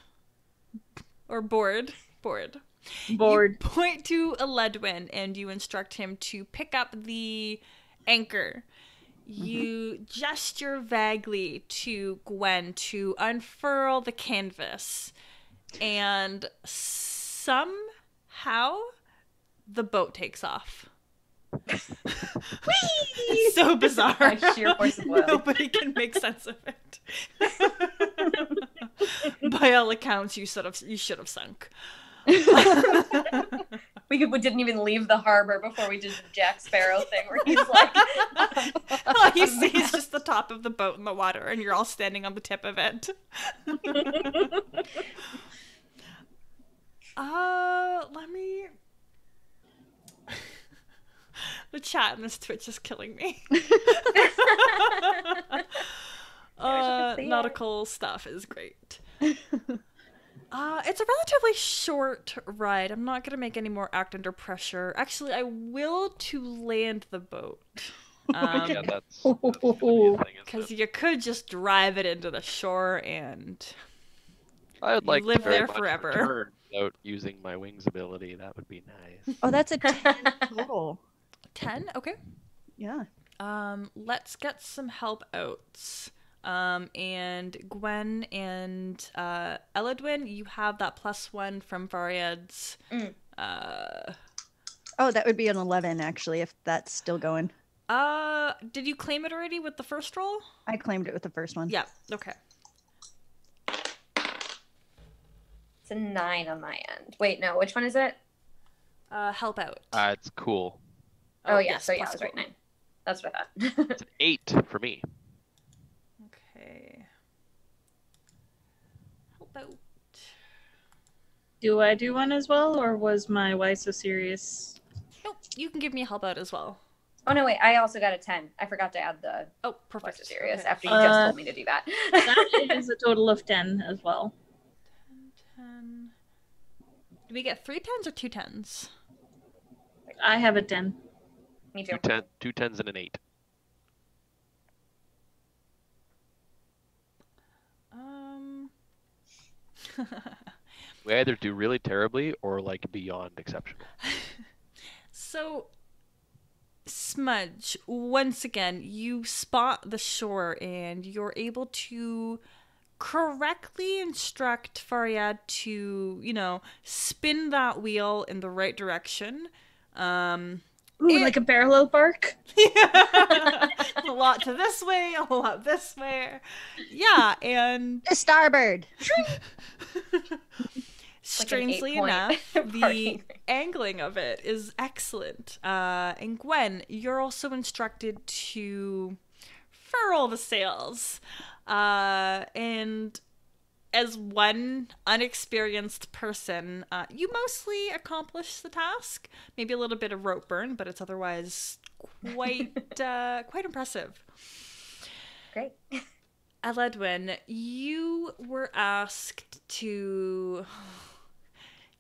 Or board? Bored. You point to Eledwin and you instruct him to pick up the anchor. You gesture vaguely to Gwen to unfurl the canvas. And somehow the boat takes off. It's so bizarre. By sheer force of will. Nobody can make sense of it. By all accounts, you should have sunk. We didn't even leave the harbor before we did the Jack Sparrow thing where he's like... All you see is just the top of the boat in the water, and you're all standing on the tip of it. Let me... The chat in this Twitch is killing me. Nautical stuff is great. It's a relatively short ride. I'm not gonna make any more act under pressure. Actually, I will to land the boat. Yeah, that's gonna be a thing, isn't Because it? you could just drive it into the shore and I would like live to very there much forever. return without using my wings ability. That would be nice. Oh, that's a 10 total. 10. Okay. Yeah. Let's get some help outs. And Gwen and Eledwin, you have that +1 from Faryad's. Oh, that would be an 11 actually, if that's still going. Did you claim it already with the first roll? I claimed it with the first one. Yeah. Okay. It's a 9 on my end. Wait, no, which one is it? Help out. It's cool. Oh, yeah, yes, so yeah, I plus was right, cool. 9. That's what I thought. It's an 8 for me. Okay. Help out. Do I do one as well, or was my why so serious? Nope. You can give me a help out as well. Oh, no, wait, I also got a 10. I forgot to add the Oh, perfect. What's serious Okay. after you just told me to do that. That is a total of 10 as well. 10. Do we get 3 10s or 2 10s? I have a 10. Me too. Two tens and an 8. We either do really terribly or like beyond exceptional. So, Smudge, once again, you spot the shore and you're able to correctly instruct Faryad to, spin that wheel in the right direction. Ooh, like a parallel park? A lot to this way, a lot this way. Yeah, and To starboard. strangely 8-point enough, the parking. angling of it is excellent. And Gwen, you're also instructed to furl the sails. And as one unexperienced person, you mostly accomplish the task. Maybe a little bit of rope burn, but it's otherwise quite impressive. Great. Eledwin, you were asked to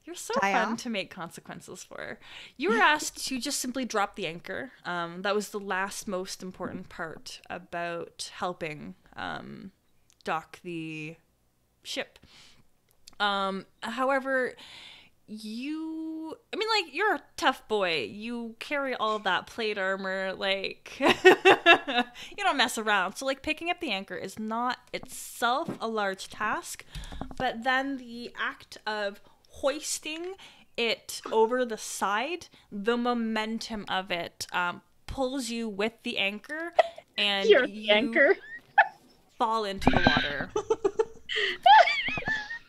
You're so tie fun off. to make consequences for. You were asked to just simply drop the anchor. That was the last most important part about helping dock the ship. However, you're a tough boy. You carry all that plate armor, like, you don't mess around. So, like, picking up the anchor is not itself a large task, but then the act of hoisting it over the side, the momentum of it pulls you with the anchor, and You're the you anchor. fall into the water.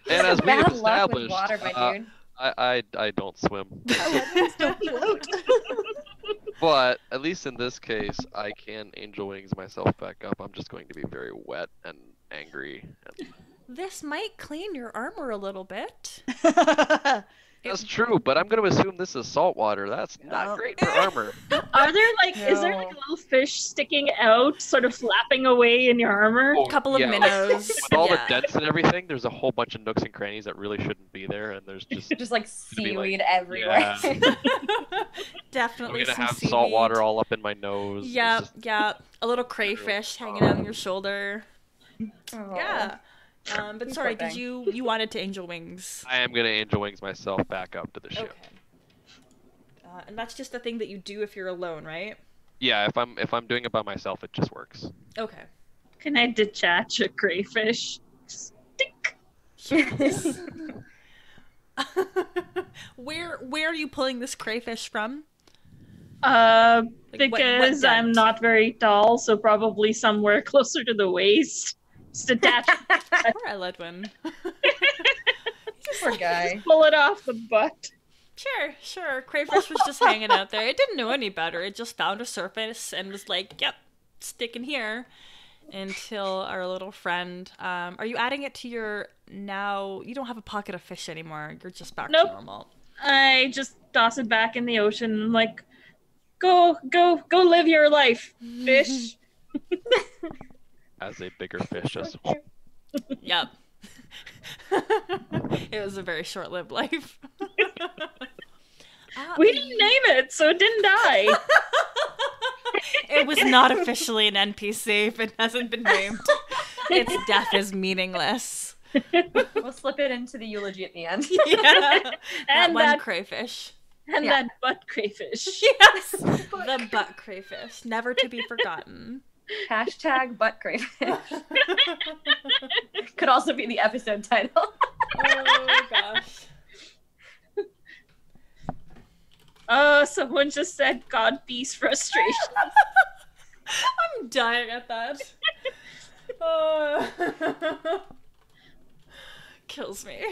And as we Bad have luck with established, water, my dude. I don't swim. Don't float. But at least in this case, I can angel wings myself back up. I'm just going to be very wet and angry. And... This might clean your armor a little bit. That's true, but I'm going to assume this is salt water. That's not great for armor. Are there is there like little fish sticking out, sort of flapping away in your armor? Oh, Couple of yeah, minnows. With all the Yeah. dents and everything, there's a whole bunch of nooks and crannies that really shouldn't be there, and there's just Just like be like- seaweed everywhere. Yeah. I'm Definitely gonna some have seaweed. salt water all up in my nose. It's Yeah, just- yeah. A little crayfish hanging on your shoulder. Oh. Yeah. But You sorry, poor did thing. you wanted to angel wings? I am gonna angel wings myself back up to the Okay. ship. And that's just a thing that you do if you're alone, right? Yeah, if I'm doing it by myself, it just works. Okay. Can I detach a crayfish? Stink. Where are you pulling this crayfish from? Uh, Like, what because I'm dent? not very tall, so probably somewhere closer to the waist. Just attach, Poor Eledwin. Poor guy. pull it off the butt. Sure. Crayfish was just hanging out there. It didn't know any better. It just found a surface and was like, yep, sticking here. Until our little friend, are you adding it to your now? You don't have a pocket of fish anymore. You're just back Nope. to normal. I just toss it back in the ocean and like, go live your life, fish. As a bigger fish, just Yep. It was a very short-lived life. We didn't name it, so it didn't die. It was not officially an NPC. If it hasn't been named, its death is meaningless. We'll slip it into the eulogy at the end. Yeah. That And one that crayfish. and Yeah. that butt crayfish. Yes, the butt crayfish, never to be forgotten. Hashtag butt crayfish. Could also be the episode title. Oh gosh. Oh, someone just said God peace frustration. I'm dying at that. Oh. Kills me.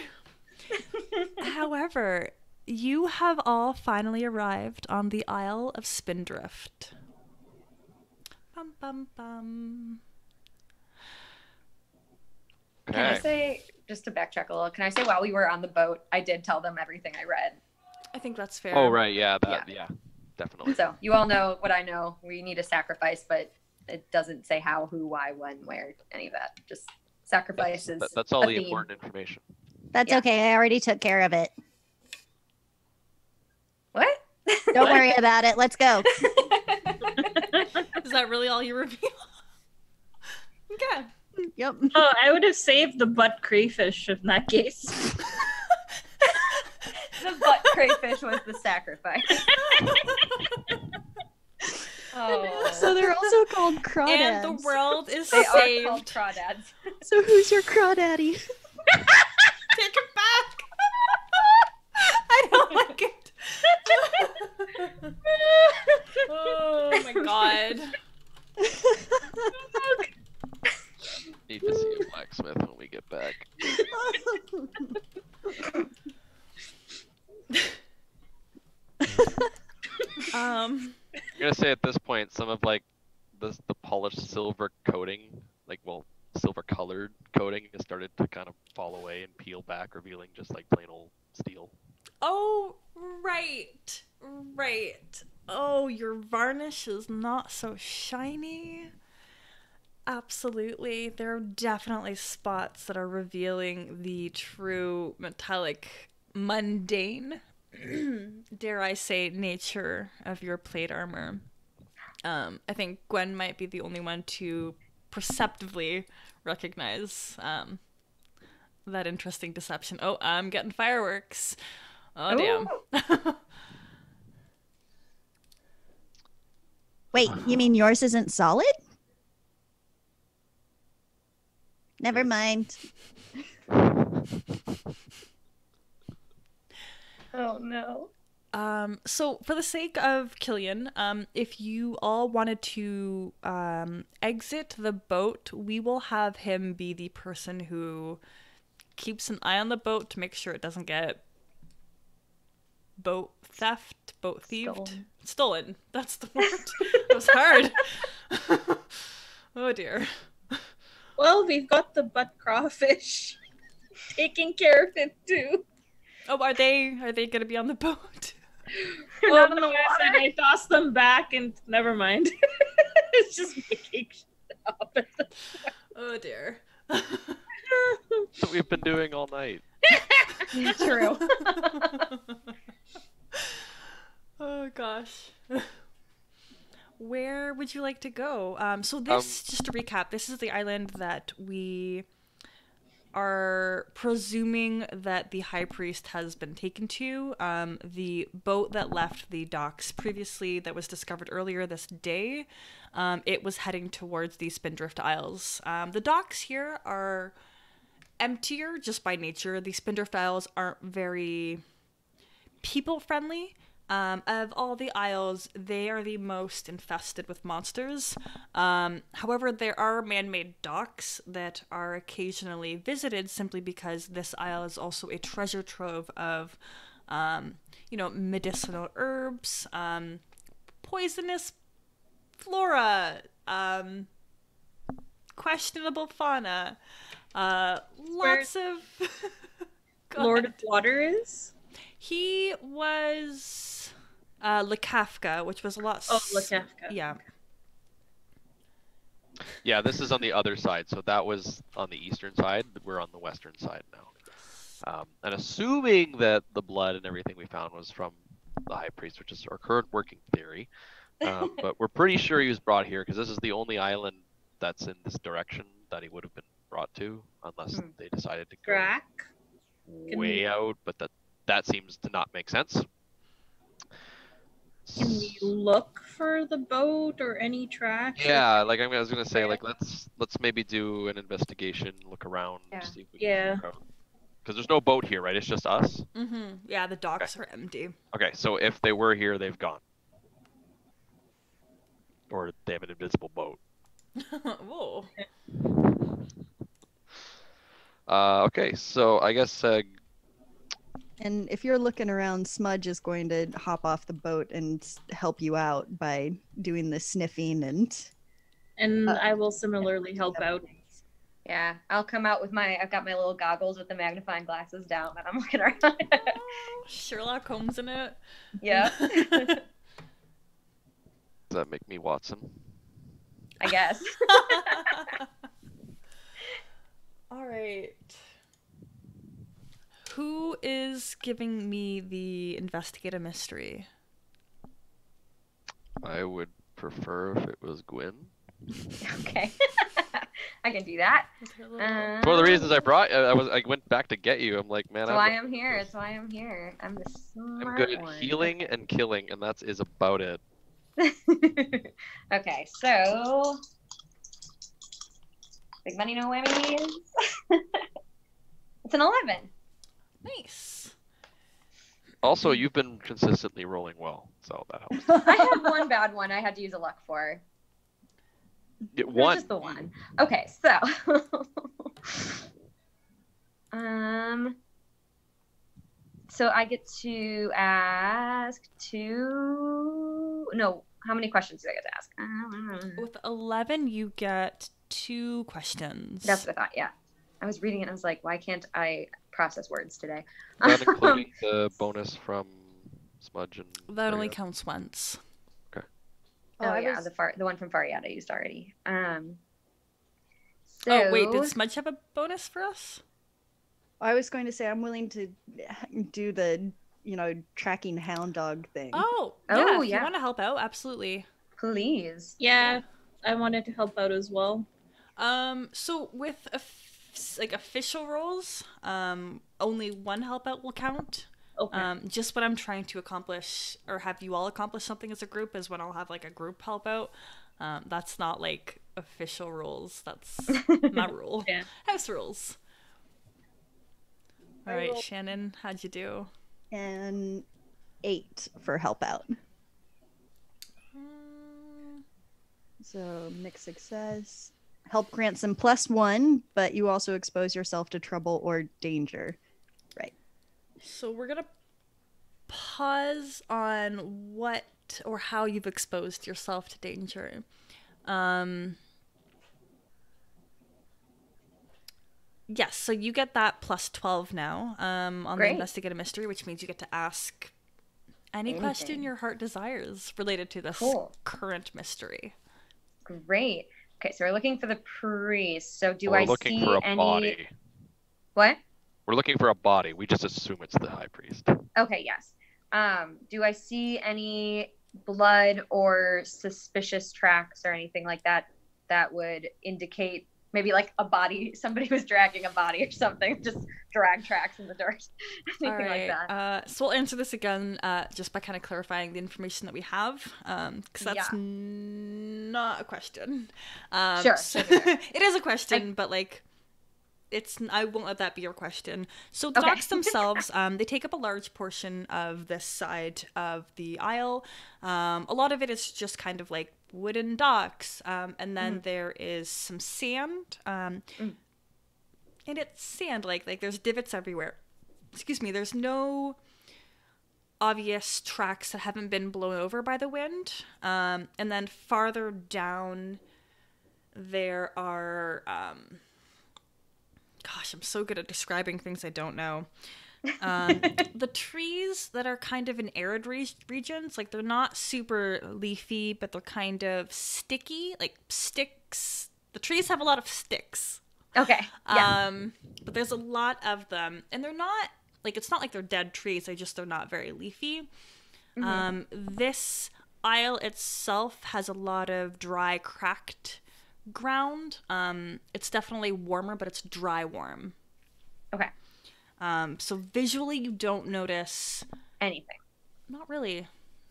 However, you have all finally arrived on the Isle of Spindrift. Bum bum bum. Can I okay. say, just to backtrack a little, can I say while we were on the boat, I did tell them everything I read. I think that's fair. Oh right, yeah, yeah, definitely. So you all know what I know. We need a sacrifice, but it doesn't say how, who, why, when, where, any of that. Just sacrifices. That's all a the theme. important information. That's Yeah. okay. I already took care of it. What? Don't worry about it. Let's go. Is that really all you reveal? Okay. Yep. Oh, I would have saved the butt crayfish in that case. The butt crayfish was the sacrifice. Oh. So they're also called crawdads. And the world is They are saved. called crawdads. So who's your crawdaddy? Take it back. I don't like it. Oh my god. Need to see a blacksmith when we get back. Um. I'm gonna say at this point, some of like the polished silver coating, silver colored coating, has started to kind of fall away and peel back, revealing just like plain old steel. Oh, right. Oh, your varnish is not so shiny. Absolutely. There are definitely spots that are revealing the true metallic mundane, dare I say, nature of your plate armor, I think Gwen might be the only one to perceptively recognize that interesting deception. Oh, I'm getting fireworks. Oh, damn. Wait, you mean yours isn't solid? Never mind. Oh no. So for the sake of Killian, if you all wanted to exit the boat, we will have him be the person who keeps an eye on the boat to make sure it doesn't get boat thieved. Stolen. That's the word. It was hard. Oh dear. Well, we've got the butt crawfish taking care of it too. Oh, are they gonna be on the boat? Oh no, I tossed them back and never mind. It's just making shit up. Oh dear. That's what we've been doing all night. True. Oh gosh. Where would you like to go? So this, just to recap, this is the island that we are presuming that the High Priest has been taken to. The boat that left the docks previously, that was discovered earlier this day, it was heading towards the Spindrift Isles. The docks here are emptier just by nature. The Spindrift Isles aren't very people-friendly. Of all the isles, they are the most infested with monsters. However, there are man-made docks that are occasionally visited simply because this isle is also a treasure trove of, medicinal herbs, poisonous flora, questionable fauna, lots of... Lord of Water is? He was Lekafka, which was a lot... Lekafka. Yeah. Yeah, this is on the other side. So that was on the eastern side. We're on the western side now. And assuming that the blood and everything we found was from the High Priest, which is our current working theory, but we're pretty sure he was brought here because this is the only island that's in this direction that he would have been brought to, unless they decided to go Drac? way out, but that seems to not make sense. Can we look for the boat or any tracks? Yeah, like I was gonna say, like let's maybe do an investigation, look around, see if we can figure out. Because there's no boat here, right? It's just us. Mm-hmm. Yeah, the docks are empty. Okay, so if they were here, they've gone, or they have an invisible boat. Whoa. Okay, so I guess. And if you're looking around, Smudge is going to hop off the boat and help you out by doing the sniffing and I will similarly help out. Yeah, I'll come out with I've got my little goggles with the magnifying glasses down, and I'm looking around. Sherlock Holmes in it. Yeah. Does that make me Watson? I guess. All right. Who is giving me the investigate a mystery? I would prefer if it was Gwyn. Okay. I can do that. It's one of the reasons I brought. I went back to get you. I'm like, man, That's why I'm here. That's why I'm here. I'm the smart I'm good at one. healing and killing, and that is about it. Okay, so big money, no whammies. It's an 11. Nice. Also, you've been consistently rolling well, so that helps. I had one bad one I had to use a luck for. One. Just the one. Okay, so so I get to ask how many questions do I get to ask? With 11, you get 2 questions. That's what I thought, yeah. I was reading it and I was like, why can't I process words today? That including the bonus from Smudge and That only Marietta? counts once. Okay. Oh, yeah, the one from Fariad I used already. Oh, wait, did Smudge have a bonus for us? I was going to say I'm willing to do the, tracking hound dog thing. Oh, Oh, yeah. If you yeah. want to help out, absolutely. Please. Yeah, I wanted to help out as well. So with official roles, only one help out will count. Okay. Just when I'm trying to accomplish or have you all accomplish something as a group is when I'll have like a group help out. That's not like official rules. That's my rule. Yeah. House rules. All right, rolled- Shannon, how'd you do? And 8 for help out. So mixed success. Help grants them +1, but you also expose yourself to trouble or danger. Right. So we're gonna pause on what or how you've exposed yourself to danger. Yes, so you get that +12 now on the Great. investigate a mystery, which means you get to ask any Anything. question your heart desires related to this Cool. current mystery. Great. Okay, so we're looking for the priest. So do We're I looking see for a any? body. What? We're looking for a body. We just assume it's the high priest. Okay, yes. Do I see any blood or suspicious tracks or anything like that that would indicate maybe like a body, somebody was dragging a body or something, just drag tracks in the dirt, anything like that? So we'll answer this again just by kind of clarifying the information that we have, because that's Yeah. not a question. Sure. It is a question, but like, I won't let that be your question. So the Okay. docks themselves, they take up a large portion of this side of the aisle. A lot of it is just kind of like wooden docks, and then there is some sand, and it's sand like there's divots everywhere. Excuse me. There's no obvious tracks that haven't been blown over by the wind, and then farther down there are gosh, I'm so good at describing things I don't know. The trees that are kind of in arid regions, like they're not super leafy, but they're kind of sticky, like sticks. The trees have a lot of sticks. Okay. Yeah. But there's a lot of them, and they're not like, it's not like they're dead trees. They're not very leafy. This aisle itself has a lot of dry, cracked ground. It's definitely warmer, but it's dry warm. Okay. So visually you don't notice Anything. not really.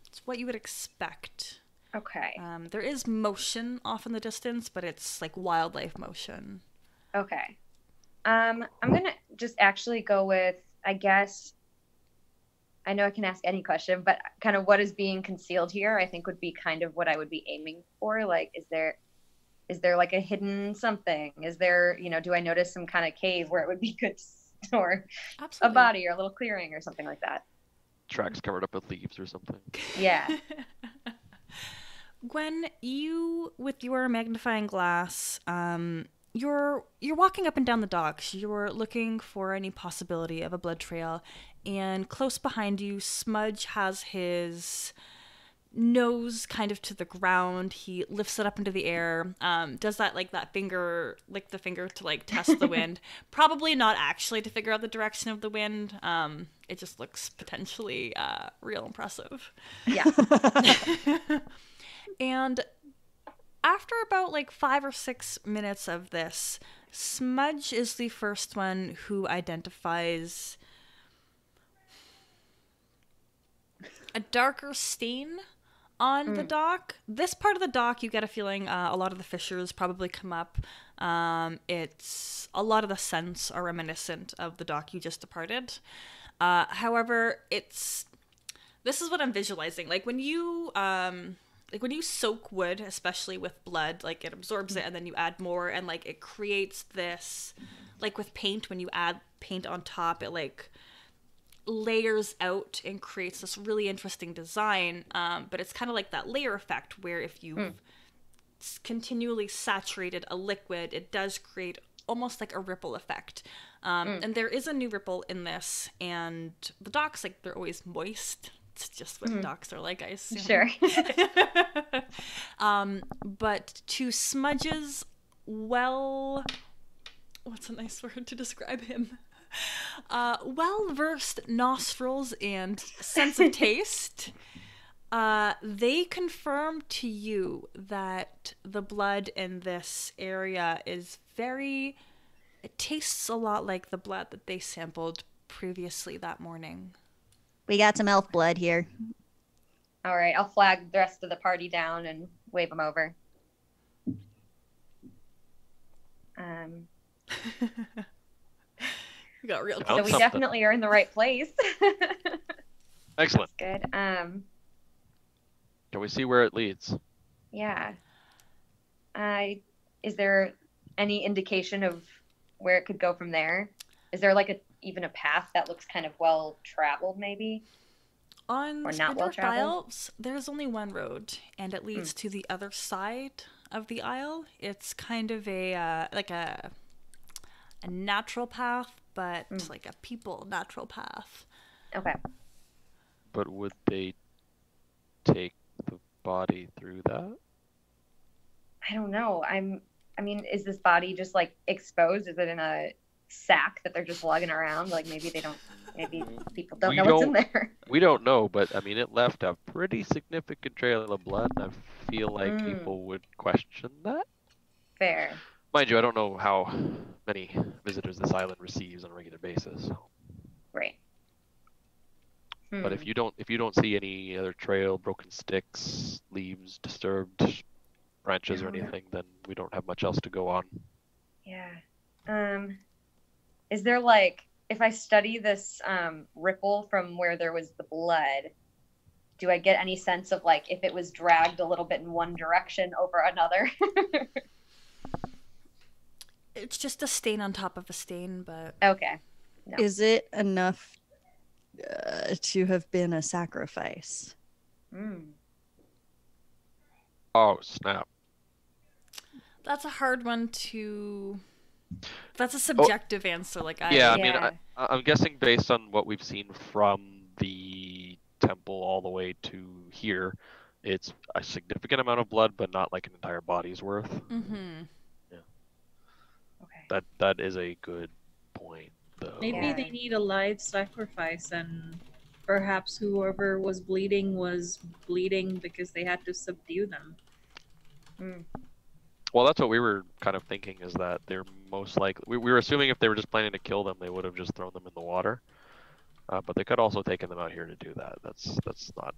It's what you would expect. Okay. There is motion off in the distance, but it's like wildlife motion. Okay. I'm gonna just actually go with, I guess, I know I can ask any question, but kind of what is being concealed here, I think would be kind of what I would be aiming for. Like, is there like a hidden something? Is there, do I notice some kind of cave where it would be good to store Absolutely. a body or a little clearing or something like that? Tracks covered up with leaves or something. Yeah. Gwen, you with your magnifying glass, you're walking up and down the docks. You're looking for any possibility of a blood trail, and close behind you, Smudge has his nose kind of to the ground. He lifts it up into the air, does that like that finger, lick the finger to like test the wind. Probably not actually to figure out the direction of the wind. It just looks potentially real impressive. Yeah. And after about like 5 or 6 minutes of this, Smudge is the first one who identifies a darker stain on the dock. This part of the dock, you get a feeling a lot of the fissures probably come up. It's a lot of the scents are reminiscent of the dock you just departed. However, this is what I'm visualizing. Like when you soak wood, especially with blood, like it absorbs it and then you add more, and like it creates this, like with paint, when you add paint on top, it like layers out and creates this really interesting design, but it's kind of like that layer effect where if you continually saturated a liquid, it does create almost like a ripple effect. And there is a new ripple in this, and the docks, like they're always moist. It's just what docks are like, I assume. Sure. But to Smudge's, what's a nice word to describe him? Well-versed nostrils and sense of taste, they confirm to you that the blood in this area is very... It tastes a lot like the blood that they sampled previously that morning. We got some elf blood here. All right, I'll flag the rest of the party down and wave them over. We got real So close. So we something. definitely are in the right place. Excellent. Good. Can we see where it leads? Yeah. Is there any indication of where it could go from there? Is there like even a path that looks kind of well traveled, maybe? On Or the not well Spindorf traveled? Isles, there's only one road, and it leads to the other side of the isle. It's kind of a like a natural path, but like a people natural path. Okay. But would they take the body through that? I don't know. I mean, is this body just like exposed? Is it in a sack that they're just lugging around? Like maybe people don't We know what's in don't- there. We don't know, but I mean, it left a pretty significant trail of blood, and I feel like people would question that. Fair. Mind you, I don't know how many visitors this island receives on a regular basis. Right. But if you don't see any other trail, broken sticks, leaves, disturbed branches or No. anything, then we don't have much else to go on. Yeah. Is there like, if I study this ripple from where there was the blood, do I get any sense of like if it was dragged a little bit in one direction over another? It's just a stain on top of a stain, but Okay. No. Is it enough to have been a sacrifice? Oh, snap. that's a hard one to... That's a subjective answer. Like Yeah, I mean, Yeah. I'm guessing based on what we've seen from the temple all the way to here, it's a significant amount of blood, but not like an entire body's worth. Mm-hmm. Okay. That is a good point, though. Maybe Yeah. they need a live sacrifice, and perhaps whoever was bleeding because they had to subdue them. Well, that's what we were kind of thinking, is that they're most likely... We were assuming if they were just planning to kill them, they would have just thrown them in the water. But they could also taken them out here to do that. That's not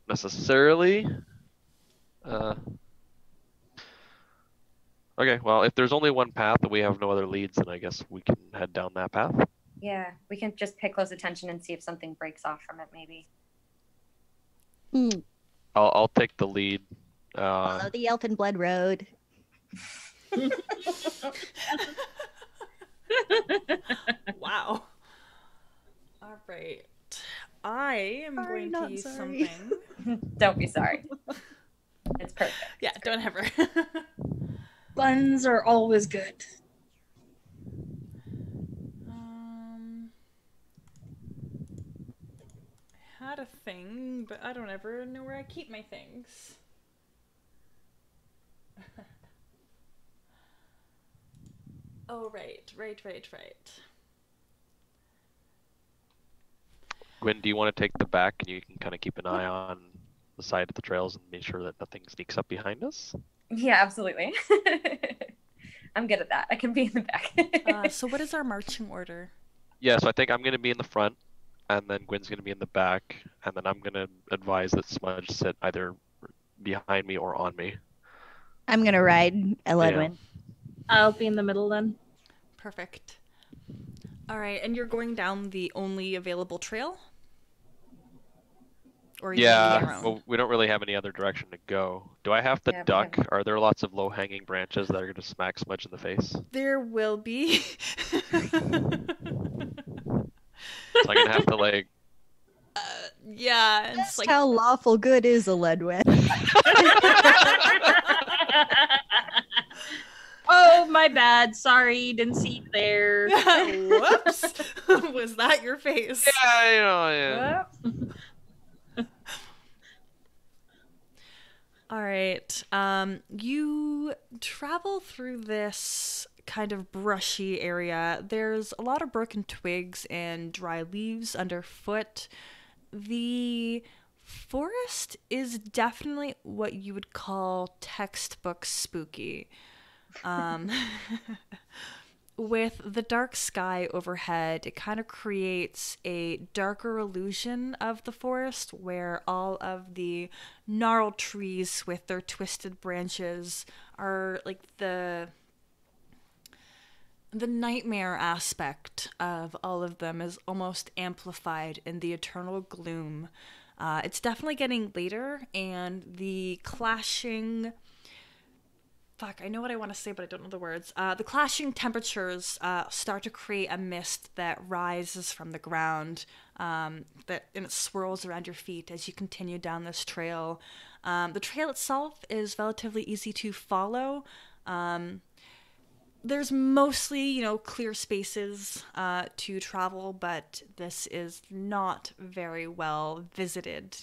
necessarily... Okay, well, if there's only one path and we have no other leads, then I guess we can head down that path. Yeah, we can just pay close attention and see if something breaks off from it, maybe. I'll take the lead. Follow the Elfin Blood Road. Wow. All right. I am Sorry, going to not use sorry. something. Don't be sorry. It's perfect. Yeah, don't ever. Buns are always good. I had a thing, but I don't ever know where I keep my things. Oh, right. Gwen, do you want to take the back and you can kind of keep an eye on the side of the trails and make sure that nothing sneaks up behind us? Yeah, absolutely. I'm good at that. I can be in the back. So what is our marching order? Yeah, so I think I'm going to be in the front, and then Gwen's going to be in the back, and then I'm going to advise that Smudge sit either behind me or on me. I'm gonna ride Eledwin. I'll be in the middle then. Perfect. All right, and you're going down the only available trail? Or are you going on your own? Well, we don't really have any other direction to go. Do I have to Yeah, we duck? have- Are there lots of low-hanging branches that are going to smack Smudge in the face? There will be. So I'm going to have to, like... Yeah, it's Just like how lawful good is Eledwin? Oh, my bad. Sorry, didn't see you there. whoops. Was that your face? Yeah, yeah. All right. You travel through this kind of brushy area. There's a lot of broken twigs and dry leaves underfoot. The forest is definitely what you would call textbook spooky. With the dark sky overhead, it kind of creates a darker illusion of the forest where all of the gnarled trees with their twisted branches are like the nightmare aspect of all of them is almost amplified in the eternal gloom. It's definitely getting later, and the clashing... Fuck, I know what I want to say, but I don't know the words. The clashing temperatures start to create a mist that rises from the ground, and it swirls around your feet as you continue down this trail. The trail itself is relatively easy to follow. There's mostly, clear spaces to travel, but this is not very well visited.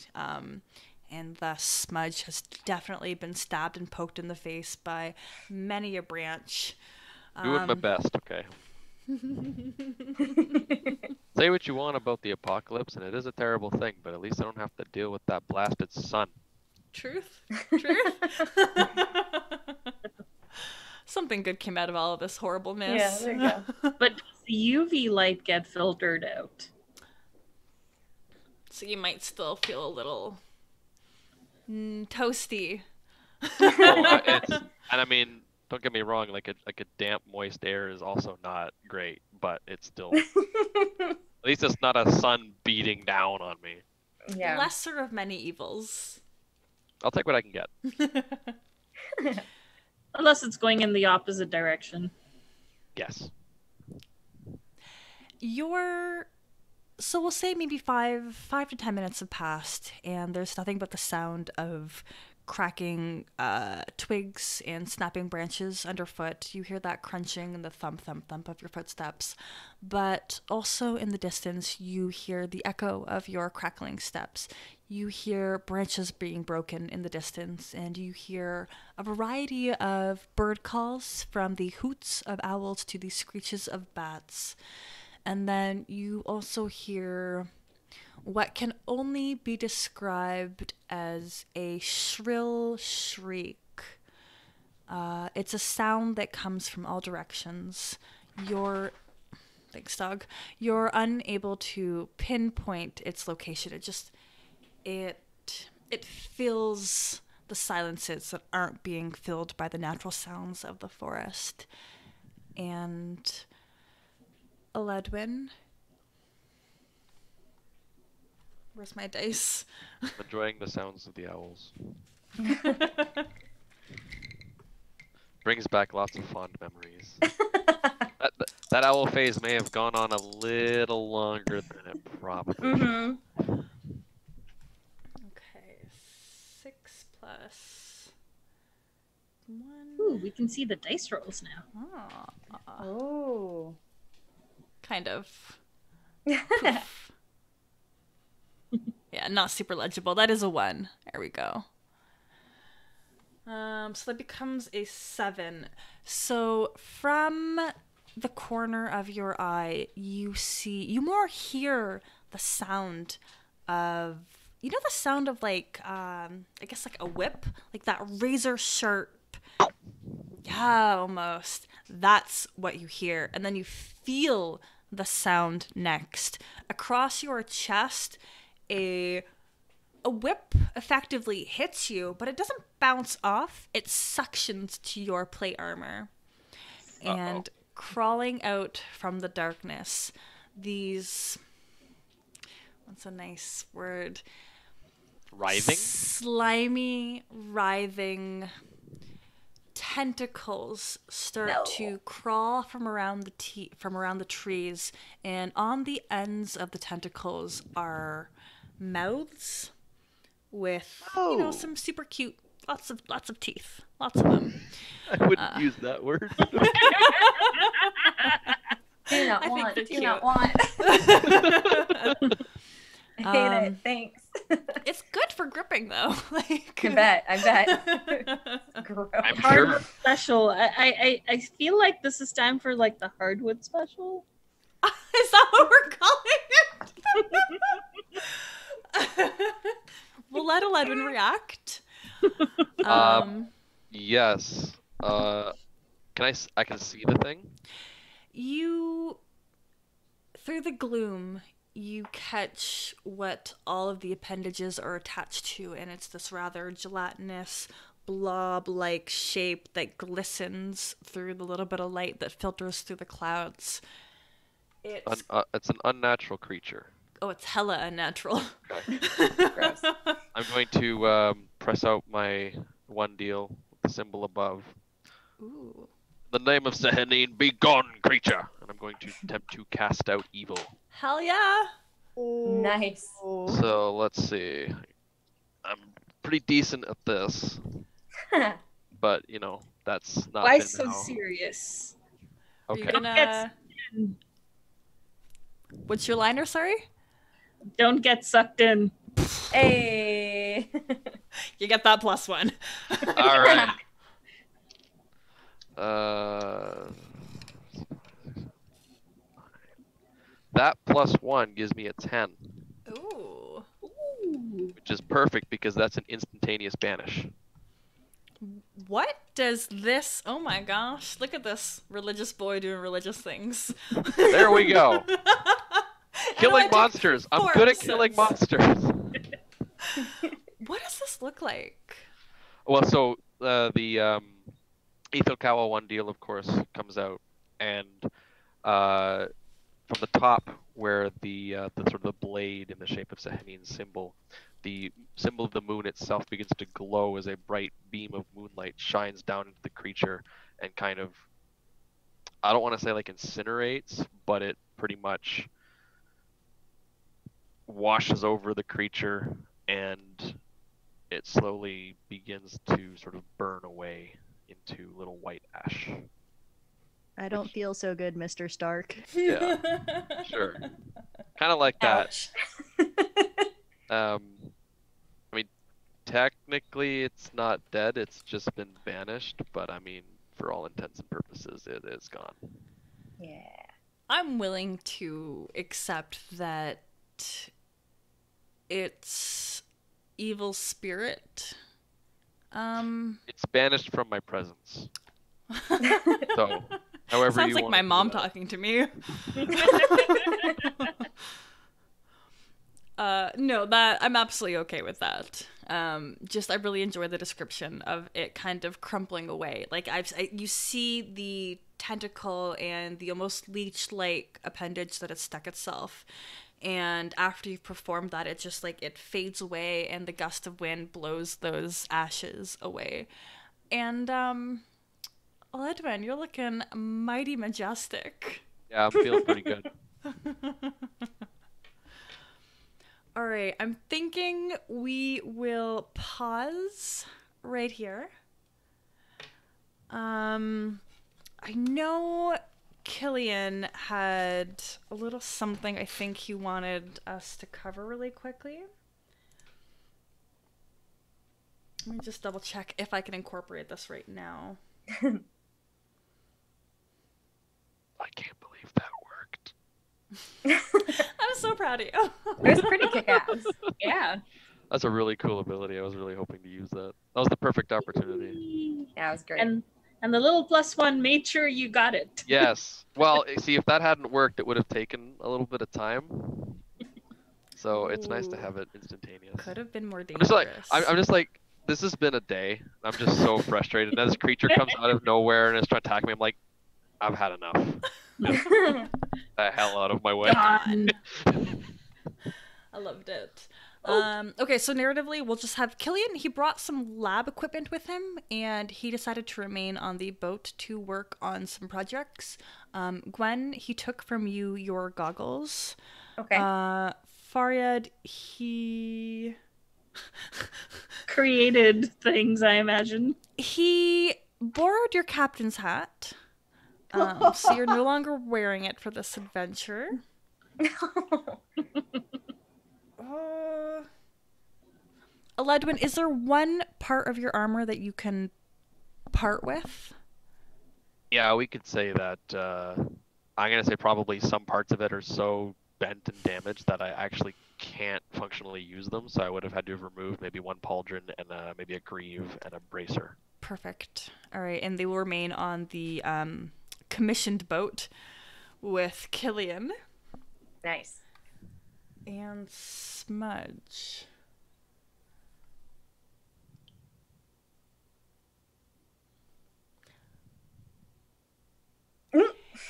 And thus Smudge has definitely been stabbed and poked in the face by many a branch. Doing my best, okay. Say what you want about the apocalypse, and it is a terrible thing, but at least I don't have to deal with that blasted sun. Truth. Something good came out of all of this horribleness. Yeah, there you go. But does the UV light get filtered out? So you might still feel a little toasty. And I mean, don't get me wrong, like a damp, moist air is also not great, but it's still at least it's not a sun beating down on me. Yeah. Lesser of many evils. I'll take what I can get. Unless it's going in the opposite direction. Yes. So we'll say maybe 5 to 10 minutes have passed, and there's nothing but the sound of cracking twigs and snapping branches underfoot. You hear that crunching and the thump, thump, thump of your footsteps. But also in the distance, you hear the echo of your crackling steps. You hear branches being broken in the distance, and you hear a variety of bird calls, from the hoots of owls to the screeches of bats. And then you also hear what can only be described as a shrill shriek. It's a sound that comes from all directions. Thanks, dog. You're unable to pinpoint its location. It fills the silences that aren't being filled by the natural sounds of the forest. And Aledwin, where's my dice? I'm enjoying the sounds of the owls. Brings back lots of fond memories. That owl phase may have gone on a little longer than it probably should. Okay, 6 plus 1. Ooh, we can see the dice rolls now. Oh. Kind of. Poof. Yeah, not super legible. That is a 1. There we go. So that becomes a 7. So from the corner of your eye, you more hear the sound of, the sound of like, I guess like a whip, like that razor sharp. Yeah, almost. That's what you hear. And then you feel the sound next. Across your chest, a whip effectively hits you, but it doesn't bounce off. It suctions to your plate armor. And crawling out from the darkness, these... What's a nice word? Writhing? Slimy, writhing tentacles start to crawl from around the trees, and on the ends of the tentacles are mouths with some super cute, lots of teeth, lots of them. I wouldn't use that word. Do not want. I hate it. Thanks. It's good for gripping though. Like I bet. Gross. I'm Hardwood sure. special. I feel like this is time for like the hardwood special. Is that what we're calling it? We'll let Eledwin react. Yes. I can see the thing? You, through the gloom, you catch what all of the appendages are attached to, and it's this rather gelatinous, blob-like shape that glistens through the little bit of light that filters through the clouds. It's It's an unnatural creature. oh, it's hella unnatural. Okay. Gross. I'm going to press out my one deal with the symbol above. Ooh. The name of Sehanine, be gone, creature! And I'm going to attempt to cast out evil. Hell yeah! Nice. So let's see. I'm pretty decent at this, but you know that's not. Why been so how- serious? Are you Okay. gonna... What's your liner, sorry? Don't get sucked in. Hey. You get that +1. All right. That +1 gives me a 10, Ooh. which is perfect because that's an instantaneous banish. What does this... Oh my gosh. Look at this religious boy doing religious things. There we go. Killing I took monsters. I'm 4 good at killing episodes. monsters. What does this look like? Well, so the Ethelkawa one deal, of course, comes out, and from the top, where the sort of the blade in the shape of Sahanine's symbol, the symbol of the moon itself begins to glow as a bright beam of moonlight shines down into the creature and kind of, I don't want to say like incinerates, but it pretty much washes over the creature and it slowly begins to sort of burn away into little white ash. I don't feel so good, Mr. Stark. Yeah, sure. Kind of like that. Ouch. I mean, technically it's not dead, it's just been banished, but I mean, for all intents and purposes, it is gone. Yeah. I'm willing to accept that it's evil spirit. It's banished from my presence. So, however Sounds you like want my to do mom that. talking to me. No, that I'm absolutely okay with that. Just I really enjoy the description of it kind of crumpling away. Like you see the tentacle and the almost leech-like appendage that it stuck itself. And after you've performed that, it just like it fades away, and the gust of wind blows those ashes away. And Edwin, you're looking mighty majestic. Yeah, I'm feeling pretty good. All right, I'm thinking we will pause right here. I know Killian had a little something I think he wanted us to cover really quickly. Let me just double check if I can incorporate this right now. I can't believe that worked. I'm so proud of you. It was pretty kick-ass. Yeah. That's a really cool ability. I was really hoping to use that. That was the perfect opportunity. Yeah, it was great. And the little +1 made sure you got it. Yes. Well, see, if that hadn't worked, it would have taken a little bit of time. So it's nice to Ooh. have it instantaneous. Could have been more I'm dangerous. just like, I'm just like, this has been a day. I'm just so frustrated. And this creature comes out of nowhere and is trying to attack me. I'm like, I've had enough. Get the hell out of my way. Done. I loved it. Okay, so narratively, we'll just have Killian. He brought some lab equipment with him, and he decided to remain on the boat to work on some projects. Gwen, he took from you your goggles. Okay. Faryad, he Created things, I imagine. he borrowed your captain's hat. So you're no longer wearing it for this adventure. Aledwin, is there one part of your armor that you can part with? Yeah, we could say that. I'm gonna say probably some parts of it are so bent and damaged that I actually can't functionally use them. So I would have had to have removed maybe one pauldron and maybe a greave and a bracer. Perfect. All right, and they will remain on the commissioned boat with Killian Nice. and Smudge.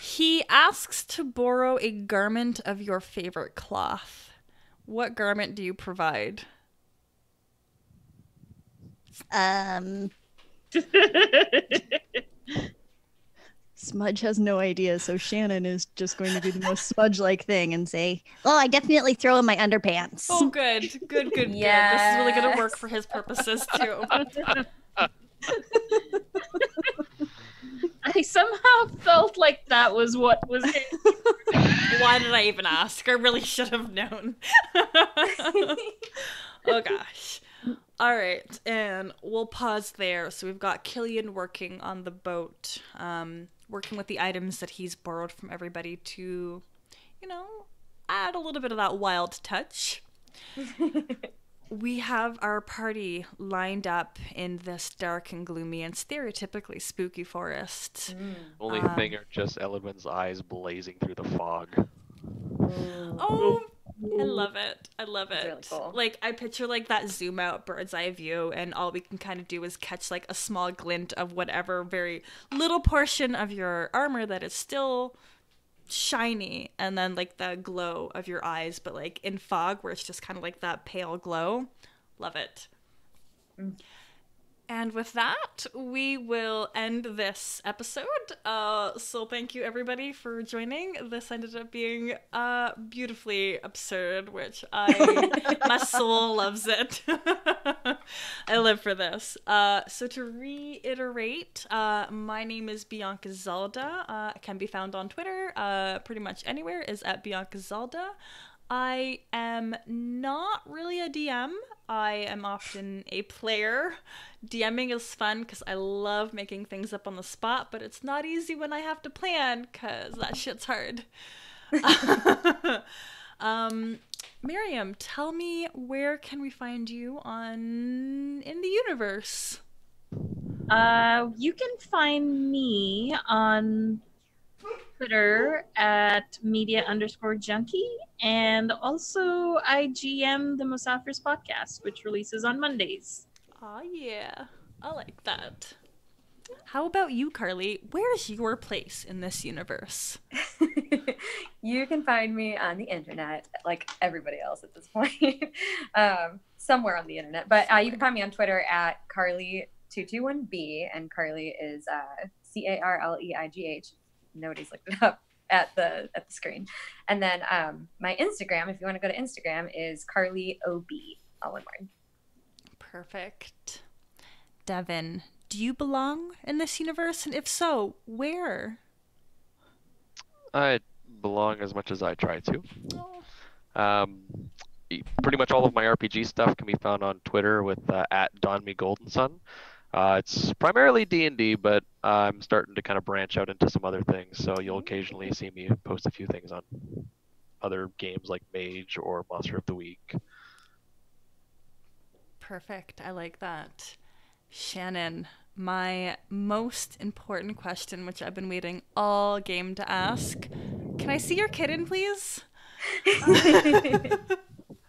He asks to borrow a garment of your favorite cloth. What garment do you provide? Smudge has no idea, so Shannon is just going to do the most Smudge-like thing and say, "Oh, I definitely throw in my underpants." Oh, good. Good. This is really going to work for his purposes, too. I somehow felt like that was what was it. Why did I even ask? I really should have known. Oh, gosh. All right, and we'll pause there. So we've got Killian working on the boat, working with the items that he's borrowed from everybody to, add a little bit of that wild touch. We have our party lined up in this dark and gloomy and stereotypically spooky forest. Only thing are just Eledwin's eyes blazing through the fog. Oh, I love it. That's really cool. Like, I picture, like, that zoom out bird's eye view, and all we can kind of do is catch, like, a small glint of whatever very little portion of your armor that is still shiny, and then, like, the glow of your eyes, but, like, in fog where it's just kind of like that pale glow. Love it. And with that, we will end this episode. So thank you, everybody, for joining. This ended up being beautifully absurd, which my soul loves it. I live for this. So to reiterate, my name is Bianca Zelda. I can be found on Twitter. Pretty much anywhere is at Bianca Zelda. I am not really a DM. I am often a player. DMing is fun because I love making things up on the spot, but it's not easy when I have to plan because that shit's hard. Miriam, tell me, where can we find you in the universe? You can find me on Twitter at media_junkie, and also I GM the Musafirs podcast, which releases on Mondays. Oh yeah, I like that. How about you, Carly? Where's your place in this universe? You can find me on the internet, like everybody else at this point, somewhere on the internet. But you can find me on Twitter at Carly221B, and Carly is CARLEIGH. Nobody's looked it up at the screen. And then my Instagram, if you want to go to Instagram, is CarlyOB, all one word. Perfect. Devin, do you belong in this universe? And if so, where? I belong as much as I try to. Pretty much all of my RPG stuff can be found on Twitter with at DonMeGoldenSun. It's primarily D&D, but I'm starting to kind of branch out into some other things, so you'll occasionally see me post a few things on other games like Mage or Monster of the Week. Perfect. I like that. Shannon, my most important question, which I've been waiting all game to ask. Can I see your kitten, please?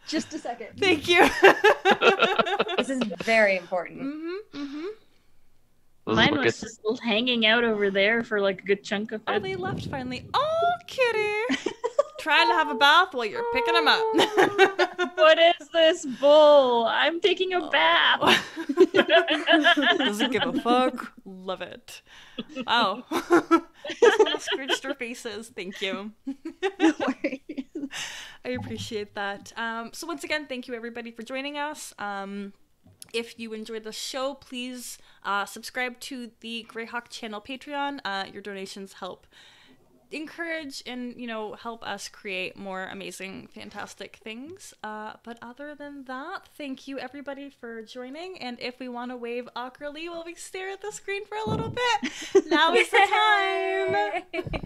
Just a second. Thank you. This is very important. Mine was just hanging out over there for like a good chunk of it. Oh, they left finally. Oh, kitty. Trying to have a bath while you're picking them up. What is this bull? I'm taking a bath. Doesn't give a fuck. Love it. Wow. Little scrooged our faces. Thank you. No worries. I appreciate that. So once again, thank you everybody for joining us. If you enjoyed the show, please subscribe to the Greyhawk channel Patreon. Your donations help encourage and, you know, help us create more amazing, fantastic things. But other than that, thank you everybody for joining. And if we want to wave awkwardly while we stare at the screen for a little bit, now is the time.